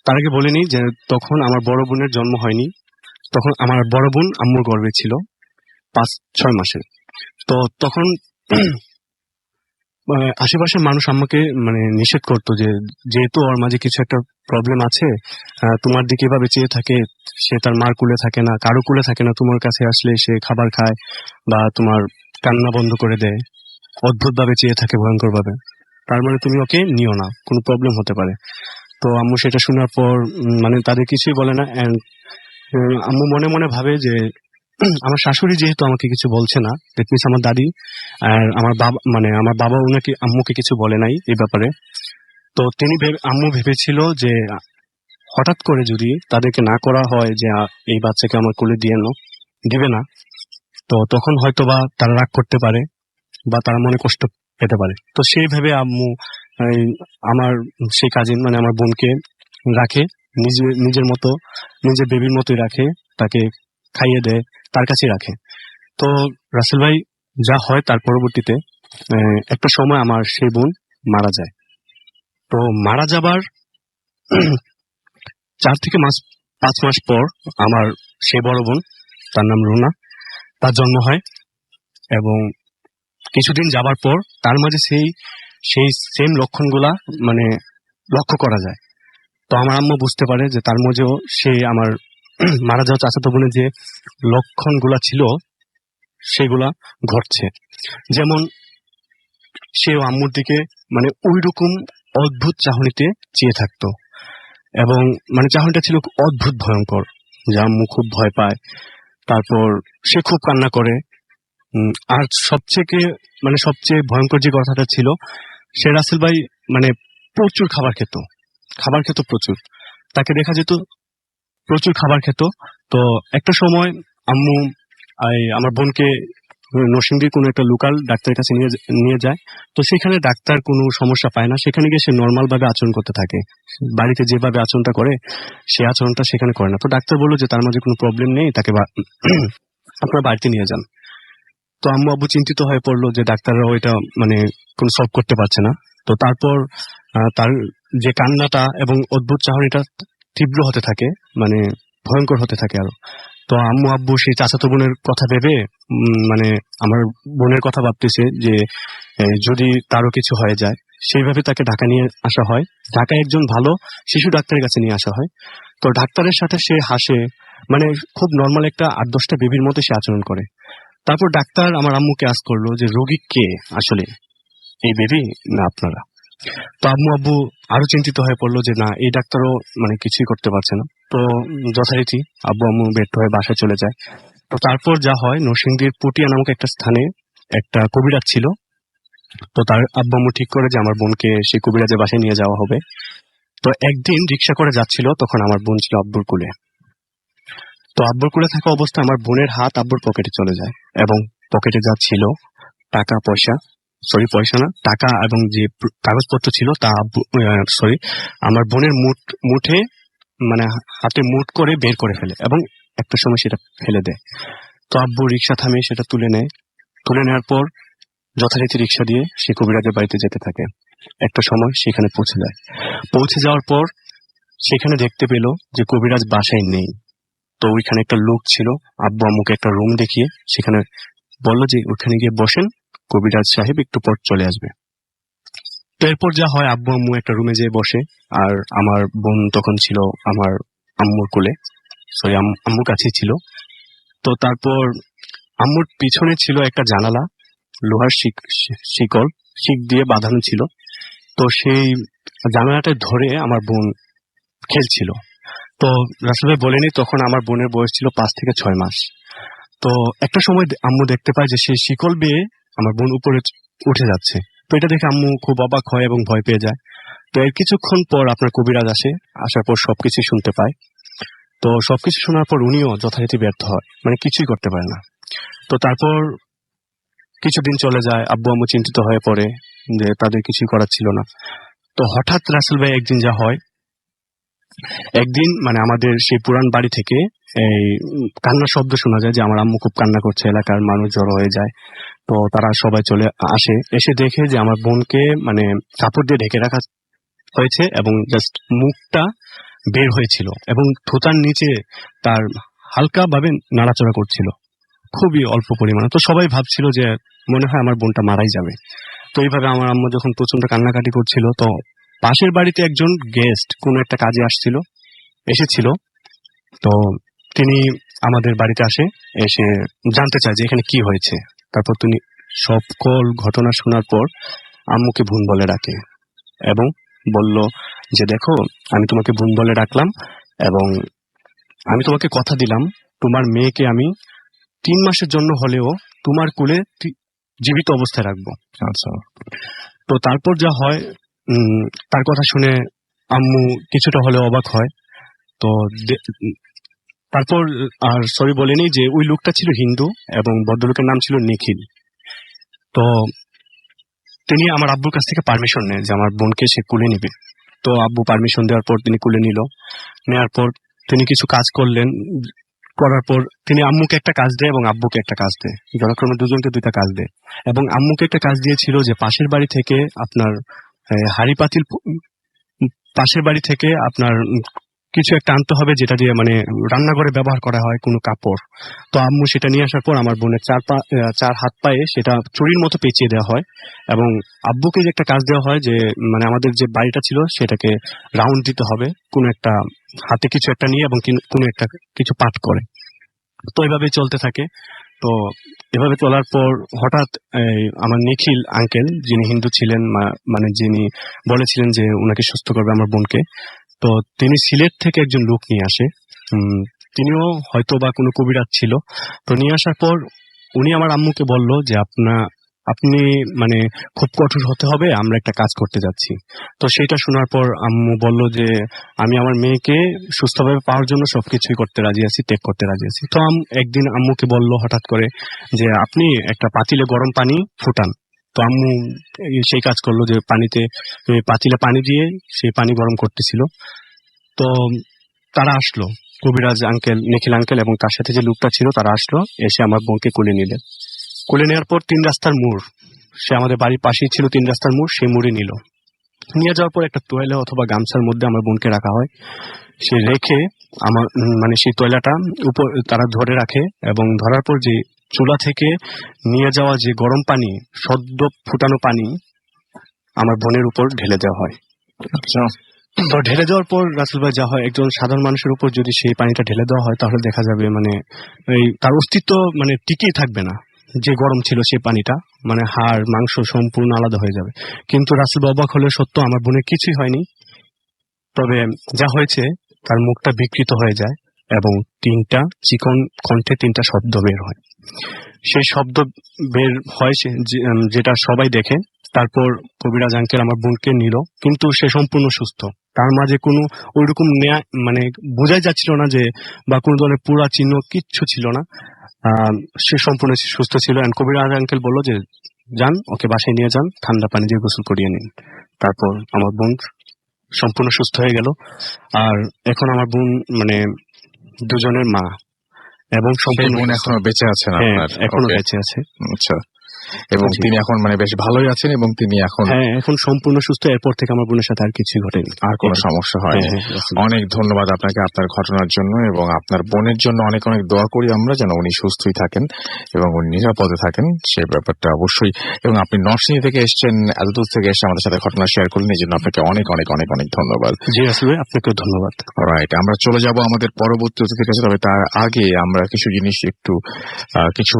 তার আগে বলেনি যে তখন আমার বড় বোনের জন্ম হয়নি, তখন আমার বড় বোন আম্মুর গর্ভে ছিল 5-6 মাসের। তো তখন আশেপাশের মানুষ আম্মাকে নিষেধ করতো যে যেহেতু ওর মাঝে কিছু একটা প্রবলেম আছে, তোমার দিকে এভাবে চেয়ে থাকে, সে তার মার কুলে থাকে না, কারো কুলে থাকে না, তোমার কাছে আসলে সে খাবার খায় বা তোমার কান্না বন্ধ করে দেয়, অদ্ভুত ভাবে চেয়ে থাকে ভয়ঙ্কর ভাবে, তার তুমি ওকে নিও না, কোনো প্রবলেম হতে পারে। তো আম্মু সেটা শোনার পর তাদের কিছুই বলে না। এন্ড আম্মু মনে মনে ভাবে যে আমার শাশুড়ি যেহেতু আমাকে কিছু বলছে না, দ্যাট মিনস আমার দাদি আর আমার বাবা আমার বাবা ওনাকে আম্মুকে কিছু বলে নাই এই ব্যাপারে। তো আম্মু ভেবেছিল যে হঠাৎ করে যদি তাদেরকে না করা হয় যে এই বাচ্চাকে আমার কোলে দিবে না, তো তখন হয়তো বা তারা রাগ করতে পারে বা তারা মনে কষ্ট পেতে পারে। তো সেই ভেবে আম্মু আমার সেই কাজিন আমার বোনকে রাখে, নিজের মতো, নিজের বেবির মতোই রাখে, তাকে খাইয়ে দেয়, তার কাছে রাখে। তো রাসেল ভাই, যা হয় তার পরবর্তীতে একটা সময় আমার সেই বোন মারা যায়। তো মারা যাবার 4-5 মাস পর আমার সেই বড় বোন, তার নাম রুনা, তার জন্ম হয় এবং কিছুদিন যাবার পর তার মাঝে সেই সেম লক্ষণগুলা লক্ষ্য করা যায়। তো আমার আম্মু বুঝতে পারে যে তার মাঝেও সে আমার মারা যাওয়া চাচাতো বোনের যে লক্ষণগুলা ছিল সেগুলা ঘটছে। যেমন সে আম্মুর দিকে ওই রকম অদ্ভুত চাহনিতে চেয়ে থাকতো এবং চাহনিটা ছিল অদ্ভুত ভয়ঙ্কর, যে আম্মু খুব ভয় পায়। তারপর সে খুব কান্না করে। আর সবচেয়ে ভয়ঙ্কর যে কথাটা ছিল, সে রাসেল ভাই প্রচুর খাবার খেত প্রচুর, তাকে দেখা যেত প্রচুর খাবার খেত। তো একটা সময় আম্মু আমার বোনকে নরসিংদীর কোনো একটা লোকাল ডাক্তারের কাছে নিয়ে যায়। তো সেখানে ডাক্তার কোনো সমস্যা পায় না, সেখানে গিয়ে সে নর্মাল ভাবে আচরণ করতে থাকে, বাড়িতে যেভাবে আচরণটা করে সে আচরণটা সেখানে করে না। তো ডাক্তার বললো যে তার মাঝে কোনো প্রবলেম নেই, তাকে আপনার বাড়িতে নিয়ে যান। তো আম্মু আব্বু চিন্তিত হয়ে পড়লো যে ডাক্তাররা ওইটা কোনো সলভ করতে পারছে না। তো তারপর তার যে কান্নাটা এবং অদ্ভুত চাহনিটা তীব্র হতে থাকে, ভয়ঙ্কর হতে থাকে আরো। তো আম্মু আব্বু সেই চাচাতো বোনের কথা ভেবে আমার বোনের কথা ভাবতেছে যে যদি তারও কিছু হয়ে যায়, সেইভাবে তাকে ঢাকা নিয়ে আসা হয়। ঢাকায় একজন ভালো শিশু ডাক্তারের কাছে নিয়ে আসা হয়। তো ডাক্তারের সাথে সে হাসে, খুব নর্মাল একটা 8-10টা বেবির মতো সে আচরণ করে। তারপর ডাক্তার আমার আম্মুকে আস্ক করলো যে রোগী কে, আসলে এই বেবি না আপনারা? তো আম্মু আব্বু আরো চিন্তিত হয়ে পড়লো যে না, এই ডাক্তারও কিছুই করতে পারছে না। তো যথারীতি আব্বু আম্মু ব্যর্থ হয়ে বাসায় চলে যায়। তো তারপর যা হয়, নরসিংদীর পটিয়া নামক একটা স্থানে একটা কবিরাজ ছিল। তো তার আব্বু আম্মু ঠিক করে যে আমার বোনকে সেই কবিরাজের বাসায় নিয়ে যাওয়া হবে। তো একদিন রিক্সা করে যাচ্ছিল, তখন আমার বোন ছিল আব্বুর কোলে। তো আব্বুর কোলে থাকা অবস্থায় আমার বোনের হাত আব্বুর পকেটে চলে যায়, এবং পকেটে যা ছিল টাকা পয়সা, পয়সা না, টাকা এবং যে কাগজপত্র ছিল তা আমার বোনের মুঠে মানে হাতে মুঠ করে বের করে ফেলে, এবং একটা সময় সেটা ফেলে দেয়। তো আব্বু রিক্সা থামিয়ে সেটা তুলে নেয়। তুলে নেওয়ার পর যথারীতি রিক্সা দিয়ে সে কবিরাজের বাড়িতে যেতে থাকে। একটা সময় সেখানে পৌঁছে যায়। পৌঁছে যাওয়ার পর সেখানে দেখতে পেল যে কবিরাজ বাসায় নেই। তো ওইখানে একটা লোক ছিল, আব্বু আম্মুকে একটা রুম দেখিয়ে সেখানে বললো যে ওখানে গিয়ে বসেন, কবিরাজ সাহেব একটু পর চলে আসবে। তো এরপর যা হয়, আব্বু আম্মু একটা রুমে যেয়ে বসে, আর আমার বোন তখন ছিল আমার আম্মুর কোলে, আম্মুর কাছেই ছিল। তো তারপর আম্মুর পিছনে ছিল একটা জানালা, লোহার শিক দিয়ে বাঁধানো ছিল। তো সেই জানালাটা ধরে আমার বোন খেলছিল। তো রাসেল ভাই বলেনি, তখন আমার বোনের বয়স ছিল 5 থেকে 6 মাস। তো একটা সময় আম্মু দেখতে পায় যে সেই শিকল বেয়ে আমার বোন উপরে উঠে যাচ্ছে। তো এটা দেখে আম্মু খুব অবাক হয় এবং ভয় পেয়ে যায়। তো এর কিছুক্ষণ পর আপনার কবিরাজ আসে, আসার পর সবকিছু শুনতে পায়। তো সবকিছু শোনার পর উনিও যথারীতি ব্যর্থ হয়, মানে কিছুই করতে পারে না। তো তারপর কিছুদিন চলে যায়, আব্বু আম্মু চিন্তিত হয়ে পড়ে যে তাদের কিছুই করার ছিল না। তো হঠাৎ রাসেল ভাই একদিন যা হয়, একদিন মানে আমাদের সেই পুরান বাড়ি থেকে এই কান্নার শব্দ শোনা যায় যে আমার আম্মু খুব কান্না করছে, এলাকার মানুষ জড়ো হয়ে যায়। তো তারা সবাই চলে আসে, এসে দেখে যে আমার বোনকে মানে কাপড় দিয়ে ঢেকে রাখা হয়েছে, এবং জাস্ট মুখটা বের হয়েছিল, এবং থুতার নিচে তার হালকা ভাবে নাড়াচড়া করছিল, খুবই অল্প পরিমাণে। তো সবাই ভাবছিল যে মনে হয় আমার বোনটা মারাই যাবে। তো এইভাবে আমার আম্মু যখন প্রচন্ড কান্নাকাটি করছিল, তো পাশের বাড়িতে একজন গেস্ট কোন একটা কাজে এসেছিল। তো তিনি আমাদের বাড়িতে আসে, এসে জানতে চায় যে এখানে কি হয়েছে। তারপর তিনি সকল ঘটনা শোনার পর আম্মুকে বোন বলে ডাকে, এবং বলল যে দেখো, আমি তোমাকে বোন বলে ডাকলাম, এবং আমি তোমাকে কথা দিলাম তোমার মেয়েকে আমি 3 মাসের জন্য হলেও তোমার কোলে জীবিত অবস্থায় রাখবো। আচ্ছা। তো তারপর যা হয়, তার কথা শুনে আম্মু কিছুটা হলেও অবাক হয়। তো তারপর আর সরি বলেনি যে ওই লোকটা ছিল হিন্দু, এবং ভদ্রলোকের নাম ছিল নিখিল। তো তিনি আমার আব্বুর কাছ থেকে পারমিশন নেয় যে আমার বোনকে সে কুলে নিবে। তো আব্বু পারমিশন দেওয়ার পর তিনি কুলে নিল। নেওয়ার পর তিনি কিছু কাজ করলেন, করার পর তিনি আম্মুকে একটা কাজ দেয় এবং আব্বুকে একটা কাজ দেয়, যথাক্রমে দুজনকে 2টা কাজ দেয়। এবং আম্মুকে একটা কাজ দিয়েছিল যে পাশের বাড়ি থেকে আপনার হাড়ি পাতিল, পাশের বাড়ি থেকে আপনার কিছু একটা আনতে হবে, যেটা দিয়ে মানে রান্নাঘরে ব্যবহার করা হয়, কোনো কাপড়। তো আম্মু সেটা নিয়ে আসার পর আমার বোনের 4 হাত পায়ে সেটা চুরির মতো পেঁচিয়ে দেওয়া হয়, এবং আব্বুকে যে একটা কাজ দেওয়া হয় যে মানে আমাদের যে বাড়িটা ছিল সেটাকে রাউন্ড দিতে হবে, কোনো একটা হাতে কিছু একটা নিয়ে, এবং কোনো একটা কিছু পাঠ করে। তো এভাবে চলতে থাকে। তো এভাবে চলার পর হঠাৎ আমার নিখিল আঙ্কেল, যিনি হিন্দু ছিলেন, মানে যিনি বলেছিলেন যে উনাকে সুস্থ করবে আমার বোনকে, তো তিনি সিলেট থেকে একজন লোক নিয়ে আসে। তিনিও হয়তো বা কোনো কবিরাজ ছিল। তো নিয়ে আসার পর উনি আমার আম্মুকে বলল যে আপনি মানে খুব কঠোর হতে হবে, আমরা একটা কাজ করতে যাচ্ছি। তো সেটা শোনার পর আম্মু বলল যে আমি আমার মেয়েকে সুস্থভাবে পাওয়ার জন্য সবকিছুই করতে রাজি আছি, ত্যাগ করতে রাজি আছি। তো একদিন আম্মুকে বলল হঠাৎ করে যে আপনি একটা পাতিলে গরম পানি ফুটান। তো আম্মু সেই কাজ করলো, যে পাতিলে পানি দিয়ে সেই পানি গরম করতেছিল। তো তারা আসলো, কবিরাজ আঙ্কেল, নিখিল আঙ্কেল এবং তার সাথে যে লোকটা ছিল তারা আসলো, এসে আমার বোনকে কোলে নিলেন। কোলে নেওয়ার পর 3 রাস্তার মোড়, সে আমাদের বাড়ির পাশেই ছিল 3 রাস্তার মোড়, সেই মোড়ে নিয়ে যাওয়ার পর একটা তোয়ালে অথবা গামছার মধ্যে আমার বোনকে রাখা হয়। সে রেখে আমার মানে সেই তোয়ালাটা উপর তারা ধরে রাখে, এবং ধরার পর যে চুলা থেকে নিয়ে যাওয়া যে গরম পানি, সদ্য ফুটানো পানি আমার বোনের উপর ঢেলে দেওয়া হয়। আচ্ছা। তো ঢেলে দেওয়ার পর রাসেল ভাই যা হয়, একজন সাধারণ মানুষের উপর যদি সেই পানিটা ঢেলে দেওয়া হয় তাহলে দেখা যাবে মানে তার অস্তিত্ব মানে টিকেই থাকবে না। যে গরম ছিল সেই পানিটা, মানে হাড় মাংস সম্পূর্ণ আলাদা হয়ে যাবে। কিন্তু রাসেল অবাক হলে সত্য, আমার বোনের কিছুই হয়নি। তবে যা হয়েছে, তার মুখটা বিকৃত হয়ে যায়, এবং তিনটা চিকন কণ্ঠে তিনটা শব্দ বের হয়। সেই শব্দ বের হয় যেটা সবাই দেখে। তারপর কবিরাজ আঙ্কেল আমার বোনকে নিল, কিন্তু সে সম্পূর্ণ সুস্থ। তার মাঝে কোনো ওইরকম মানে বোঝাই যাচ্ছিল না যে বা কোনো ধরনের পুরা চিহ্ন কিচ্ছু ছিল না। সে সম্পূর্ণ সুস্থ ছিল। কবিরাজ আঙ্কেল বললো যে যান, ওকে বাসায় নিয়ে যান, ঠান্ডা পানি দিয়ে গোসল করিয়ে নিন। তারপর আমার বোন সম্পূর্ণ সুস্থ হয়ে গেল। আর এখন আমার বোন মানে দুজনের মা এবং সেই সম্পূর্ণ বোন সুস্থ। এখনো বেঁচে আছেন হ্যাঁ, আপনার? এখনো Okay. বেঁচে আছে। আচ্ছা, এবং জি। তিনি এখন মানে বেশ ভালোই আছেন এবং তিনি এখন হ্যাঁ, এখন সম্পূর্ণ সুস্থ। এরপর থেকে আমার বোনের সাথে আর কিছুই ঘটেনি, আর কোনো সমস্যা হয়নি। হ্যাঁ, রাসূল। অনেক ধন্যবাদ আপনাকে আপনার ঘটনার জন্য, এবং আপনার বোনের জন্য অনেক অনেক দোয়া করি আমরা যেন উনি সুস্থই থাকেন এবং উনি নিরাপদে থাকেন, সেই ব্যাপারটা অবশ্যই। এবং আপনি নরসিংদী থেকে এসেছেন, এতদূর থেকে এসে আমাদের সাথে ঘটনা শেয়ার করলেন, এই জন্য আপনাকে অনেক অনেক অনেক অনেক ধন্যবাদ। জি রাসূল ভাই, আপনাকেও ধন্যবাদ। রাইট, আমরা চলে যাব আমাদের পরবর্তী অতিথির কাছে। তবে তার আগে আমরা কিছু জিনিস একটু কিছু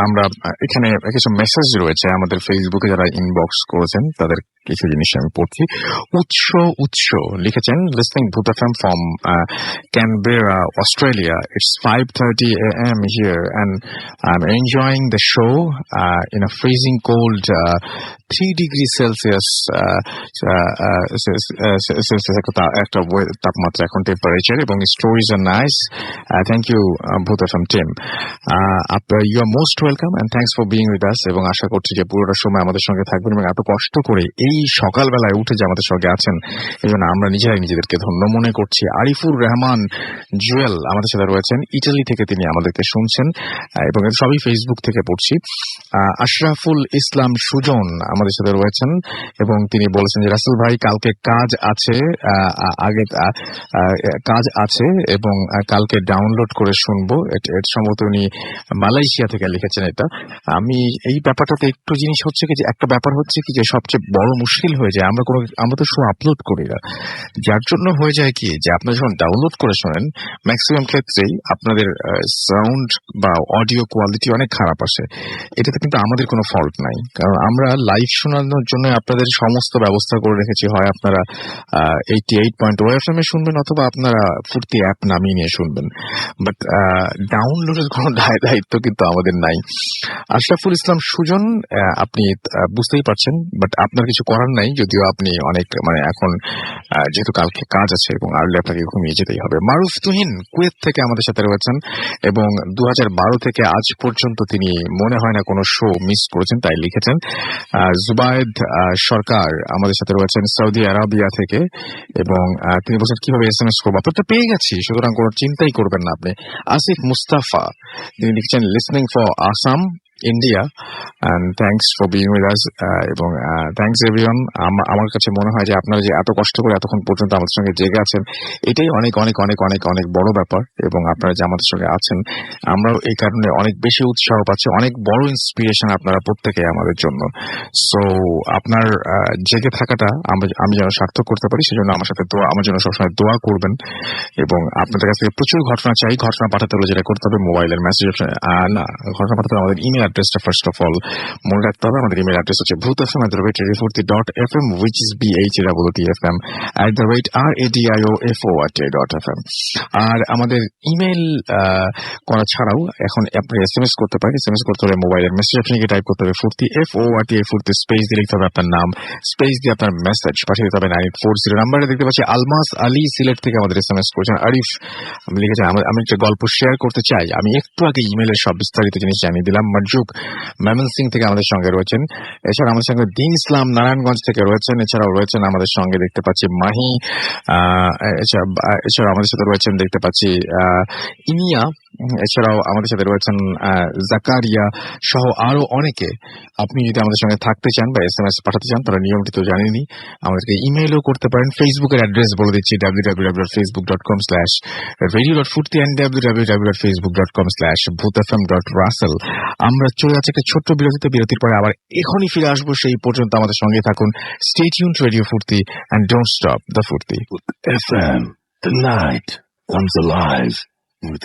আমরা এখানে কিছু মেসেজ রয়েছে আমাদের ফেসবুকে, যারা ইনবক্স করেছেন তাদের কিছু জিনিস আমি পড়ছি। উৎস লিখেছেন, লিসনিং ভূত FM from Canberra, Australia. It's 5:30 a.m. here and I'm enjoying the show in a freezing cold 3 degrees Celsius একটা তাপমাত্রা এখন, টেম্পারেচার, এবং স্টোরিজ আর nice. Thank you Bhoot FM team, you are most welcome and thanks for being with us. এবং আশা করছি যে পুরোটা সময় আমাদের সঙ্গে থাকবেন এবং এত কষ্ট করে এই সকালবেলায় উঠে যে আমাদের সঙ্গে আছেন, এই জন্য আমরা নিজেরাই নিজেদেরকে ধন্য মনে করছি। আরিফুর রহমান জুয়েল আমাদের সাথে রয়েছেন, ইটালি থেকে তিনি আমাদেরকে শুনছেন, এবং সবই ফেসবুক থেকে পড়ছি। আশরাফুল ইসলাম সুজন আমাদের সাথে রয়েছেন এবং তিনি বলেছেন যে রাসেল ভাই কালকে কাজ আছে, কাজ আছে এবং কালকে ডাউনলোড করে শুনবো। এটা সম্ভবত উনি মালয়েশিয়া থেকে লিখেছেন। এটা আমি এই ব্যাপারটাতে একটু জিনিস হচ্ছে কি, যে একটা ব্যাপার হচ্ছে কি, যে সবচেয়ে বড় মুশকিল হয়ে যায় আমরা তো শো আপলোড করি না, যার জন্য হয়ে যায় কি, যে আপনারা যখন ডাউনলোড করে শোনেন ম্যাক্সিমাম ক্ষেত্রেই আপনাদের সাউন্ড বা অডিও কোয়ালিটি অনেক খারাপ আসে। এটাতে কিন্তু আমাদের কোনো ফল্ট নাই, কারণ আমরা লাইভ শোনানোর জন্য আপনাদের সমস্ত ব্যবস্থা করে রেখেছি। হয় আপনারা 88.0 FM এ শুনবেন, অথবা আপনারা ফুর্তি অ্যাপ নামিয়ে নিয়ে শুনবেন, বাট ডাউনলোডের কোনো দায়িত্ব কিন্তু আমাদের নাই। আশরাফুল ইসলাম সুজন, আপনি বুঝতেই পারছেন, বাট আপনার কিছু করার নাই, যদিও আপনি অনেক মানে এখন যেহেতু কালকে কাজ আছে এবং আর্লি আপনাকে ঘুমিয়ে যেতেই হবে। মারুফ তুহিন কুয়েত থেকে আমাদের সাথে রয়েছেন এবং 2012 থেকে আজ পর্যন্ত তিনি মনে হয় না কোনো শো মিস করেছেন, তাই লিখেছেন। জুবায়েদ সরকার আমাদের সাথে রয়েছেন সৌদি আরবিয়া থেকে, এবং তিনি বলছেন কিভাবে SMS করবো, আপনার তো পেয়ে গেছি, সুতরাং কোনো চিন্তাই করবেন না আপনি। আসিফ মুস্তাফা তিনি লিখছেন, listening for Assam, India, and thanks for being with us, এবং thanks everyone। আমার কাছে মনে হয় যে আপনারা যে এত কষ্ট করে এতক্ষণ পর্যন্ত আমাদের সঙ্গে জেগে আছেন, এটাই অনেক অনেক অনেক অনেক অনেক বড় ব্যাপার, এবং আপনারা যে আমাদের সঙ্গে আছেন আমরাও এই কারণে অনেক বেশি উৎসাহ পাচ্ছি, অনেক বড় ইন্সপিরেশন আপনারা প্রত্যেকে আমাদের জন্য। সো আপনার জেগে থাকাটা আমি যেন সার্থক করতে পারি, সেজন্য আমার জন্য সবসময় দোয়া করবেন, এবং আপনাদের কাছ থেকে প্রচুর ঘটনা চাই। ঘটনা পাঠাতে হলে যেটা করতে হবে, মোবাইলের মেসেজ না, ঘটনা পাঠাতে হবে আমাদের ইমেল অ্যাড্রেসটা ফার্স্ট অফ অল মনে রাখতে হবে। আমাদের ইমেল অ্যাড্রেস হচ্ছে bhutfm@radio40.fm, which is bhutfm@radiofo@radio.fm। আর আমাদের ইমেল করা ছাড়াও এখন আপনি SMS করতে পারেন। SMS করতে হলে মোবাইলের মেসেজ অপশনে গিয়ে টাইপ করতে হবে ফুর্তি, FORTI, ফুর্তি স্পেস দিয়ে লিখতে হবে আপনার নাম, স্পেস দিয়ে আপনার মেসেজ পাঠিয়ে দিতে হবে 9840 নাম্বারে। দেখতে পাচ্ছি আলমাস আলী সিলেট থেকে আমাদের SMS করেছেন। আরিফ লিখেছেন, আমি একটা গল্প শেয়ার করতে চাই, আমি একটু আগে ইমেলের সব বিস্তারিত জিনিস জানিয়ে দিলাম। মারজুক ময়মনসিং থেকে আমাদের সঙ্গে রয়েছেন। এছাড়া আমাদের সঙ্গে দিন ইসলাম নারায়ণগঞ্জ থেকে রয়েছেন। এছাড়াও রয়েছেন আমাদের সঙ্গে দেখতে পাচ্ছি মাহি, এছাড়াও আমাদের সাথে রয়েছেন দেখতে পাচ্ছি ইনিয়া, এছাড়াও আমাদের সাথে রয়েছেন জাকারিয়া সহ আরো অনেকে। আপনি যদি আমাদের সঙ্গে থাকতে চান বা SMS পাঠাতে চান, তারা নিয়মটি তো জানেনই, আমাদেরকে ইমেইলও করতে পারেন। ফেসবুকের অ্যাড্রেস বলে দিচ্ছি, www.facebook.com/radio.furti and www.facebook.com/bhutfm.russell। আমরা চলে যাচ্ছি একটা ছোট্ট বিরতির পরে আবার এখনই ফিরে আসবো। সেই পর্যন্ত আমাদের সঙ্গে থাকুন। Stay tuned to Radio Furti and don't stop the Furti. FM, the night comes alive with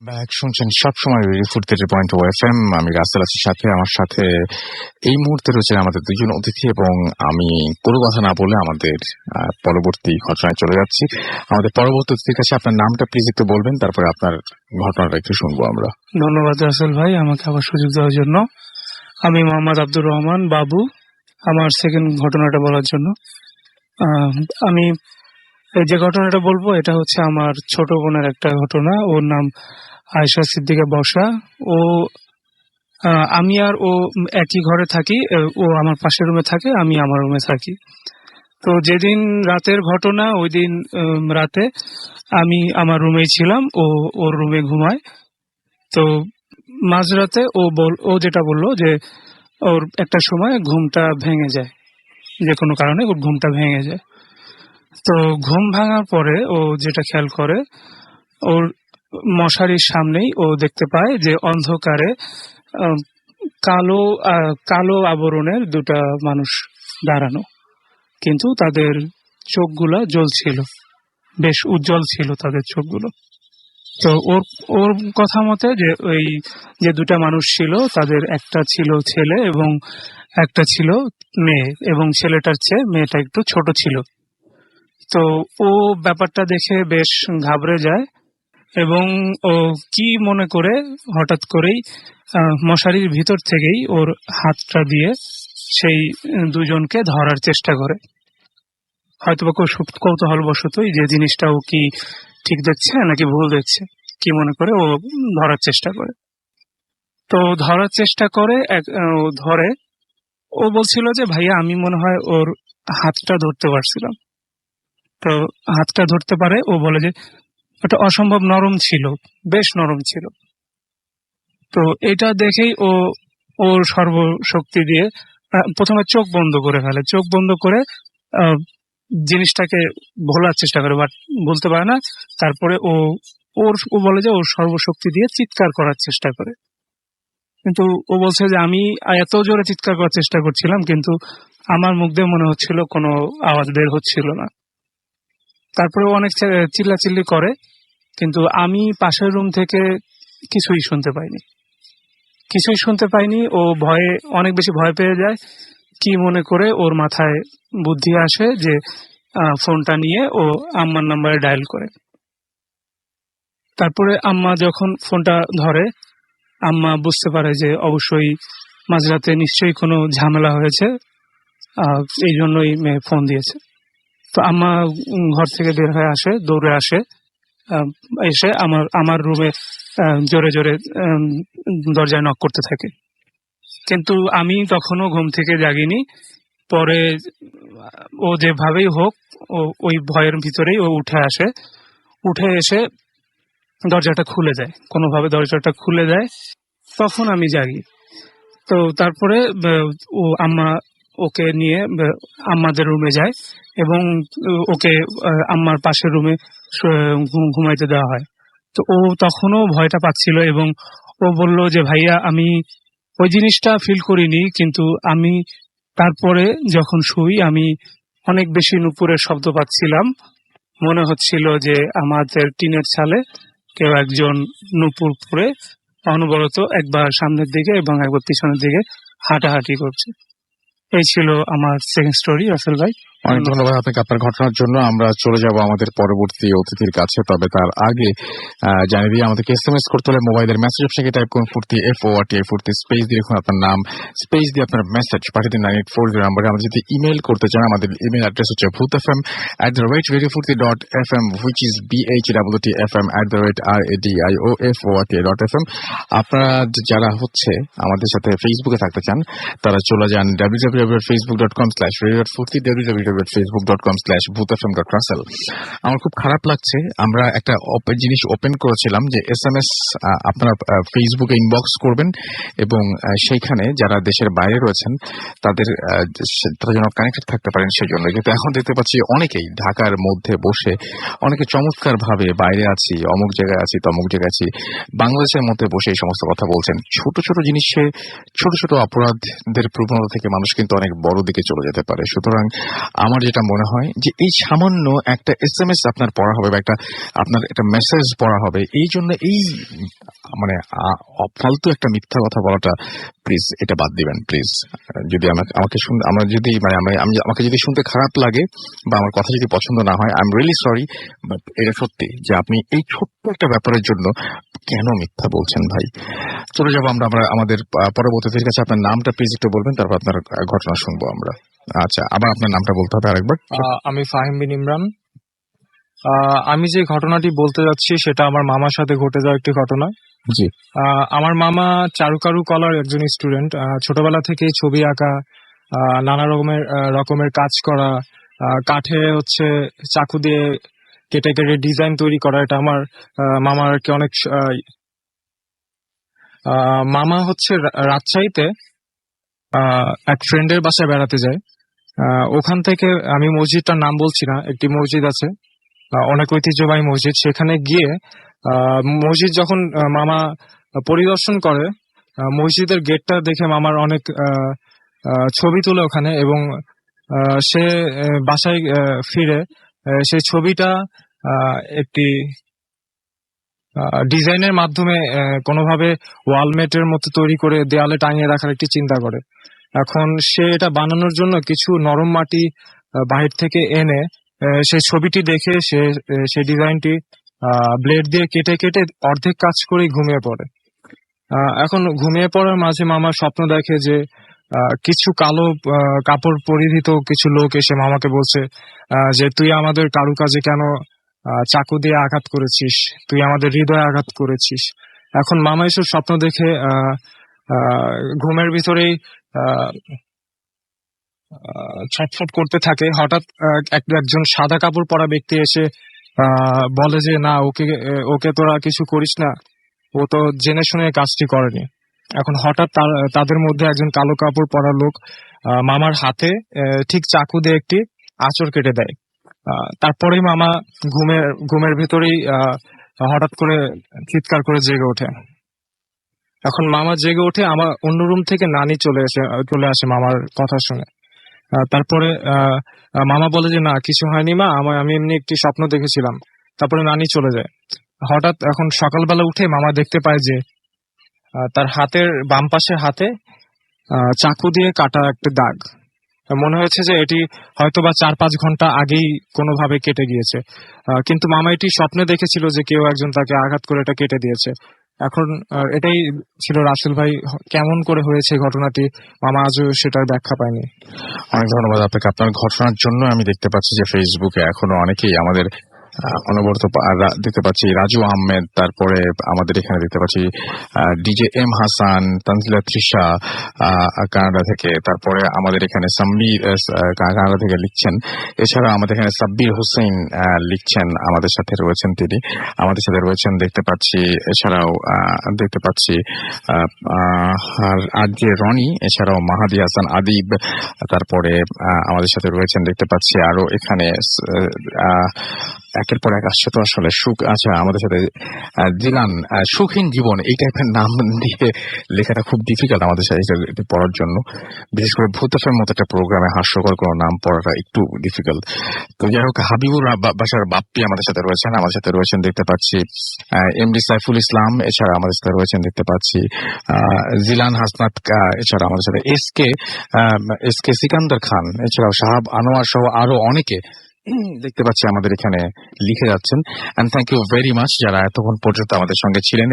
back শুনছেন সবসময় রেডিও 43.0 FM। আমি রাসেল আছি সাথে। আমার সাথে এই মুহূর্তে রয়েছে আমাদের দুজন অতিথি এবং আমি কোনো কথা না বলে আমাদের পরবর্তী ঘটনায় চলে যাচ্ছি। আমাদের পরবর্তী অতিথির কাছে আপনার নামটা প্লিজ একটু বলবেন, তারপরে আপনার ঘটনাটা একটু শুনবো আমরা। ধন্যবাদ রাসেল ভাই আমাকে আবার সুযোগ দেওয়ার জন্য। আমি মোহাম্মদ আব্দুর রহমান বাবু, আমার সেকেন্ড ঘটনাটা বলার জন্য। আমি যে ঘটনাটা বলবো এটা হচ্ছে আমার ছোট বোনের একটা ঘটনা। ওর নাম আয়েশা সিদ্দিকা বর্ষা। ও আমি আর ও একই ঘরে থাকি। ও আমার পাশের রুমে থাকে, আমি আমার রুমে থাকি। তো যেদিন রাতের ঘটনা, ওই দিন রাতে আমি আমার রুমেই ছিলাম, ও ওর রুমে ঘুমায়। তো মাঝরাতে ও যেটা বললো যে ওর একটা সময় ঘুমটা ভেঙে যায়, যে কোনো কারণে ওর ঘুমটা ভেঙে যায়। তো ঘুম ভাঙার পরে ও যেটা খেয়াল করে, ওর মশারির সামনেই ও দেখতে পায় যে অন্ধকারে কালো আবরণের দুটা মানুষ দাঁড়ানো, কিন্তু তাদের চোখগুলা জ্বলছিল, বেশ উজ্জ্বল ছিল তাদের চোখগুলো। তো ওর কথা মতে যে ওই যে দুটা মানুষ ছিল তাদের একটা ছিল ছেলে এবং একটা ছিল মেয়ে, এবং ছেলেটার চেয়ে মেয়েটা একটু ছোট ছিল। তো ও ব্যাপারটা দেখে বেশ ঘাবড়ে যায় এবং ও কি মনে করে হঠাৎ করেই মশারির ভিতর থেকেই ওর হাতটা দিয়ে সেই দুজনকে ধরার চেষ্টা করে। হয়তোবা কৌতূহলবশতই যে জিনিসটা ও কি ঠিক দেখছে নাকি ভুল দেখছে, কি মনে করে ও ধরার চেষ্টা করে। তো ধরার চেষ্টা করে ও ধরে। ও বলছিল যে ভাইয়া আমি মনে হয় ওর হাতটা ধরতে পারছিলাম। তো হাতটা ধরতে পারে, ও বলে যে ওটা অসম্ভব নরম ছিল, বেশ নরম ছিল। তো এটা দেখেই ও ওর সর্বশক্তি দিয়ে প্রথমে চোখ বন্ধ করে ফেলে। চোখ বন্ধ করে জিনিসটাকে ভোলার চেষ্টা করে, বাট বলতে পারে না। তারপরে ও বলে যে ওর সর্বশক্তি দিয়ে চিৎকার করার চেষ্টা করে, কিন্তু ও বলছে যে আমি এত জোরে চিৎকার করার চেষ্টা করছিলাম কিন্তু আমার মুখ দিয়ে মনে হচ্ছিল কোনো আওয়াজ বের হচ্ছিল না। তারপরে অনেক চিল্লাচিল্লি করে, কিন্তু আমি পাশের রুম থেকে কিছুই শুনতে পাইনি। ও ভয়ে অনেক বেশি ভয় পেয়ে যায়। কি মনে করে ওর মাথায় বুদ্ধি আসে যে ফোনটা নিয়ে ও আম্মার নাম্বারে ডায়াল করে। তারপরে আম্মা যখন ফোনটা ধরে, আম্মা বুঝতে পারে যে অবশ্যই মাঝরাতে নিশ্চয়ই কোনো ঝামেলা হয়েছে, এই জন্যই মেয়ে ফোন দিয়েছে। তো আম্মা ঘর থেকে বের হয়ে আসে, দৌড়ে আসে, এসে আমার রুমে জোরে জোরে দরজায় নক করতে থাকে। কিন্তু আমি তখনও ঘুম থেকে জাগিনি। পরে ও যেভাবেই হোক ওই ভয়ের ভিতরেই ও উঠে এসে দরজাটা খুলে দেয়, কোনোভাবে দরজাটা খুলে দেয়। তখন আমি জাগি। তো তারপরে আম্মা ওকে নিয়ে আম্মাদের রুমে যায় এবং ওকে আম্মার পাশের রুমে ঘুমাইতে দেওয়া হয়। তো ও তখনও ভয়টা পাচ্ছিল এবং ও বলল যে ভাইয়া আমি ওই জিনিসটা ফিল করিনি, কিন্তু আমি তারপরে যখন শুই আমি অনেক বেশি নুপুরের শব্দ পাচ্ছিলাম। মনে হচ্ছিল যে আমাদের টিনের ছালে কেউ একজন নুপুর পরে অনবরত একবার সামনের দিকে এবং একবার পিছনের দিকে হাঁটাহাঁটি করছে। এই ছিল আমার সেকেন্ড স্টোরি। রাসেল ভাই, অনেক ধন্যবাদ আপনাকে আপনার ঘটনার জন্য। আমরা চলে যাব আমাদের পরবর্তী অতিথির কাছে, তবে তার আগে জানিয়ে দিয়ে আমাদেরকে SMS করতে হলে মোবাইলের মেসেজ অপশনে টাইপ করুন ফুর্তি FORTI ফুর্তি স্পেস দিয়ে লিখুন আপনার নাম, স্পেস দিয়ে আপনার মেসেজ পাঠিয়ে দিন 9840 নম্বরে। আমাদের যদি ইমেল করতে চান, আমাদের ইমেল অ্যাড্রেস হচ্ছে bhutfm@radiofurti.fm, which is BHWTFM@RADIOFORTI.FM। আপনারা যারা আমাদের সাথে ফেসবুকে থাকতে চান তারা চলে যান www.facebook.com/radiofurti, www.facebook.com/bhutfm.russell। আমার খুব খারাপ লাগছে, আমরা একটা জিনিস ওপেন করেছিলাম যে SMS আপনারা ফেসবুকে ইনবক্স করবেন এবং সেইখানে যারা দেশের বাইরে রয়েছেন তারা যেন কানেক্টেড থাকতে পারেন সেই জন্য। কিন্তু এখন দেখতে পাচ্ছি অনেকেই ঢাকার মধ্যে বসে অনেকে চমৎকার ভাবে বাইরে আছি, অমুক জায়গায় আছি, তমুক জায়গায় আছি, বাংলাদেশের মধ্যে বসে এই সমস্ত কথা বলছেন। ছোট ছোট জিনিসে ছোট ছোট অপরাধদের প্রবণতা থেকে মানুষ কিন্তু অনেক বড় দিকে চলে যেতে পারে। সুতরাং আমার যেটা মনে হয় যে এই সামান্য একটা SMS আপনার পড়া হবে বা আপনার একটা মেসেজ পড়া হবে, এই জন্য এই মানে ফালতু একটা মিথ্যা কথা বলাটা প্লিজ এটা বাদ দিবেন প্লিজ। যদি আমাকে আমাকে যদি শুনতে খারাপ লাগে বা আমার কথা যদি পছন্দ না হয়, I am really sorry, but এটা সত্যি যে আপনি এই ছোট্ট একটা ব্যাপারের জন্য কেন মিথ্যা বলছেন ভাই। চলে যাবো আমরা আমাদের পরবর্তীদের কাছে। আপনার নামটা প্লিজ একটু বলবেন, তারপর আপনার ঘটনা শুনবো আমরা। আচ্ছা, আবার আপনার নামটা বলতে হবে আরেকবার। আমি ফাহিম বিন ইমরান। আমি যে ঘটনাটি বলতে যাচ্ছি সেটা আমার মামার সাথে ঘটে যাওয়া একটি ঘটনা। জি। আমার মামা চারুকারু কলার একজন স্টুডেন্ট। ছোটবেলা থেকে ছবি আঁকা, নানা রকমের কাজ করা, কাঠে হচ্ছে চাকু দিয়ে কেটে কেটে ডিজাইন তৈরি করা, এটা আমার মামার কি অনেক মামা হচ্ছে রাজশাহীতে এক ফ্রেন্ডের বাসায় বেড়াতে যায়। ওখান থেকে, আমি মসজিদটার নাম বলছি না, একটি মসজিদ আছে অনেক ঐতিহ্যবাহী মসজিদ, সেখানে গিয়ে মসজিদ যখন মামা পরিদর্শন করে, মসজিদের গেটটা দেখে মামার অনেক ছবি তোলে ওখানে, এবং সে বাসায় ফিরে সেই ছবিটা একটি ডিজাইনের মাধ্যমে কোনোভাবে ওয়ালমেটের মতো তৈরি করে দেয়ালে টাঙিয়ে রাখার একটি চিন্তা করে। এখন সে এটা বানানোর জন্য কিছু নরম মাটি বাহির থেকে এনে সেই ছবিটি দেখে সে ডিজাইনটি ব্লেড দিয়ে কেটে কেটে অর্ধেক কাজ করেই ঘুমিয়ে পড়ে। এখন ঘুমিয়ে পড়ার মাঝে মামা স্বপ্ন দেখে যে কিছু কালো কাপড় পরিহিত কিছু লোক এসে মামাকে বলছে যে তুই আমাদের কারুকাজে কেন চাকু দিয়ে আঘাত করেছিস, তুই আমাদের হৃদয়ে আঘাত করেছিস। এখন মামা এসব স্বপ্ন দেখে ঘুমের ভিতরেই ছটফট করতে থাকে। হঠাৎ একজন সাদা কাপড় পরা ব্যক্তি এসে বলে যে না, ওকে তোরা কিছু করিস না, ও তো জেনে শুনে কাজটি করেনি। এখন হঠাৎ তাদের মধ্যে একজন কালো কাপড় পরা লোক মামার হাতে ঠিক চাকু দিয়ে একটি আঁচড় কেটে দেয়। তারপরেই মামা ঘুমের ভেতরেই হঠাৎ করে চিৎকার করে জেগে ওঠে। এখন মামা জেগে ওঠে, আমার অন্য রুম থেকে নানি চলে আসে মামার কথা শুনে। তারপরে মামা বলে যে না, কিছু হয়নি মা, আমি এমনি একটি স্বপ্ন দেখেছিলাম। তারপরে নানি চলে যায়। হঠাৎ এখন সকালবেলা উঠে মামা দেখতে পায় যে তার হাতের বাম পাশের হাতে চাকু দিয়ে কাটা একটা দাগ। মনে হয়েছে যে এটি হয়তোবা 4-5 ঘন্টা আগেই কোনোভাবে কেটে গিয়েছে, কিন্তু মামা এটি স্বপ্নে দেখেছিল যে কেউ একজন তাকে আঘাত করে এটা কেটে দিয়েছে। এখন এটাই ছিল রাসেল ভাই, কেমন করে হয়েছে ঘটনাটি, মামা আজও সেটার ব্যাখ্যা পায়নি। অনেক ধন্যবাদ আপনাকে আপনার ঘটনার জন্য। আমি দেখতে পাচ্ছি যে ফেসবুকে এখনো অনেকেই আমাদের অনবরত দেখতে পাচ্ছি রাজু আহমেদ, তারপরে আমাদের এখানে দেখতে পাচ্ছি DJ M Hasan, Tanzila Trisha Canada থেকে, তারপরে আমাদের এখানে সাম্বির কানাডা থেকে লিখছেন। এছাড়া আমাদের এখানে সাব্বির হোসেন লিখছেন, আমাদের সাথে রয়েছেন, তিনি আমাদের সাথে রয়েছেন দেখতে পাচ্ছি। এছাড়াও দেখতে পাচ্ছি আর যে রনি, এছাড়াও মাহাদি হাসান আদিব, তারপরে আমাদের সাথে রয়েছেন দেখতে পাচ্ছি আরো এখানে একের পর এক আসছে তো আসলে সুখ। আচ্ছা, আমাদের সাথে জিলান, সুখহীন জীবন, এই টাইপের নাম দিয়ে লেখাটা খুব ডিফিকাল্ট আমাদের সাথে পড়ার জন্য, বিশেষ করে ভূতের মতো একটা প্রোগ্রামে হাস্যকর কোনো নাম পড়াটা একটু ডিফিকাল্ট। তো যাই হোক, হাবিবুর বাসার বাপ্পি আমাদের সাথে রয়েছেন দেখতে পাচ্ছি এমডি সাইফুল ইসলাম, এছাড়া আমাদের সাথে রয়েছেন দেখতে পাচ্ছি জিলান হাসনাত, এছাড়া আমাদের সাথে এসকে সিকান্দার খান, এছাড়াও সাহাব আনোয়ার সহ আরো অনেকে দেখতে পাচ্ছি আমাদের এখানে লিখে যাচ্ছেন। And thank you very much যারা এতক্ষণ পর্যন্ত আমাদের সঙ্গে ছিলেন।